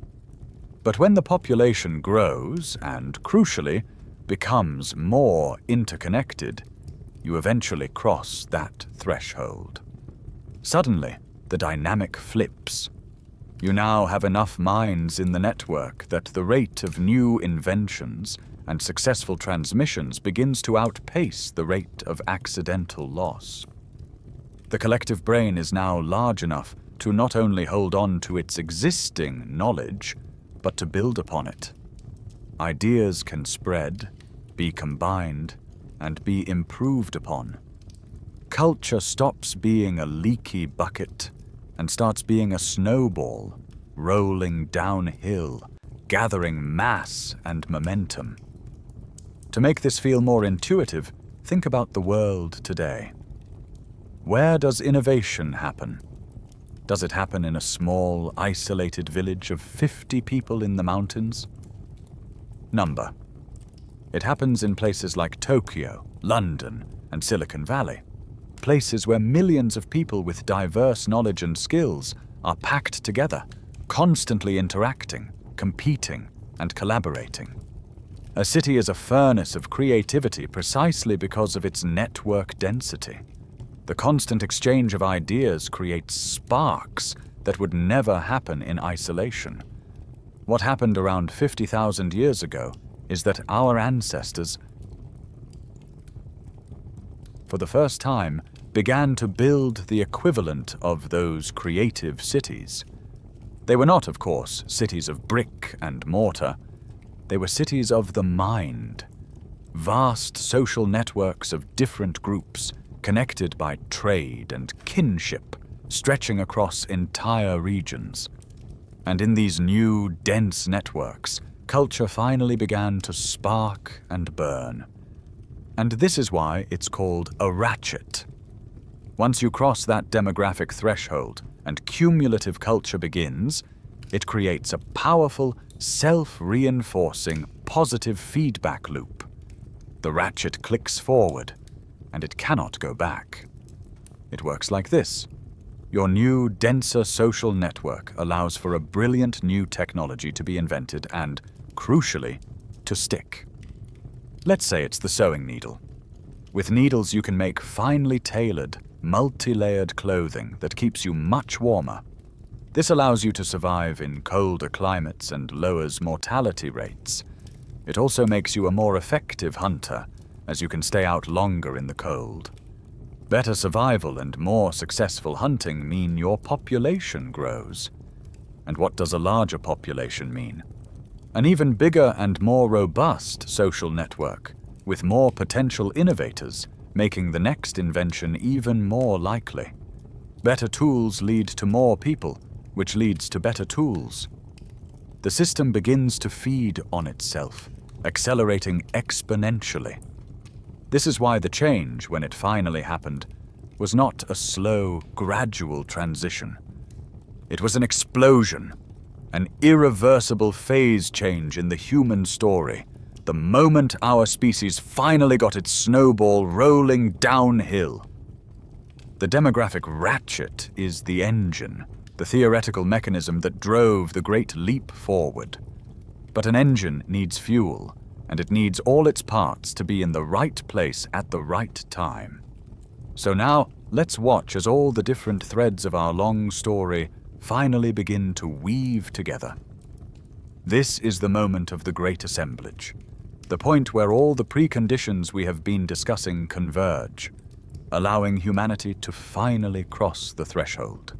But when the population grows and, crucially, becomes more interconnected, you eventually cross that threshold. Suddenly, the dynamic flips. You now have enough minds in the network that the rate of new inventions and successful transmissions begins to outpace the rate of accidental loss. The collective brain is now large enough to not only hold on to its existing knowledge, but to build upon it. Ideas can spread, be combined, and be improved upon. Culture stops being a leaky bucket and starts being a snowball, rolling downhill, gathering mass and momentum. To make this feel more intuitive, think about the world today. Where does innovation happen? Does it happen in a small, isolated village of 50 people in the mountains? Number. It happens in places like Tokyo, London, and Silicon Valley, places where millions of people with diverse knowledge and skills are packed together, constantly interacting, competing, and collaborating. A city is a furnace of creativity precisely because of its network density. The constant exchange of ideas creates sparks that would never happen in isolation. What happened around 50,000 years ago is that our ancestors, for the first time, began to build the equivalent of those creative cities. They were not, of course, cities of brick and mortar. They were cities of the mind, vast social networks of different groups, connected by trade and kinship, stretching across entire regions. And in these new, dense networks, culture finally began to spark and burn. And this is why it's called a ratchet. Once you cross that demographic threshold and cumulative culture begins, it creates a powerful, self-reinforcing, positive feedback loop. The ratchet clicks forward, and it cannot go back. It works like this. Your new, denser social network allows for a brilliant new technology to be invented and, crucially, to stick. Let's say it's the sewing needle. With needles you can make finely tailored, multi-layered clothing that keeps you much warmer. This allows you to survive in colder climates and lowers mortality rates. It also makes you a more effective hunter, as you can stay out longer in the cold. Better survival and more successful hunting mean your population grows. And what does a larger population mean? An even bigger and more robust social network, with more potential innovators, making the next invention even more likely. Better tools lead to more people, which leads to better tools. The system begins to feed on itself, accelerating exponentially. This is why the change, when it finally happened, was not a slow, gradual transition. It was an explosion, an irreversible phase change in the human story, the moment our species finally got its snowball rolling downhill. The demographic ratchet is the engine, the theoretical mechanism that drove the great leap forward. But an engine needs fuel, and it needs all its parts to be in the right place at the right time. So now, Let's watch as all the different threads of our long story finally begin to weave together. This is the moment of the great assemblage, the point where all the preconditions we have been discussing converge, allowing humanity to finally cross the threshold.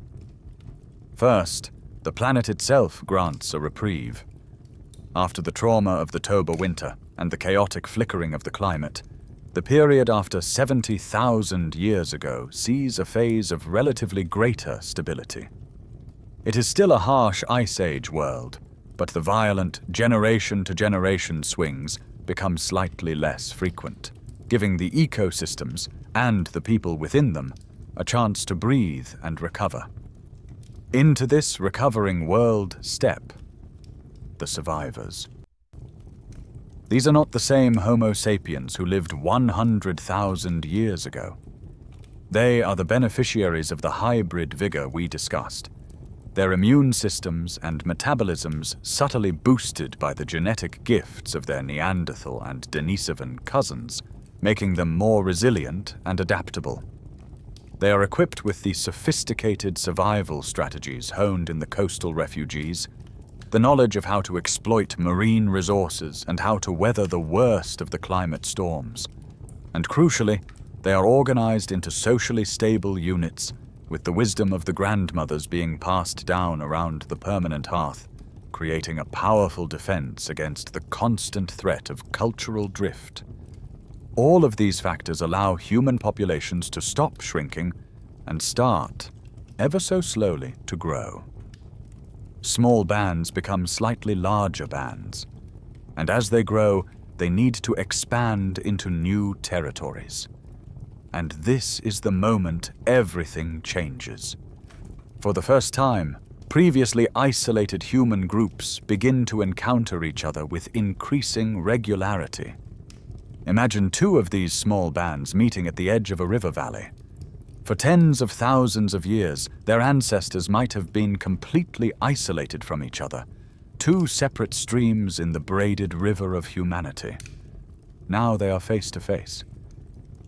First, the planet itself grants a reprieve. After the trauma of the Toba winter and the chaotic flickering of the climate, the period after 70,000 years ago sees a phase of relatively greater stability. It is still a harsh Ice Age world, but the violent generation-to-generation swings become slightly less frequent, giving the ecosystems and the people within them a chance to breathe and recover. Into this recovering world step the survivors. These are not the same Homo sapiens who lived 100,000 years ago. They are the beneficiaries of the hybrid vigor we discussed, their immune systems and metabolisms subtly boosted by the genetic gifts of their Neanderthal and Denisovan cousins, making them more resilient and adaptable. They are equipped with the sophisticated survival strategies honed in the coastal refugees, the knowledge of how to exploit marine resources and how to weather the worst of the climate storms. And crucially, they are organized into socially stable units, with the wisdom of the grandmothers being passed down around the permanent hearth, creating a powerful defense against the constant threat of cultural drift. All of these factors allow human populations to stop shrinking and start, ever so slowly, to grow. Small bands become slightly larger bands, and as they grow, they need to expand into new territories. And this is the moment everything changes. For the first time, previously isolated human groups begin to encounter each other with increasing regularity. Imagine two of these small bands meeting at the edge of a river valley. For tens of thousands of years, their ancestors might have been completely isolated from each other, two separate streams in the braided river of humanity. Now they are face to face.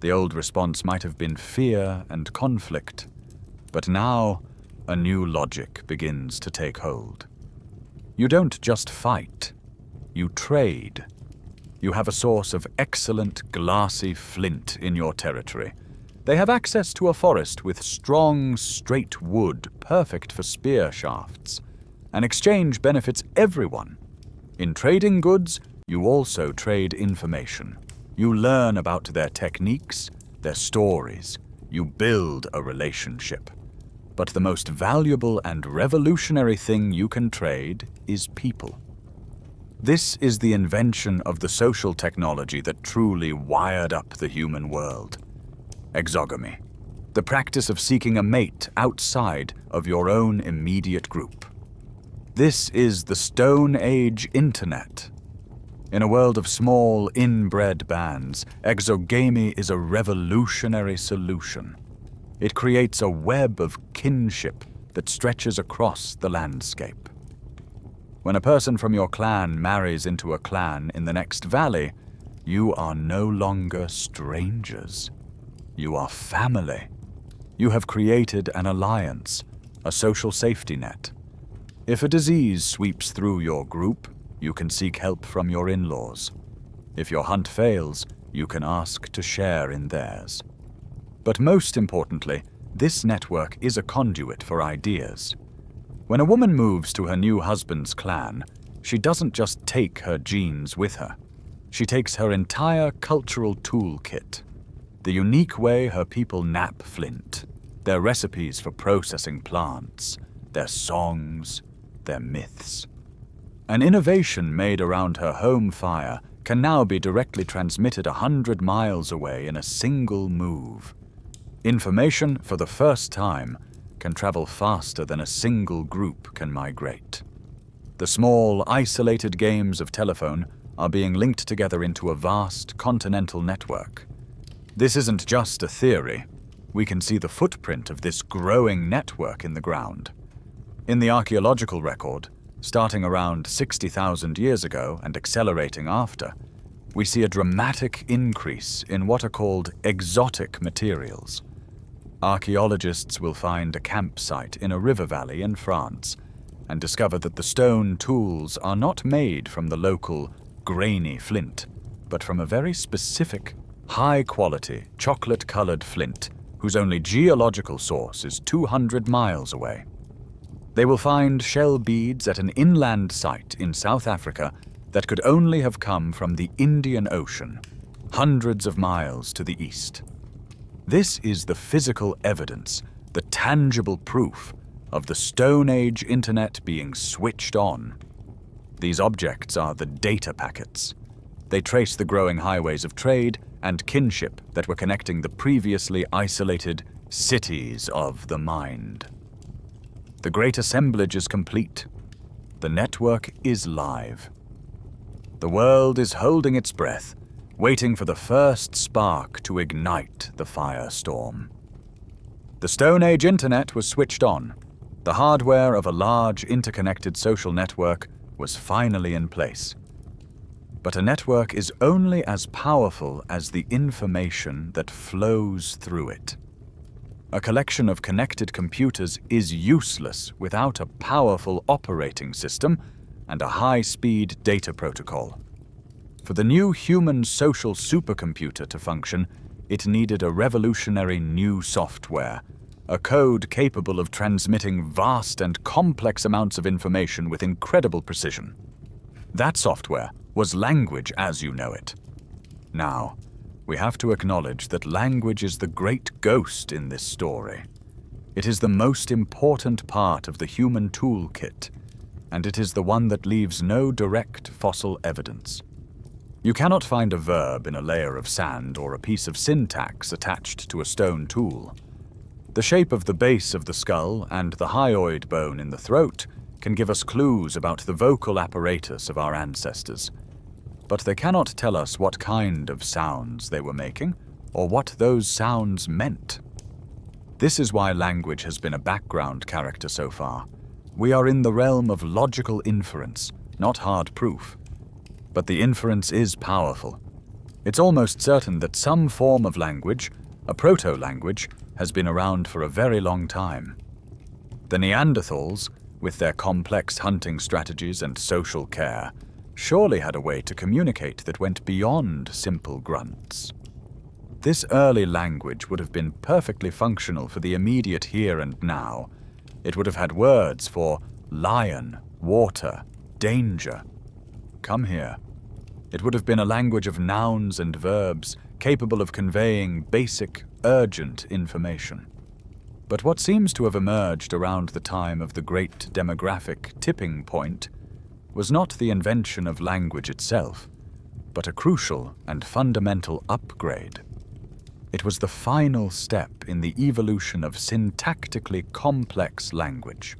The old response might have been fear and conflict, but now a new logic begins to take hold. You don't just fight, you trade. You have a source of excellent glassy flint in your territory. They have access to a forest with strong, straight wood, perfect for spear shafts. An exchange benefits everyone. In trading goods, you also trade information. You learn about their techniques, their stories. You build a relationship. But the most valuable and revolutionary thing you can trade is people. This is the invention of the social technology that truly wired up the human world. Exogamy, the practice of seeking a mate outside of your own immediate group. This is the Stone Age Internet. In a world of small, inbred bands, exogamy is a revolutionary solution. It creates a web of kinship that stretches across the landscape. When a person from your clan marries into a clan in the next valley, you are no longer strangers. You are family. You have created an alliance, a social safety net. If a disease sweeps through your group, you can seek help from your in-laws. If your hunt fails, you can ask to share in theirs. But most importantly, this network is a conduit for ideas. When a woman moves to her new husband's clan, she doesn't just take her genes with her. She takes her entire cultural toolkit. The unique way her people knap flint, their recipes for processing plants, their songs, their myths. An innovation made around her home fire can now be directly transmitted 100 miles away in a single move. Information, for the first time, can travel faster than a single group can migrate. The small, isolated games of telephone are being linked together into a vast continental network. This isn't just a theory. We can see the footprint of this growing network in the ground. In the archaeological record, starting around 60,000 years ago and accelerating after, we see a dramatic increase in what are called exotic materials. Archaeologists will find a campsite in a river valley in France and discover that the stone tools are not made from the local grainy flint, but from a very specific, high-quality, chocolate-colored flint whose only geological source is 200 miles away. They will find shell beads at an inland site in South Africa that could only have come from the Indian Ocean, hundreds of miles to the east. This is the physical evidence, the tangible proof of the Stone Age internet being switched on. These objects are the data packets. They trace the growing highways of trade and kinship that were connecting the previously isolated cities of the mind. The great assemblage is complete. The network is live. The world is holding its breath, waiting for the first spark to ignite the firestorm. The Stone Age internet was switched on. The hardware of a large interconnected social network was finally in place. But a network is only as powerful as the information that flows through it. A collection of connected computers is useless without a powerful operating system and a high-speed data protocol. For the new human social supercomputer to function, it needed a revolutionary new software, a code capable of transmitting vast and complex amounts of information with incredible precision. That software was language as you know it. Now, we have to acknowledge that language is the great ghost in this story. It is the most important part of the human toolkit, and it is the one that leaves no direct fossil evidence. You cannot find a verb in a layer of sand or a piece of syntax attached to a stone tool. The shape of the base of the skull and the hyoid bone in the throat can give us clues about the vocal apparatus of our ancestors, but they cannot tell us what kind of sounds they were making or what those sounds meant. This is why language has been a background character so far. We are in the realm of logical inference, not hard proof. But the inference is powerful. It's almost certain that some form of language, a proto-language, has been around for a very long time. The Neanderthals, with their complex hunting strategies and social care, surely had a way to communicate that went beyond simple grunts. This early language would have been perfectly functional for the immediate here and now. It would have had words for lion, water, danger. Come here. It would have been a language of nouns and verbs, capable of conveying basic, urgent information. But what seems to have emerged around the time of the great demographic tipping point was not the invention of language itself, but a crucial and fundamental upgrade. It was the final step in the evolution of syntactically complex language.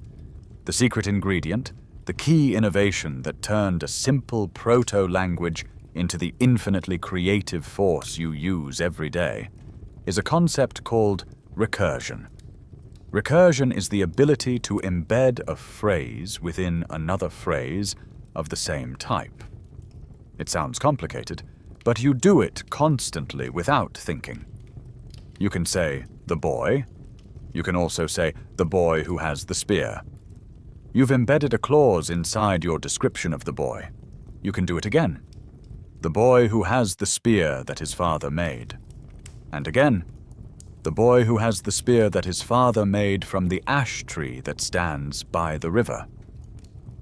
The secret ingredient, the key innovation that turned a simple proto-language into the infinitely creative force you use every day, is a concept called recursion. Recursion is the ability to embed a phrase within another phrase of the same type. It sounds complicated, but you do it constantly without thinking. You can say, the boy. You can also say, the boy who has the spear. You've embedded a clause inside your description of the boy. You can do it again. The boy who has the spear that his father made. And again, the boy who has the spear that his father made from the ash tree that stands by the river.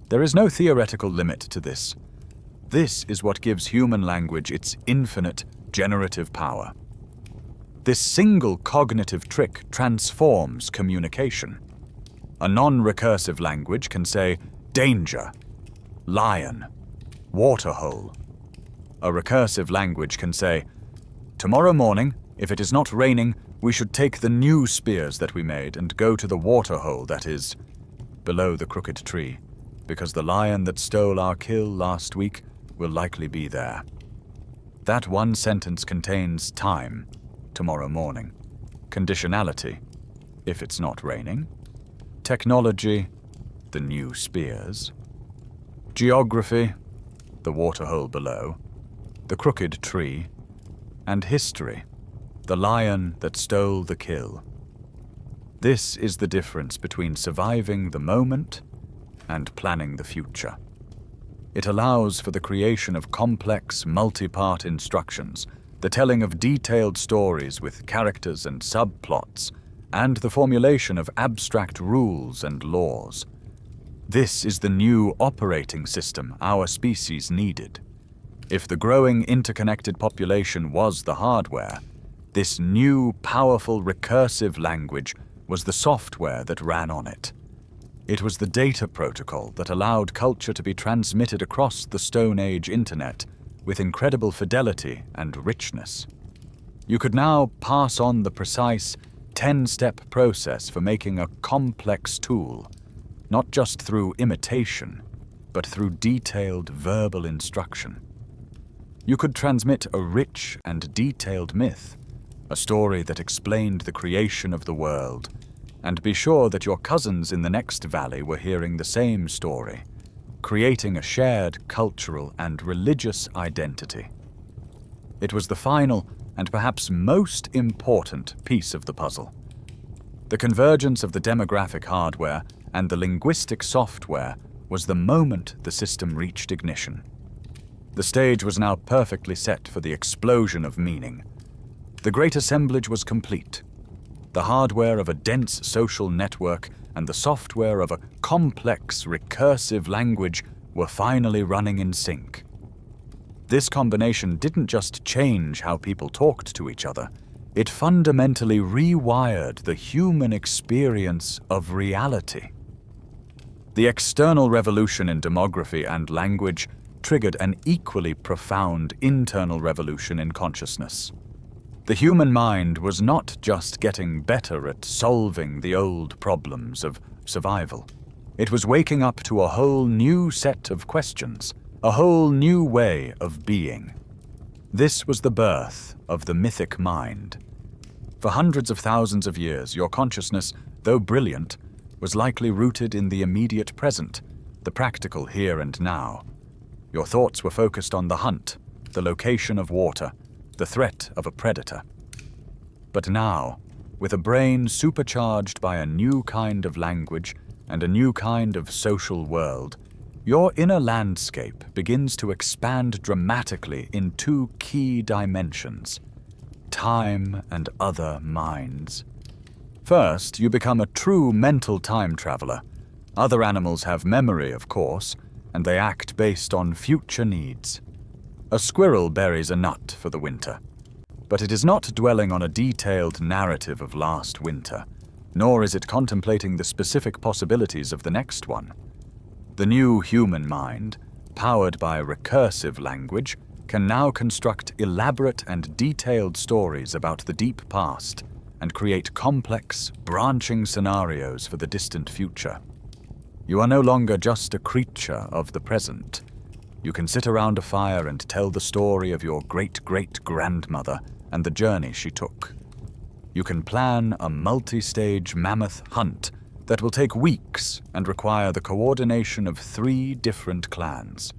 There is no theoretical limit to this. This is what gives human language its infinite generative power. This single cognitive trick transforms communication. A non-recursive language can say danger, lion, waterhole. A recursive language can say, tomorrow morning, if it is not raining, we should take the new spears that we made and go to the waterhole that is below the crooked tree, because the lion that stole our kill last week will likely be there. That one sentence contains time, tomorrow morning, conditionality, if it's not raining, technology, the new spears, geography, the waterhole below, the crooked tree, and history, the lion that stole the kill. This is the difference between surviving the moment and planning the future. It allows for the creation of complex, multi-part instructions, the telling of detailed stories with characters and subplots, and the formulation of abstract rules and laws. This is the new operating system our species needed. If the growing interconnected population was the hardware, this new, powerful, recursive language was the software that ran on it. It was the data protocol that allowed culture to be transmitted across the Stone Age internet with incredible fidelity and richness. You could now pass on the precise 10-step process for making a complex tool, not just through imitation, but through detailed verbal instruction. You could transmit a rich and detailed myth, a story that explained the creation of the world, and be sure that your cousins in the next valley were hearing the same story, creating a shared cultural and religious identity. It was the final and perhaps most important piece of the puzzle. The convergence of the demographic hardware and the linguistic software was the moment the system reached ignition. The stage was now perfectly set for the explosion of meaning. The great assemblage was complete. The hardware of a dense social network and the software of a complex, recursive language were finally running in sync. This combination didn't just change how people talked to each other, it fundamentally rewired the human experience of reality. The external revolution in demography and language triggered an equally profound internal revolution in consciousness. The human mind was not just getting better at solving the old problems of survival. It was waking up to a whole new set of questions, a whole new way of being. This was the birth of the mythic mind. For hundreds of thousands of years, your consciousness, though brilliant, was likely rooted in the immediate present, the practical here and now. Your thoughts were focused on the hunt, the location of water, the threat of a predator. But now, with a brain supercharged by a new kind of language and a new kind of social world, your inner landscape begins to expand dramatically in two key dimensions: time and other minds. First, you become a true mental time traveler. Other animals have memory, of course, and they act based on future needs. A squirrel buries a nut for the winter, but it is not dwelling on a detailed narrative of last winter, nor is it contemplating the specific possibilities of the next one. The new human mind, powered by recursive language, can now construct elaborate and detailed stories about the deep past and create complex, branching scenarios for the distant future. You are no longer just a creature of the present. You can sit around a fire and tell the story of your great-great-grandmother and the journey she took. You can plan a multi-stage mammoth hunt that will take weeks and require the coordination of 3 different clans.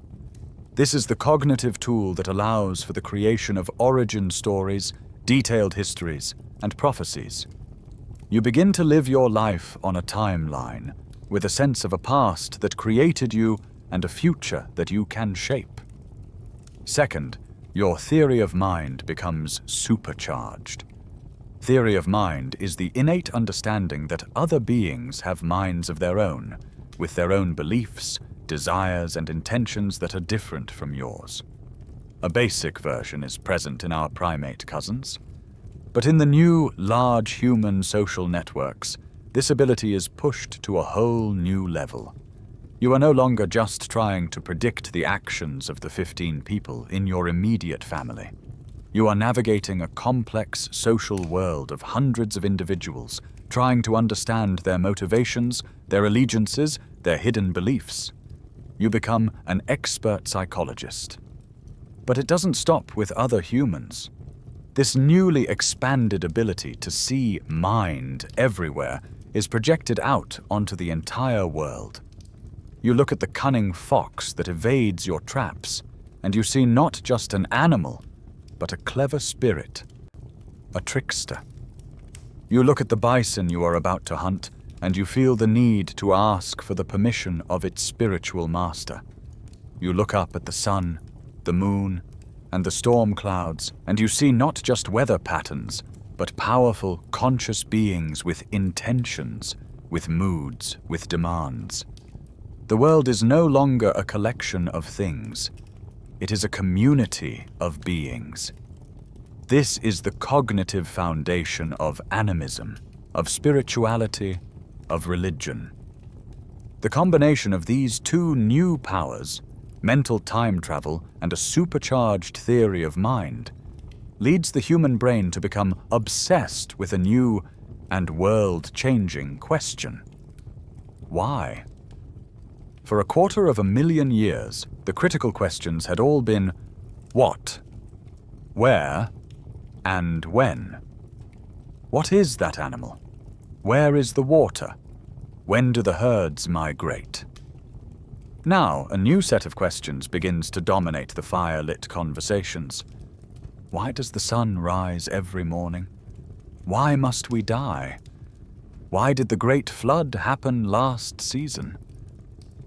This is the cognitive tool that allows for the creation of origin stories, detailed histories, and prophecies. You begin to live your life on a timeline, with a sense of a past that created you and a future that you can shape. Second, your theory of mind becomes supercharged. Theory of mind is the innate understanding that other beings have minds of their own, with their own beliefs, desires, and intentions that are different from yours. A basic version is present in our primate cousins, but in the new, large human social networks, this ability is pushed to a whole new level. You are no longer just trying to predict the actions of the 15 people in your immediate family. You are navigating a complex social world of hundreds of individuals, trying to understand their motivations, their allegiances, their hidden beliefs. You become an expert psychologist. But it doesn't stop with other humans. This newly expanded ability to see mind everywhere is projected out onto the entire world. You look at the cunning fox that evades your traps, and you see not just an animal, but a clever spirit, a trickster. You look at the bison you are about to hunt, and you feel the need to ask for the permission of its spiritual master. You look up at the sun, the moon, and the storm clouds, and you see not just weather patterns, but powerful, conscious beings with intentions, with moods, with demands. The world is no longer a collection of things. It is a community of beings. This is the cognitive foundation of animism, of spirituality, of religion. The combination of these two new powers, mental time travel and a supercharged theory of mind, leads the human brain to become obsessed with a new and world-changing question. Why? For 250,000 years, the critical questions had all been what, where, and when. What is that animal? Where is the water? When do the herds migrate? Now, a new set of questions begins to dominate the fire-lit conversations. Why does the sun rise every morning? Why must we die? Why did the Great Flood happen last season?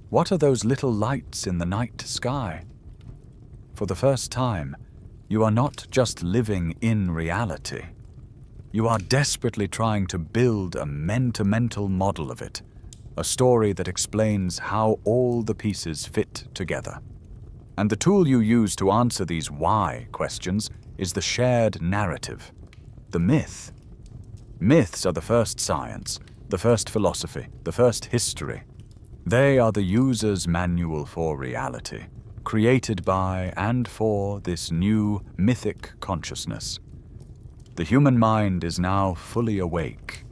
What are those little lights in the night sky? For the first time, you are not just living in reality. You are desperately trying to build a mental model of it, a story that explains how all the pieces fit together. And the tool you use to answer these why questions is the shared narrative, the myth. Myths are the first science, the first philosophy, the first history. They are the user's manual for reality, created by and for this new mythic consciousness. The human mind is now fully awake,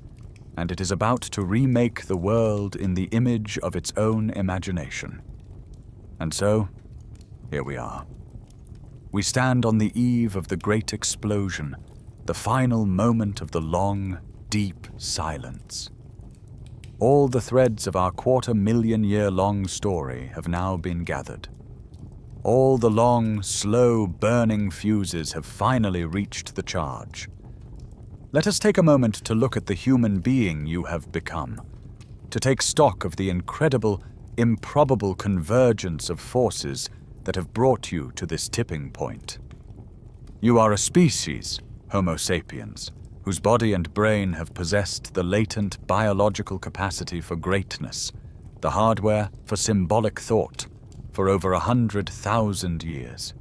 and it is about to remake the world in the image of its own imagination. And so, here we are. We stand on the eve of the great explosion, the final moment of the long, deep silence. All the threads of our 250,000-year-long story have now been gathered. All the long, slow, burning fuses have finally reached the charge. Let us take a moment to look at the human being you have become, to take stock of the incredible, improbable convergence of forces that have brought you to this tipping point. You are a species, Homo sapiens, whose body and brain have possessed the latent biological capacity for greatness, the hardware for symbolic thought, for over 100,000 years.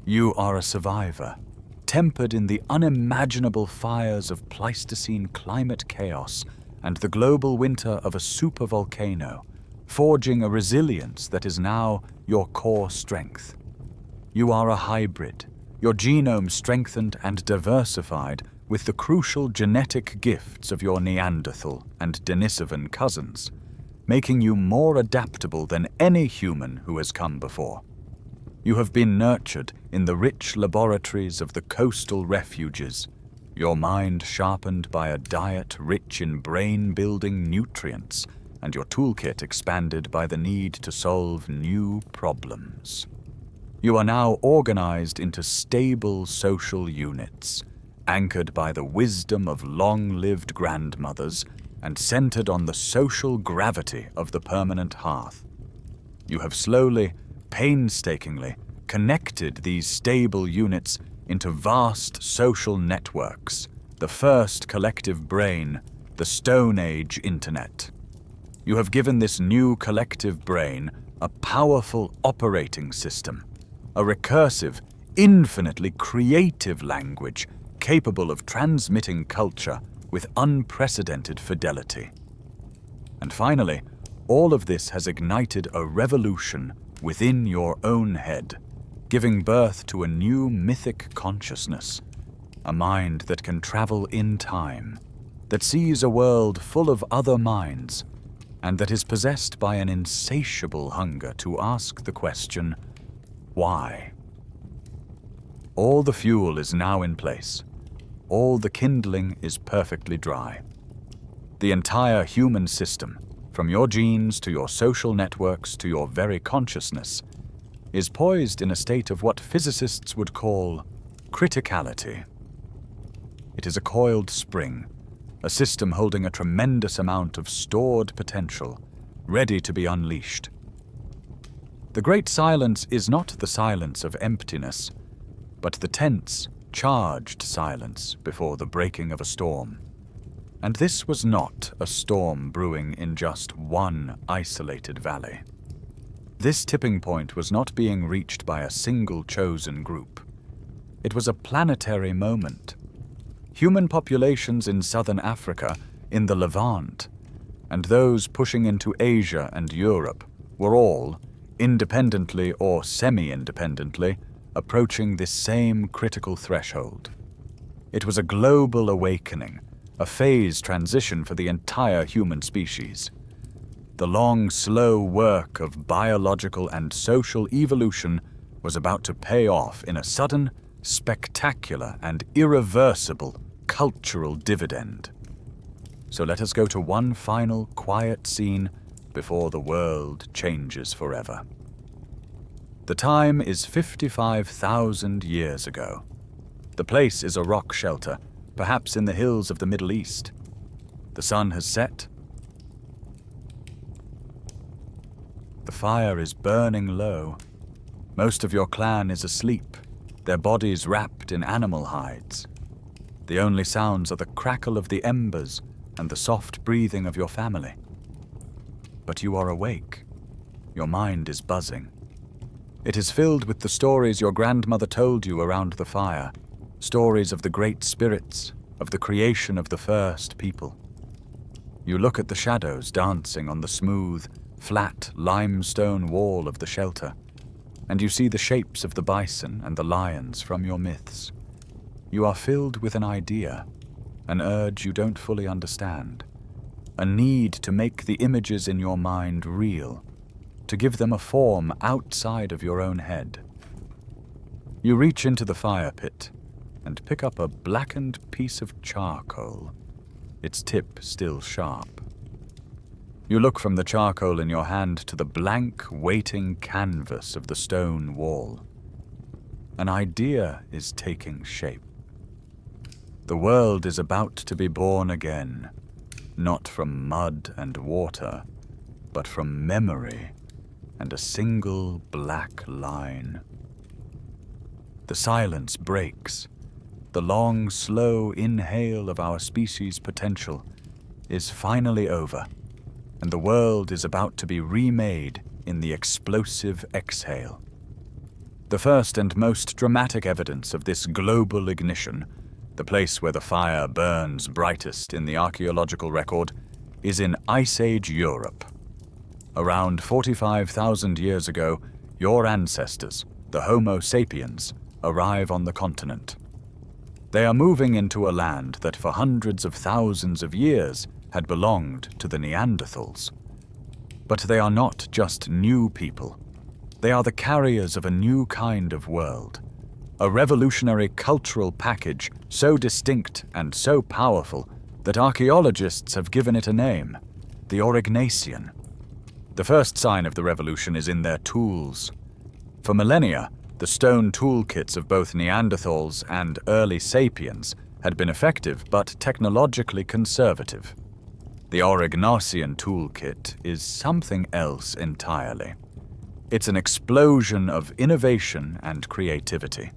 You are a survivor, tempered in the unimaginable fires of Pleistocene climate chaos and the global winter of a supervolcano, forging a resilience that is now your core strength. You are a hybrid, your genome strengthened and diversified with the crucial genetic gifts of your Neanderthal and Denisovan cousins, making you more adaptable than any human who has come before. You have been nurtured in the rich laboratories of the coastal refuges, your mind sharpened by a diet rich in brain-building nutrients, and your toolkit expanded by the need to solve new problems. You are now organized into stable social units, anchored by the wisdom of long-lived grandmothers and centered on the social gravity of the permanent hearth. You have slowly, painstakingly connected these stable units into vast social networks, the first collective brain, the Stone Age Internet. You have given this new collective brain a powerful operating system, a recursive, infinitely creative language capable of transmitting culture with unprecedented fidelity. And finally, all of this has ignited a revolution within your own head, giving birth to a new mythic consciousness, a mind that can travel in time, that sees a world full of other minds, and that is possessed by an insatiable hunger to ask the question, why? All the fuel is now in place. All the kindling is perfectly dry. The entire human system, from your genes to your social networks to your very consciousness, is poised in a state of what physicists would call criticality. It is a coiled spring, a system holding a tremendous amount of stored potential, ready to be unleashed. The Great Silence is not the silence of emptiness, but the tense, charged silence before the breaking of a storm. And this was not a storm brewing in just one isolated valley. This tipping point was not being reached by a single chosen group. It was a planetary moment. Human populations in southern Africa, in the Levant, and those pushing into Asia and Europe were all, independently or semi-independently, approaching this same critical threshold. It was a global awakening, a phase transition for the entire human species. The long, slow work of biological and social evolution was about to pay off in a sudden, spectacular, and irreversible cultural dividend. So let us go to one final quiet scene before the world changes forever. The time is 55,000 years ago. The place is a rock shelter, perhaps in the hills of the Middle East. The sun has set. The fire is burning low. Most of your clan is asleep, their bodies wrapped in animal hides. The only sounds are the crackle of the embers and the soft breathing of your family. But you are awake. Your mind is buzzing. It is filled with the stories your grandmother told you around the fire, stories of the great spirits, of the creation of the first people. You look at the shadows dancing on the smooth, flat limestone wall of the shelter, and you see the shapes of the bison and the lions from your myths. You are filled with an idea, an urge you don't fully understand, a need to make the images in your mind real, to give them a form outside of your own head. You reach into the fire pit and pick up a blackened piece of charcoal, its tip still sharp. You look from the charcoal in your hand to the blank, waiting canvas of the stone wall. An idea is taking shape. The world is about to be born again, not from mud and water, but from memory and a single black line. The silence breaks. The long, slow inhale of our species' potential is finally over, and the world is about to be remade in the explosive exhale. The first and most dramatic evidence of this global ignition, the place where the fire burns brightest in the archaeological record, is in Ice Age Europe. Around 45,000 years ago, your ancestors, the Homo sapiens, arrive on the continent. They are moving into a land that for hundreds of thousands of years had belonged to the Neanderthals. But they are not just new people. They are the carriers of a new kind of world, a revolutionary cultural package so distinct and so powerful that archaeologists have given it a name, the Aurignacian. The first sign of the revolution is in their tools. For millennia, the stone toolkits of both Neanderthals and early sapiens had been effective but technologically conservative. The Aurignacian toolkit is something else entirely. It's an explosion of innovation and creativity.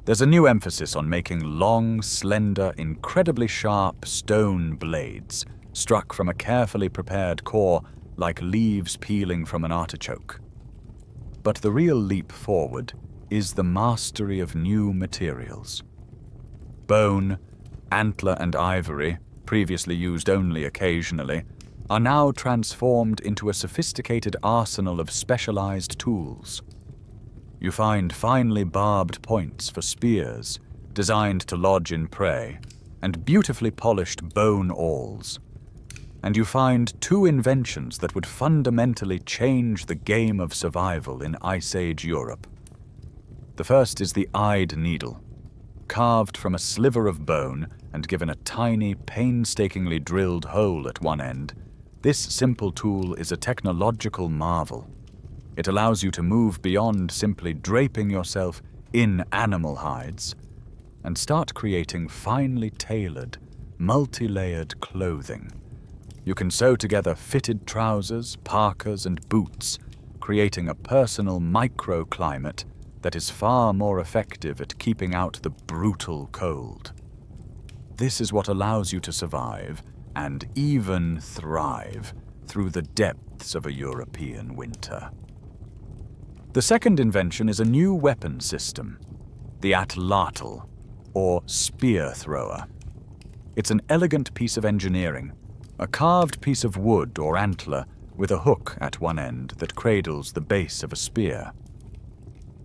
There's a new emphasis on making long, slender, incredibly sharp stone blades struck from a carefully prepared core like leaves peeling from an artichoke. But the real leap forward is the mastery of new materials. Bone, antler, and ivory, previously used only occasionally, are now transformed into a sophisticated arsenal of specialized tools. You find finely barbed points for spears, designed to lodge in prey, and beautifully polished bone awls. And you find two inventions that would fundamentally change the game of survival in Ice Age Europe. The first is the eyed needle. Carved from a sliver of bone and given a tiny, painstakingly drilled hole at one end, this simple tool is a technological marvel. It allows you to move beyond simply draping yourself in animal hides and start creating finely tailored, multi-layered clothing. You can sew together fitted trousers, parkas, and boots, creating a personal microclimate that is far more effective at keeping out the brutal cold. This is what allows you to survive, and even thrive, through the depths of a European winter. The second invention is a new weapon system, the atlatl, or spear thrower. It's an elegant piece of engineering, a carved piece of wood or antler with a hook at one end that cradles the base of a spear.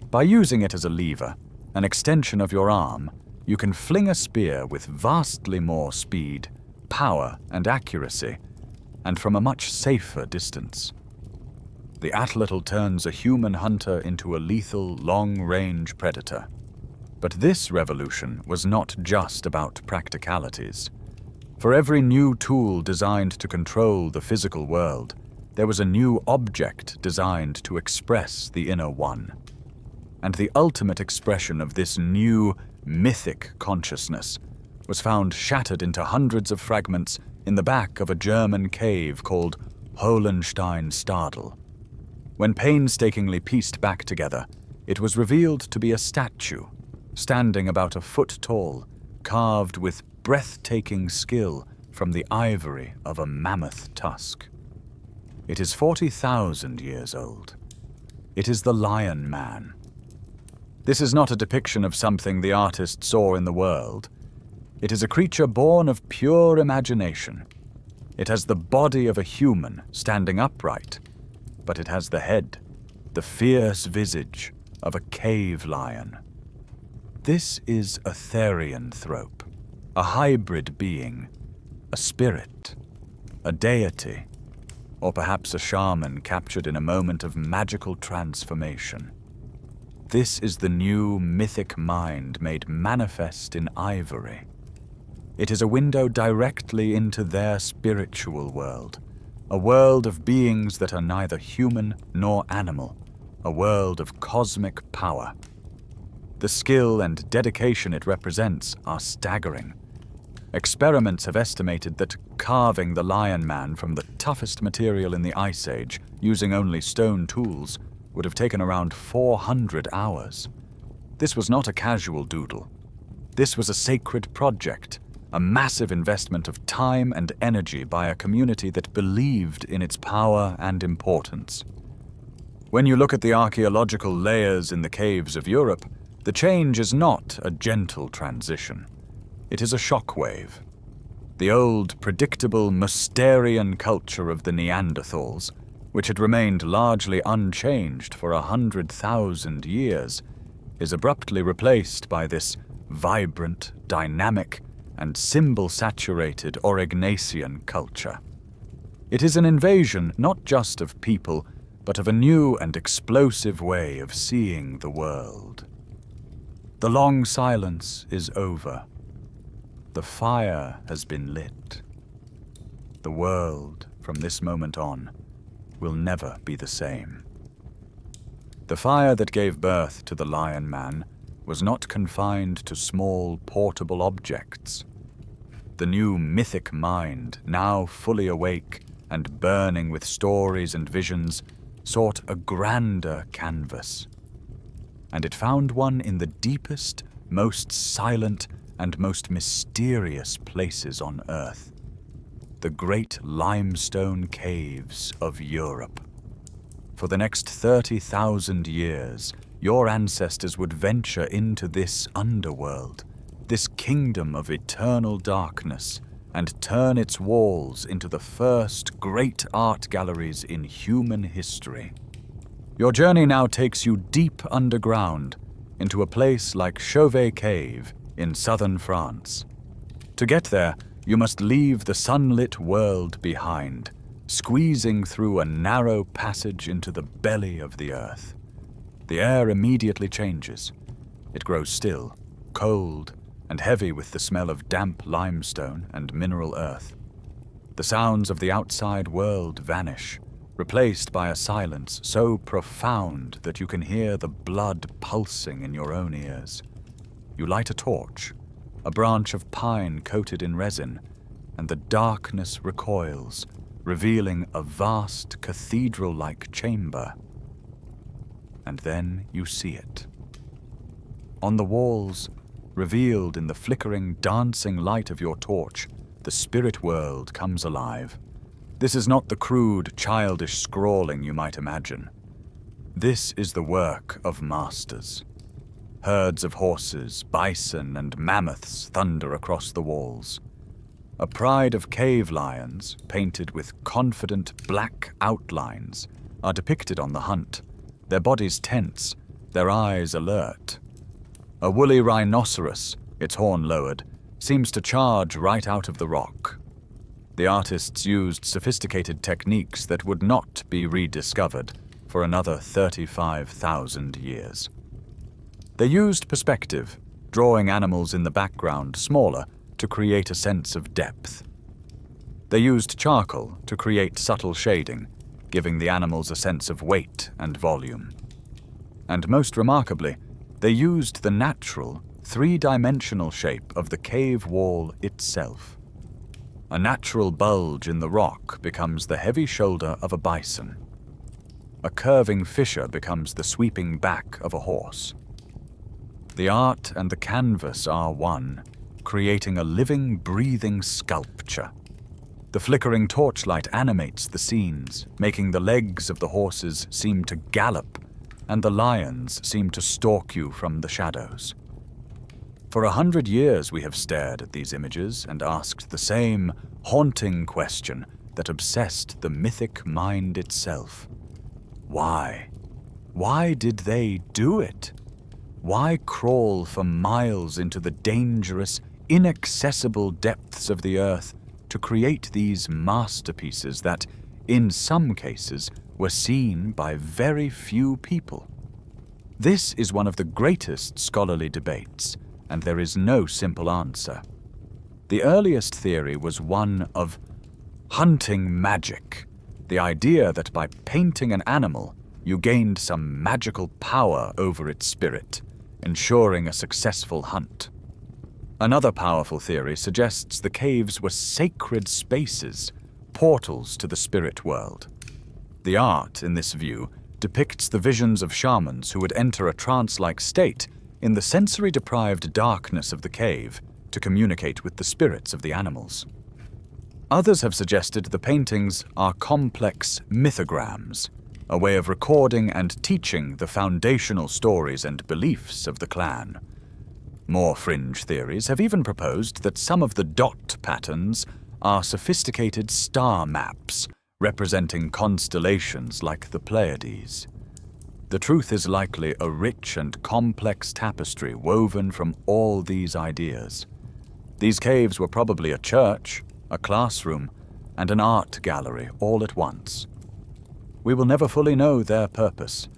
By using it as a lever, an extension of your arm, you can fling a spear with vastly more speed, power, and accuracy, and from a much safer distance. The atlatl turns a human hunter into a lethal, long-range predator. But this revolution was not just about practicalities. For every new tool designed to control the physical world, there was a new object designed to express the inner one. And the ultimate expression of this new, mythic consciousness was found shattered into hundreds of fragments in the back of a German cave called Hohlenstein-Stadel. When painstakingly pieced back together, it was revealed to be a statue, standing about a foot tall, carved with breathtaking skill from the ivory of a mammoth tusk. It is 40,000 years old. It is the Lion Man. This is not a depiction of something the artist saw in the world. It is a creature born of pure imagination. It has the body of a human standing upright, but it has the head, the fierce visage of a cave lion. This is a therianthrope, a hybrid being, a spirit, a deity, or perhaps a shaman captured in a moment of magical transformation. This is the new mythic mind made manifest in ivory. It is a window directly into their spiritual world, a world of beings that are neither human nor animal, a world of cosmic power. The skill and dedication it represents are staggering. Experiments have estimated that carving the Lion Man from the toughest material in the Ice Age, using only stone tools, would have taken around 400 hours. This was not a casual doodle. This was a sacred project, a massive investment of time and energy by a community that believed in its power and importance. When you look at the archaeological layers in the caves of Europe, the change is not a gentle transition. It is a shockwave. The old, predictable Mousterian culture of the Neanderthals, which had remained largely unchanged for 100,000 years, is abruptly replaced by this vibrant, dynamic, and symbol-saturated Aurignacian culture. It is an invasion not just of people, but of a new and explosive way of seeing the world. The long silence is over. The fire has been lit. The world, from this moment on, will never be the same. The fire that gave birth to the Lion Man was not confined to small, portable objects. The new mythic mind, now fully awake and burning with stories and visions, sought a grander canvas. And it found one in the deepest, most silent, and most mysterious places on Earth, the great limestone caves of Europe. For the next 30,000 years, your ancestors would venture into this underworld, this kingdom of eternal darkness, and turn its walls into the first great art galleries in human history. Your journey now takes you deep underground into a place like Chauvet Cave in southern France. To get there, you must leave the sunlit world behind, squeezing through a narrow passage into the belly of the earth. The air immediately changes. It grows still, cold, and heavy with the smell of damp limestone and mineral earth. The sounds of the outside world vanish, replaced by a silence so profound that you can hear the blood pulsing in your own ears. You light a torch, a branch of pine coated in resin, and the darkness recoils, revealing a vast cathedral-like chamber. And then you see it. On the walls, revealed in the flickering, dancing light of your torch, the spirit world comes alive. This is not the crude, childish scrawling you might imagine. This is the work of masters. Herds of horses, bison, and mammoths thunder across the walls. A pride of cave lions, painted with confident black outlines, are depicted on the hunt, their bodies tense, their eyes alert. A woolly rhinoceros, its horn lowered, seems to charge right out of the rock. The artists used sophisticated techniques that would not be rediscovered for another 35,000 years. They used perspective, drawing animals in the background smaller to create a sense of depth. They used charcoal to create subtle shading, giving the animals a sense of weight and volume. And most remarkably, they used the natural, three-dimensional shape of the cave wall itself. A natural bulge in the rock becomes the heavy shoulder of a bison. A curving fissure becomes the sweeping back of a horse. The art and the canvas are one, creating a living, breathing sculpture. The flickering torchlight animates the scenes, making the legs of the horses seem to gallop, and the lions seem to stalk you from the shadows. For 100 years we have stared at these images and asked the same haunting question that obsessed the mythic mind itself. Why? Why did they do it? Why crawl for miles into the dangerous, inaccessible depths of the earth to create these masterpieces that, in some cases, were seen by very few people? This is one of the greatest scholarly debates, and there is no simple answer. The earliest theory was one of hunting magic, the idea that by painting an animal, you gained some magical power over its spirit, ensuring a successful hunt. Another powerful theory suggests the caves were sacred spaces, portals to the spirit world. The art, in this view, depicts the visions of shamans who would enter a trance-like state in the sensory-deprived darkness of the cave to communicate with the spirits of the animals. Others have suggested the paintings are complex mythograms, a way of recording and teaching the foundational stories and beliefs of the clan. More fringe theories have even proposed that some of the dot patterns are sophisticated star maps representing constellations like the Pleiades. The truth is likely a rich and complex tapestry woven from all these ideas. These caves were probably a church, a classroom, and an art gallery all at once. We will never fully know their purpose,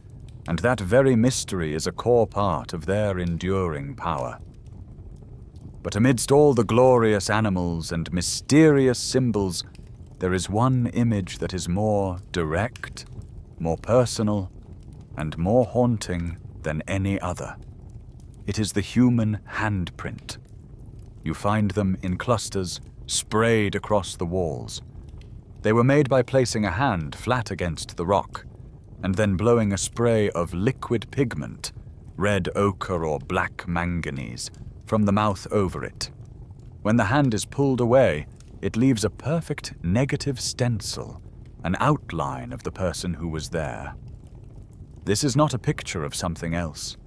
and that very mystery is a core part of their enduring power. But amidst all the glorious animals and mysterious symbols, there is one image that is more direct, more personal, and more haunting than any other. It is the human handprint. You find them in clusters, sprayed across the walls. They were made by placing a hand flat against the rock, and then blowing a spray of liquid pigment, red ochre or black manganese, from the mouth over it. When the hand is pulled away, it leaves a perfect negative stencil, an outline of the person who was there. This is not a picture of something else.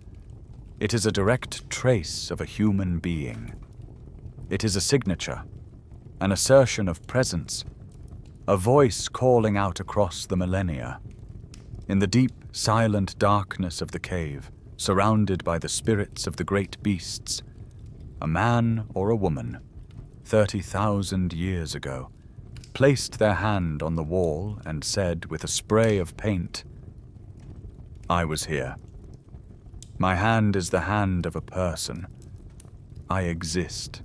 It is a direct trace of a human being. It is a signature, an assertion of presence, a voice calling out across the millennia. In the deep, silent darkness of the cave, surrounded by the spirits of the great beasts, a man or a woman, 30,000 years ago, placed their hand on the wall and said with a spray of paint, "I was here. My hand is the hand of a person. I exist.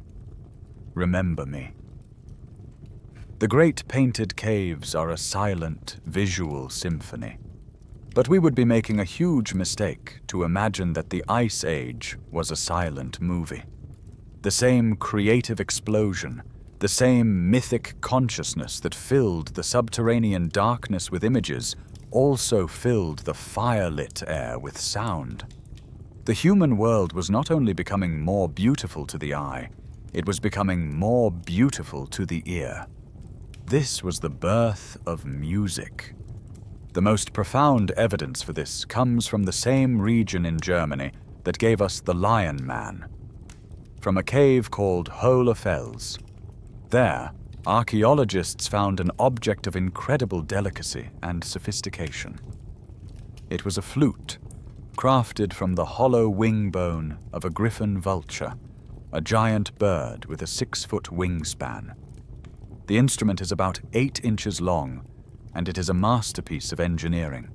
Remember me." The great painted caves are a silent, visual symphony. But we would be making a huge mistake to imagine that the Ice Age was a silent movie. The same creative explosion, the same mythic consciousness that filled the subterranean darkness with images also filled the fire-lit air with sound. The human world was not only becoming more beautiful to the eye, it was becoming more beautiful to the ear. This was the birth of music. The most profound evidence for this comes from the same region in Germany that gave us the Lion Man, from a cave called Hohlefels. There, archaeologists found an object of incredible delicacy and sophistication. It was a flute, crafted from the hollow wing bone of a griffon vulture, a giant bird with a 6-foot wingspan. The instrument is about 8 inches long, and it is a masterpiece of engineering.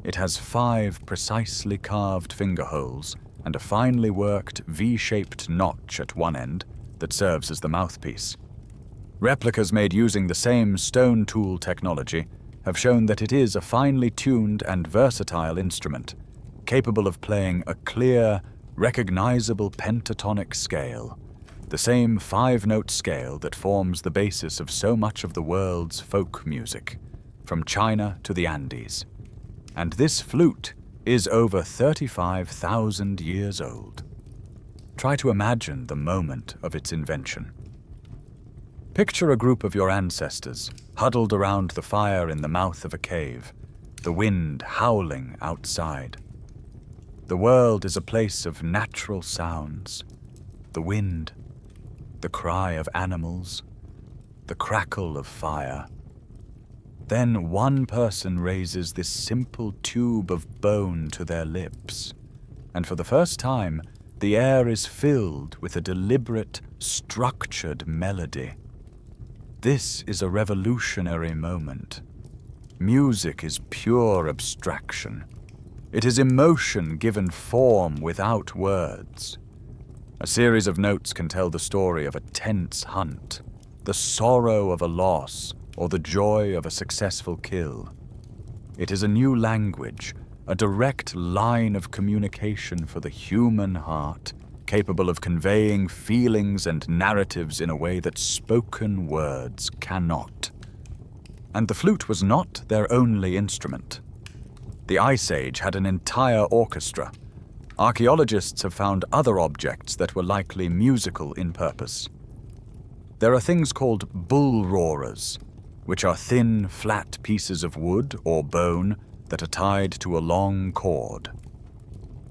It has 5 precisely carved finger holes and a finely worked V-shaped notch at one end that serves as the mouthpiece. Replicas made using the same stone tool technology have shown that it is a finely tuned and versatile instrument, capable of playing a clear, recognizable pentatonic scale, the same 5-note scale that forms the basis of so much of the world's folk music, from China to the Andes. And this flute is over 35,000 years old. Try to imagine the moment of its invention. Picture a group of your ancestors huddled around the fire in the mouth of a cave, the wind howling outside. The world is a place of natural sounds, the wind, the cry of animals, the crackle of fire. Then one person raises this simple tube of bone to their lips, and for the first time, the air is filled with a deliberate, structured melody. This is a revolutionary moment. Music is pure abstraction. It is emotion given form without words. A series of notes can tell the story of a tense hunt, the sorrow of a loss, or the joy of a successful kill. It is a new language, a direct line of communication for the human heart, capable of conveying feelings and narratives in a way that spoken words cannot. And the flute was not their only instrument. The Ice Age had an entire orchestra. Archaeologists have found other objects that were likely musical in purpose. There are things called bull roarers, which are thin, flat pieces of wood or bone that are tied to a long cord.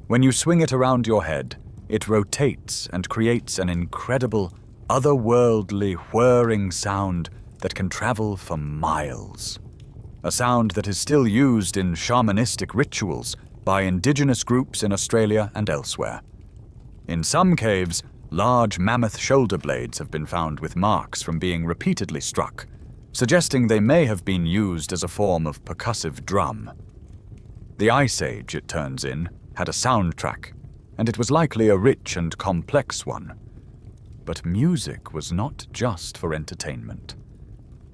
When you swing it around your head, it rotates and creates an incredible, otherworldly, whirring sound that can travel for miles. A sound that is still used in shamanistic rituals by indigenous groups in Australia and elsewhere. In some caves, large mammoth shoulder blades have been found with marks from being repeatedly struck, suggesting they may have been used as a form of percussive drum. The Ice Age, it turns in, had a soundtrack, and it was likely a rich and complex one. But music was not just for entertainment.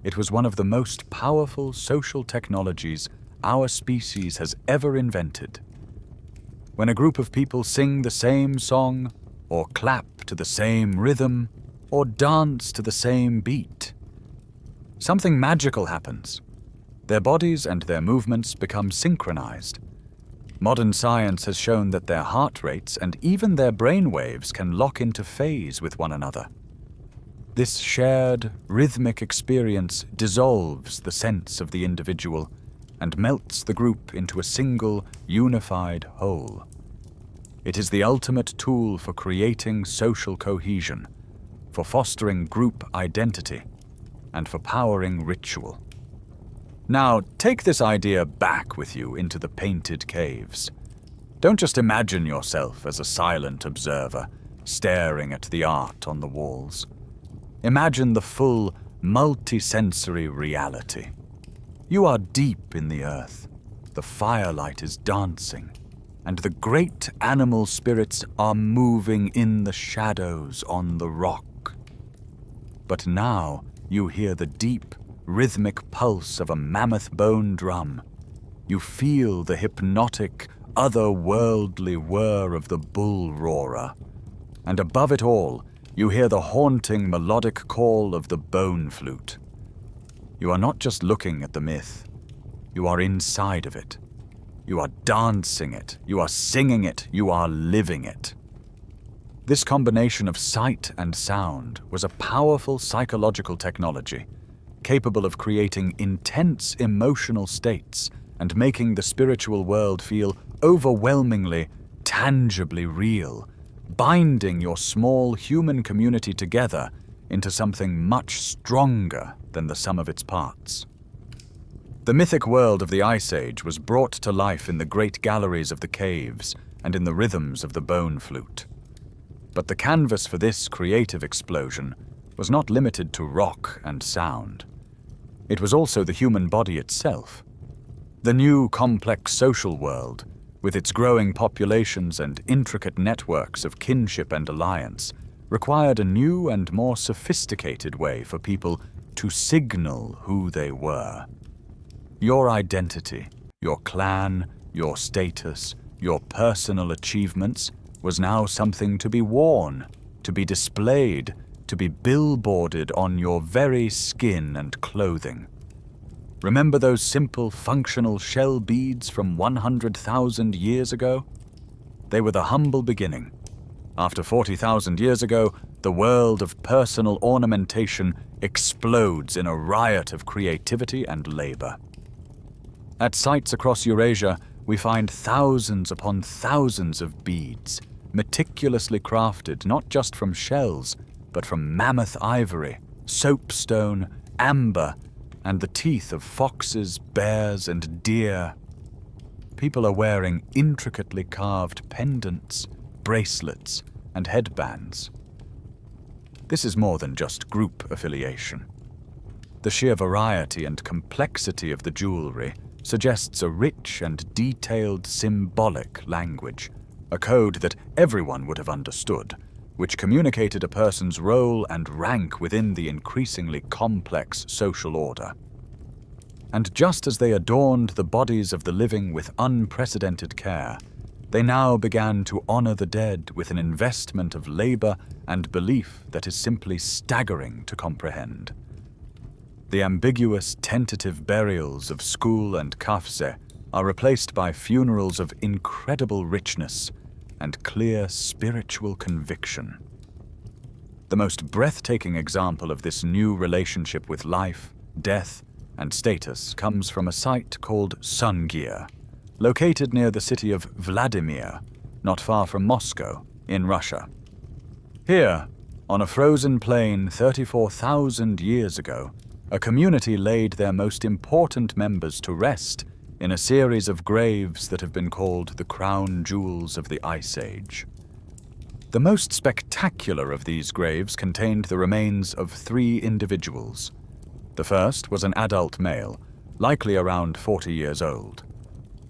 It was one of the most powerful social technologies our species has ever invented. When a group of people sing the same song, or clap to the same rhythm, or dance to the same beat, something magical happens. Their bodies and their movements become synchronized. Modern science has shown that their heart rates and even their brain waves can lock into phase with one another. This shared, rhythmic experience dissolves the sense of the individual and melts the group into a single, unified whole. It is the ultimate tool for creating social cohesion, for fostering group identity, and for powering ritual. Now, take this idea back with you into the painted caves. Don't just imagine yourself as a silent observer, staring at the art on the walls. Imagine the full, multi-sensory reality. You are deep in the earth. The firelight is dancing, and the great animal spirits are moving in the shadows on the rock. But now you hear the deep, rhythmic pulse of a mammoth bone drum. You feel the hypnotic, otherworldly whir of the bull roarer. And above it all, you hear the haunting melodic call of the bone flute. You are not just looking at the myth, you are inside of it. You are dancing it, you are singing it, you are living it. This combination of sight and sound was a powerful psychological technology, capable of creating intense emotional states and making the spiritual world feel overwhelmingly, tangibly real, binding your small human community together into something much stronger than the sum of its parts. The mythic world of the Ice Age was brought to life in the great galleries of the caves and in the rhythms of the bone flute. But the canvas for this creative explosion was not limited to rock and sound. It was also the human body itself. The new complex social world, with its growing populations and intricate networks of kinship and alliance, required a new and more sophisticated way for people to signal who they were. Your identity, your clan, your status, your personal achievements was now something to be worn, to be displayed, to be billboarded on your very skin and clothing. Remember those simple, functional shell beads from 100,000 years ago? They were the humble beginning. After 40,000 years ago, the world of personal ornamentation explodes in a riot of creativity and labor. At sites across Eurasia, we find thousands upon thousands of beads, meticulously crafted not just from shells, but from mammoth ivory, soapstone, amber, and the teeth of foxes, bears, and deer. People are wearing intricately carved pendants, bracelets, and headbands. This is more than just group affiliation. The sheer variety and complexity of the jewelry suggests a rich and detailed symbolic language, a code that everyone would have understood, which communicated a person's role and rank within the increasingly complex social order. And just as they adorned the bodies of the living with unprecedented care, they now began to honor the dead with an investment of labor and belief that is simply staggering to comprehend. The ambiguous, tentative burials of Skul and Kafse are replaced by funerals of incredible richness and clear spiritual conviction. The most breathtaking example of this new relationship with life, death, and status comes from a site called Sungir, located near the city of Vladimir, not far from Moscow, in Russia. Here, on a frozen plain 34,000 years ago, a community laid their most important members to rest in a series of graves that have been called the crown jewels of the Ice Age. The most spectacular of these graves contained the remains of 3 individuals. The first was an adult male, likely around 40 years old.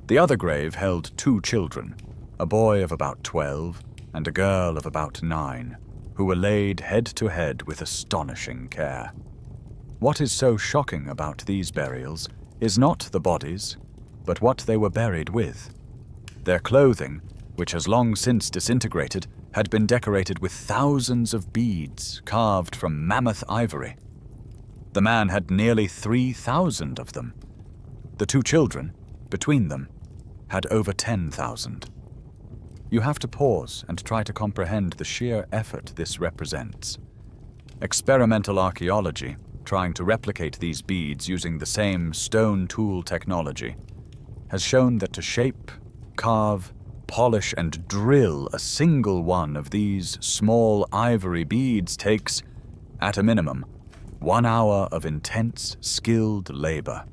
The other grave held 2 children, a boy of about 12 and a girl of about 9, who were laid head to head with astonishing care. What is so shocking about these burials is not the bodies, but what they were buried with. Their clothing, which has long since disintegrated, had been decorated with thousands of beads carved from mammoth ivory. The man had nearly 3,000 of them. The 2 children, between them, had over 10,000. You have to pause and try to comprehend the sheer effort this represents. Experimental archaeology, trying to replicate these beads using the same stone tool technology, has shown that to shape, carve, polish, and drill a single one of these small ivory beads takes, at a minimum, 1 hour of intense, skilled labor.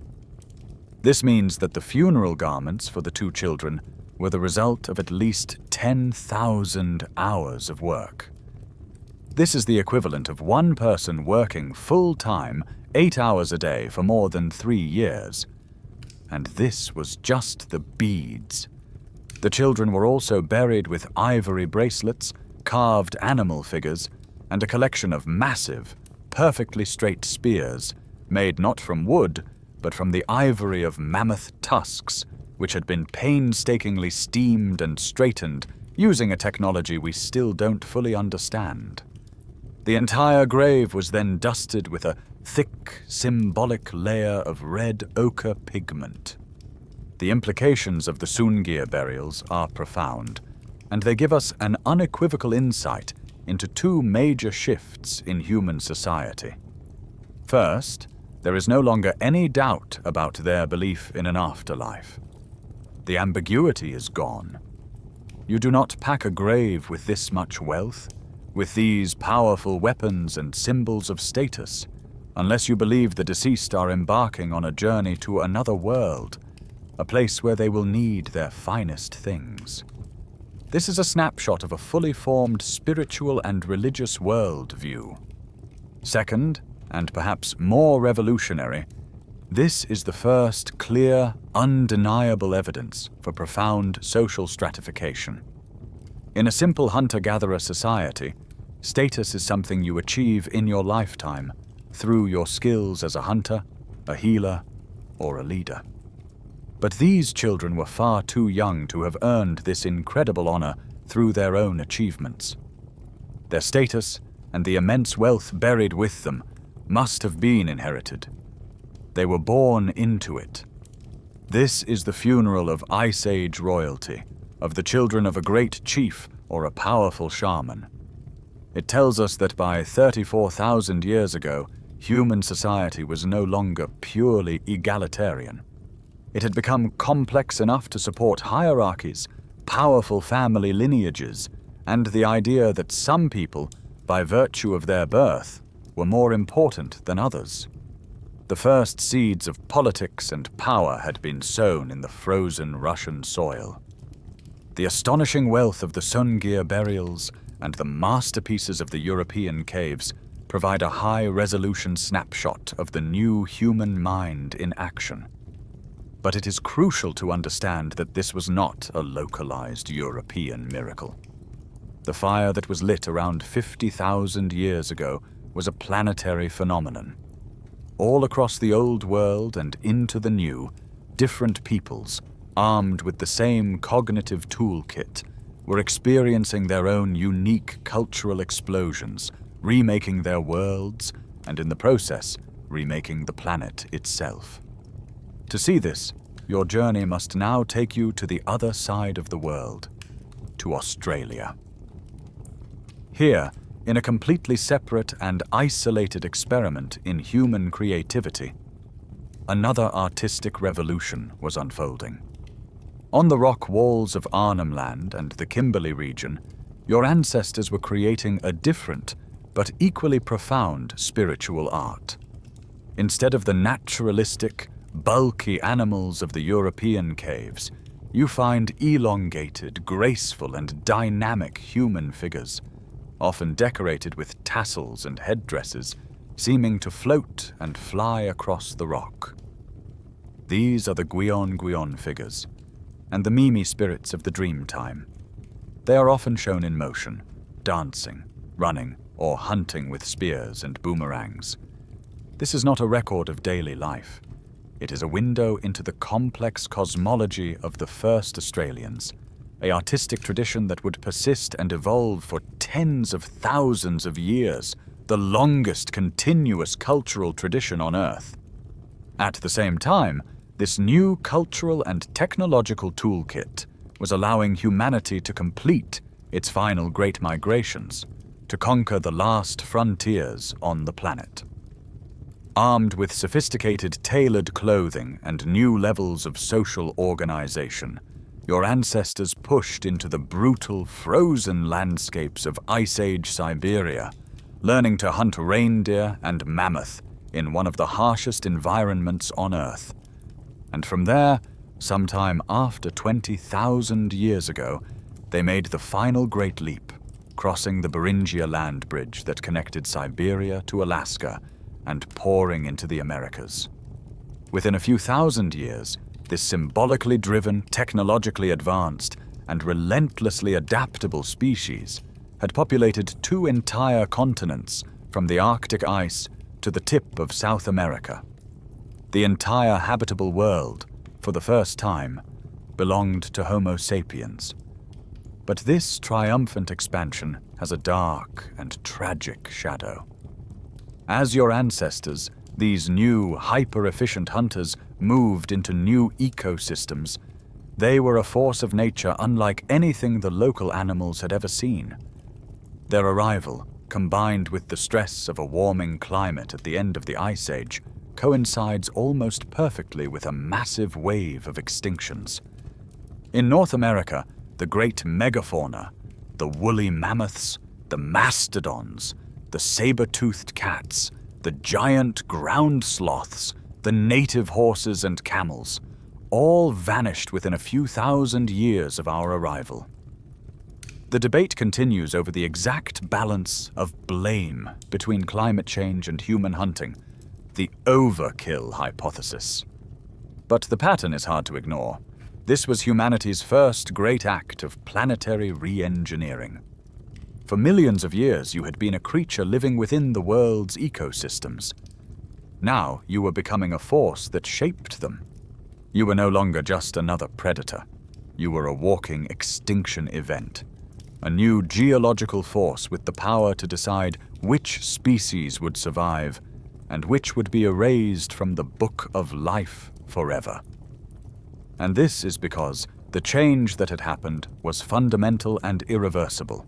This means that the funeral garments for the 2 children were the result of at least 10,000 hours of work. This is the equivalent of one person working full-time, 8 hours a day for more than 3 years. And this was just the beads. The children were also buried with ivory bracelets, carved animal figures, and a collection of massive, perfectly straight spears, made not from wood, but from the ivory of mammoth tusks, which had been painstakingly steamed and straightened using a technology we still don't fully understand. The entire grave was then dusted with a thick, symbolic layer of red ochre pigment. The implications of the Sungir burials are profound, and they give us an unequivocal insight into two major shifts in human society. First, there is no longer any doubt about their belief in an afterlife. The ambiguity is gone. You do not pack a grave with this much wealth, with these powerful weapons and symbols of status, unless you believe the deceased are embarking on a journey to another world, a place where they will need their finest things. This is a snapshot of a fully formed spiritual and religious worldview. Second, and perhaps more revolutionary, this is the first clear, undeniable evidence for profound social stratification. In a simple hunter-gatherer society, status is something you achieve in your lifetime through your skills as a hunter, a healer, or a leader. But these children were far too young to have earned this incredible honor through their own achievements. Their status and the immense wealth buried with them must have been inherited. They were born into it. This is the funeral of Ice Age royalty, of the children of a great chief or a powerful shaman. It tells us that by 34,000 years ago, human society was no longer purely egalitarian. It had become complex enough to support hierarchies, powerful family lineages, and the idea that some people, by virtue of their birth, were more important than others. The first seeds of politics and power had been sown in the frozen Russian soil. The astonishing wealth of the Sungir burials and the masterpieces of the European caves provide a high-resolution snapshot of the new human mind in action. But it is crucial to understand that this was not a localized European miracle. The fire that was lit around 50,000 years ago was a planetary phenomenon. All across the old world and into the new, different peoples, armed with the same cognitive toolkit, were experiencing their own unique cultural explosions, remaking their worlds, and in the process, remaking the planet itself. To see this, your journey must now take you to the other side of the world, to Australia. Here, in a completely separate and isolated experiment in human creativity, another artistic revolution was unfolding. On the rock walls of Arnhem Land and the Kimberley region, your ancestors were creating a different but equally profound spiritual art. Instead of the naturalistic, bulky animals of the European caves, you find elongated, graceful, and dynamic human figures, often decorated with tassels and headdresses, seeming to float and fly across the rock. These are the Gwion figures, and the Mimi spirits of the dream time. They are often shown in motion, dancing, running, or hunting with spears and boomerangs. This is not a record of daily life. It is a window into the complex cosmology of the first Australians, an artistic tradition that would persist and evolve for tens of thousands of years, the longest continuous cultural tradition on Earth. At the same time, this new cultural and technological toolkit was allowing humanity to complete its final great migrations, to conquer the last frontiers on the planet. Armed with sophisticated tailored clothing and new levels of social organization, your ancestors pushed into the brutal, frozen landscapes of Ice Age Siberia, learning to hunt reindeer and mammoth in one of the harshest environments on Earth. And from there, sometime after 20,000 years ago, they made the final great leap, crossing the Beringia land bridge that connected Siberia to Alaska and pouring into the Americas. Within a few thousand years, this symbolically driven, technologically advanced, and relentlessly adaptable species had populated 2 entire continents from the Arctic ice to the tip of South America. The entire habitable world, for the first time, belonged to Homo sapiens. But this triumphant expansion has a dark and tragic shadow. As your ancestors, these new, hyper-efficient hunters moved into new ecosystems, they were a force of nature unlike anything the local animals had ever seen. Their arrival, combined with the stress of a warming climate at the end of the Ice Age, coincides almost perfectly with a massive wave of extinctions. In North America, the great megafauna, the woolly mammoths, the mastodons, the saber-toothed cats, the giant ground sloths, the native horses and camels, all vanished within a few thousand years of our arrival. The debate continues over the exact balance of blame between climate change and human hunting, the overkill hypothesis. But the pattern is hard to ignore. This was humanity's first great act of planetary re-engineering. For millions of years, you had been a creature living within the world's ecosystems. Now, you were becoming a force that shaped them. You were no longer just another predator. You were a walking extinction event, a new geological force with the power to decide which species would survive and which would be erased from the book of life forever. And this is because the change that had happened was fundamental and irreversible.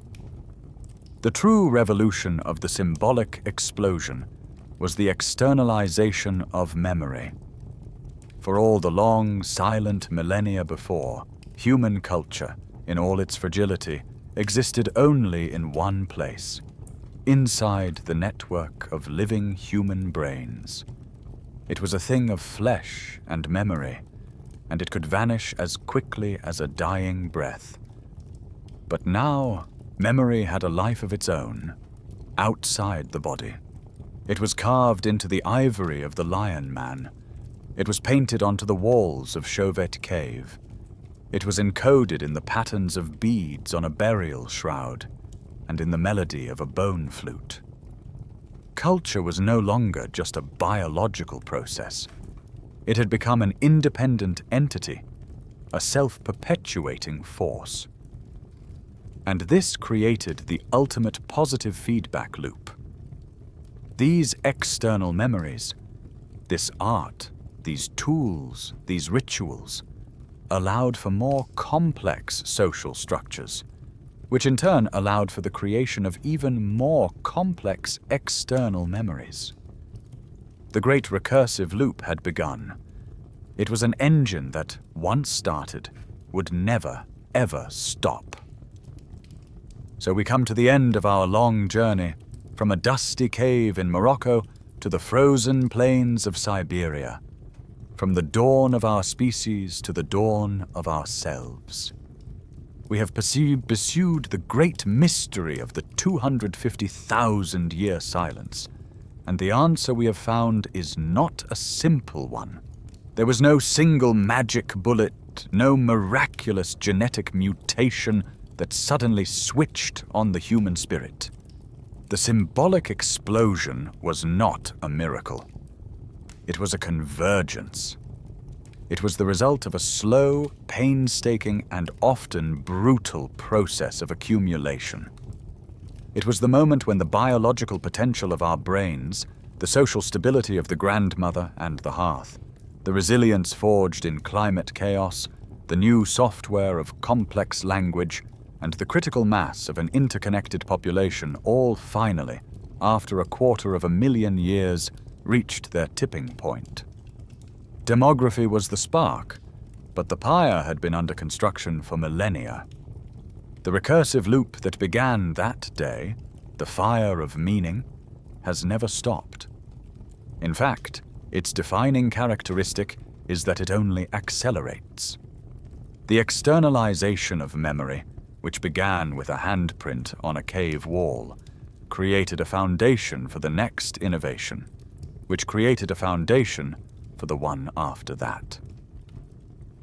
The true revolution of the symbolic explosion was the externalization of memory. For all the long, silent millennia before, human culture, in all its fragility, existed only in one place, inside the network of living human brains. It was a thing of flesh and memory, and it could vanish as quickly as a dying breath. But now, memory had a life of its own, outside the body. It was carved into the ivory of the Lion Man. It was painted onto the walls of Chauvet Cave. It was encoded in the patterns of beads on a burial shroud, and in the melody of a bone flute. Culture was no longer just a biological process. It had become an independent entity, a self-perpetuating force. And this created the ultimate positive feedback loop. These external memories, this art, these tools, these rituals, allowed for more complex social structures, which in turn allowed for the creation of even more complex external memories. The great recursive loop had begun. It was an engine that, once started, would never, ever stop. So we come to the end of our long journey, from a dusty cave in Morocco to the frozen plains of Siberia, from the dawn of our species to the dawn of ourselves. We have pursued the great mystery of the 250,000-year silence, and the answer we have found is not a simple one. There was no single magic bullet, no miraculous genetic mutation that suddenly switched on the human spirit. The symbolic explosion was not a miracle. It was a convergence. It was the result of a slow, painstaking, and often brutal process of accumulation. It was the moment when the biological potential of our brains, the social stability of the grandmother and the hearth, the resilience forged in climate chaos, the new software of complex language, and the critical mass of an interconnected population all finally, after 250,000 years, reached their tipping point. Demography was the spark, but the pyre had been under construction for millennia. The recursive loop that began that day, the fire of meaning, has never stopped. In fact, its defining characteristic is that it only accelerates. The externalization of memory, which began with a handprint on a cave wall, created a foundation for the next innovation, which created a foundation for the one after that.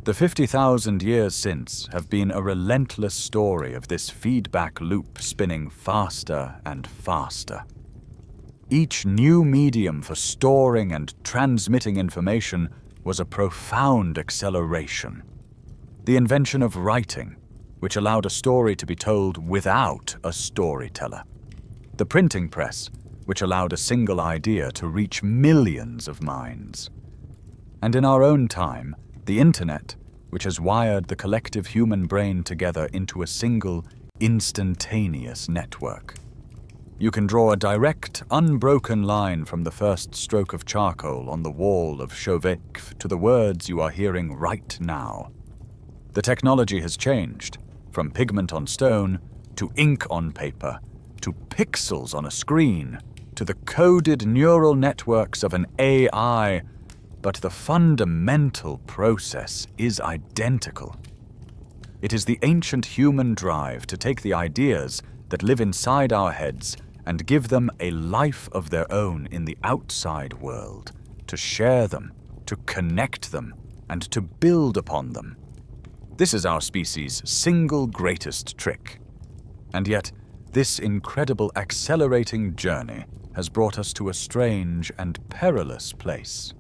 The 50,000 years since have been a relentless story of this feedback loop spinning faster and faster. Each new medium for storing and transmitting information was a profound acceleration. The invention of writing, which allowed a story to be told without a storyteller. The printing press, which allowed a single idea to reach millions of minds. And in our own time, the internet, which has wired the collective human brain together into a single, instantaneous network. You can draw a direct, unbroken line from the first stroke of charcoal on the wall of Chauvet to the words you are hearing right now. The technology has changed, from pigment on stone, to ink on paper, to pixels on a screen, to the coded neural networks of an AI, but the fundamental process is identical. It is the ancient human drive to take the ideas that live inside our heads and give them a life of their own in the outside world, to share them, to connect them, and to build upon them. This is our species' single greatest trick. And yet, this incredible accelerating journey has brought us to a strange and perilous place.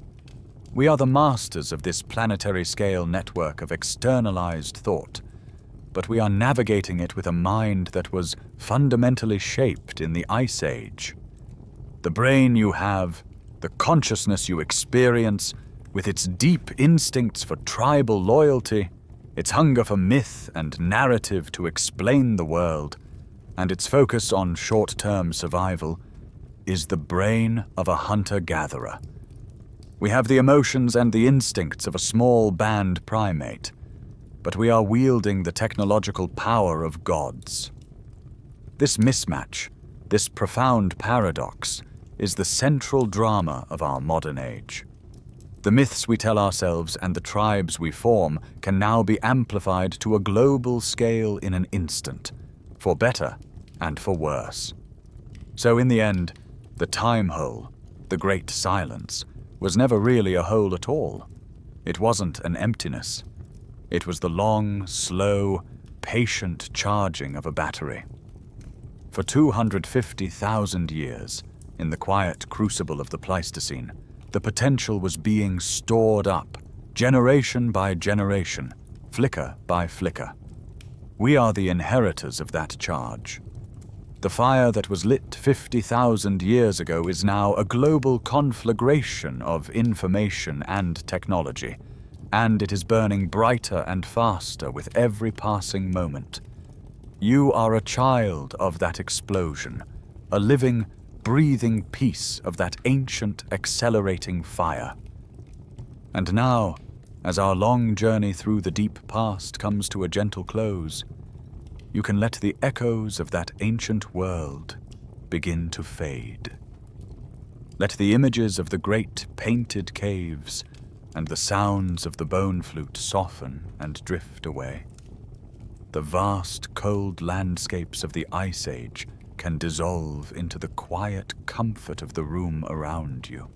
We are the masters of this planetary scale network of externalized thought, but we are navigating it with a mind that was fundamentally shaped in the Ice Age. The brain you have, the consciousness you experience, with its deep instincts for tribal loyalty, its hunger for myth and narrative to explain the world, and its focus on short-term survival, is the brain of a hunter-gatherer. We have the emotions and the instincts of a small band primate, but we are wielding the technological power of gods. This mismatch, this profound paradox, is the central drama of our modern age. The myths we tell ourselves and the tribes we form can now be amplified to a global scale in an instant, for better and for worse. So in the end, the time hole, the great silence, was never really a hole at all. It wasn't an emptiness. It was the long, slow, patient charging of a battery. For 250,000 years, in the quiet crucible of the Pleistocene, the potential was being stored up, generation by generation, flicker by flicker. We are the inheritors of that charge. The fire that was lit 50,000 years ago is now a global conflagration of information and technology, and it is burning brighter and faster with every passing moment. You are a child of that explosion, a living, breathing piece of that ancient, accelerating fire. And now, as our long journey through the deep past comes to a gentle close, you can let the echoes of that ancient world begin to fade. Let the images of the great painted caves and the sounds of the bone flute soften and drift away. The vast, cold landscapes of the Ice Age can dissolve into the quiet comfort of the room around you.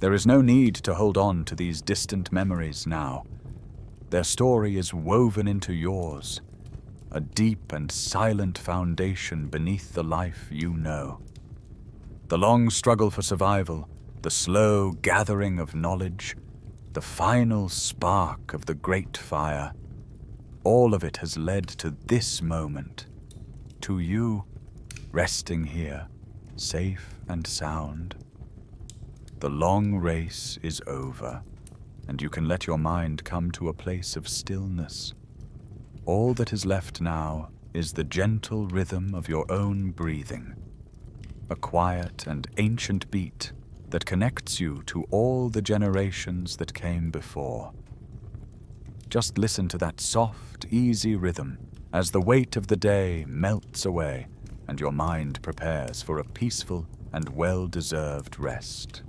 There is no need to hold on to these distant memories now. Their story is woven into yours, a deep and silent foundation beneath the life you know. The long struggle for survival, the slow gathering of knowledge, the final spark of the great fire, all of it has led to this moment, to you resting here, safe and sound. The long race is over, and you can let your mind come to a place of stillness. All that is left now is the gentle rhythm of your own breathing, a quiet and ancient beat that connects you to all the generations that came before. Just listen to that soft, easy rhythm as the weight of the day melts away and your mind prepares for a peaceful and well-deserved rest.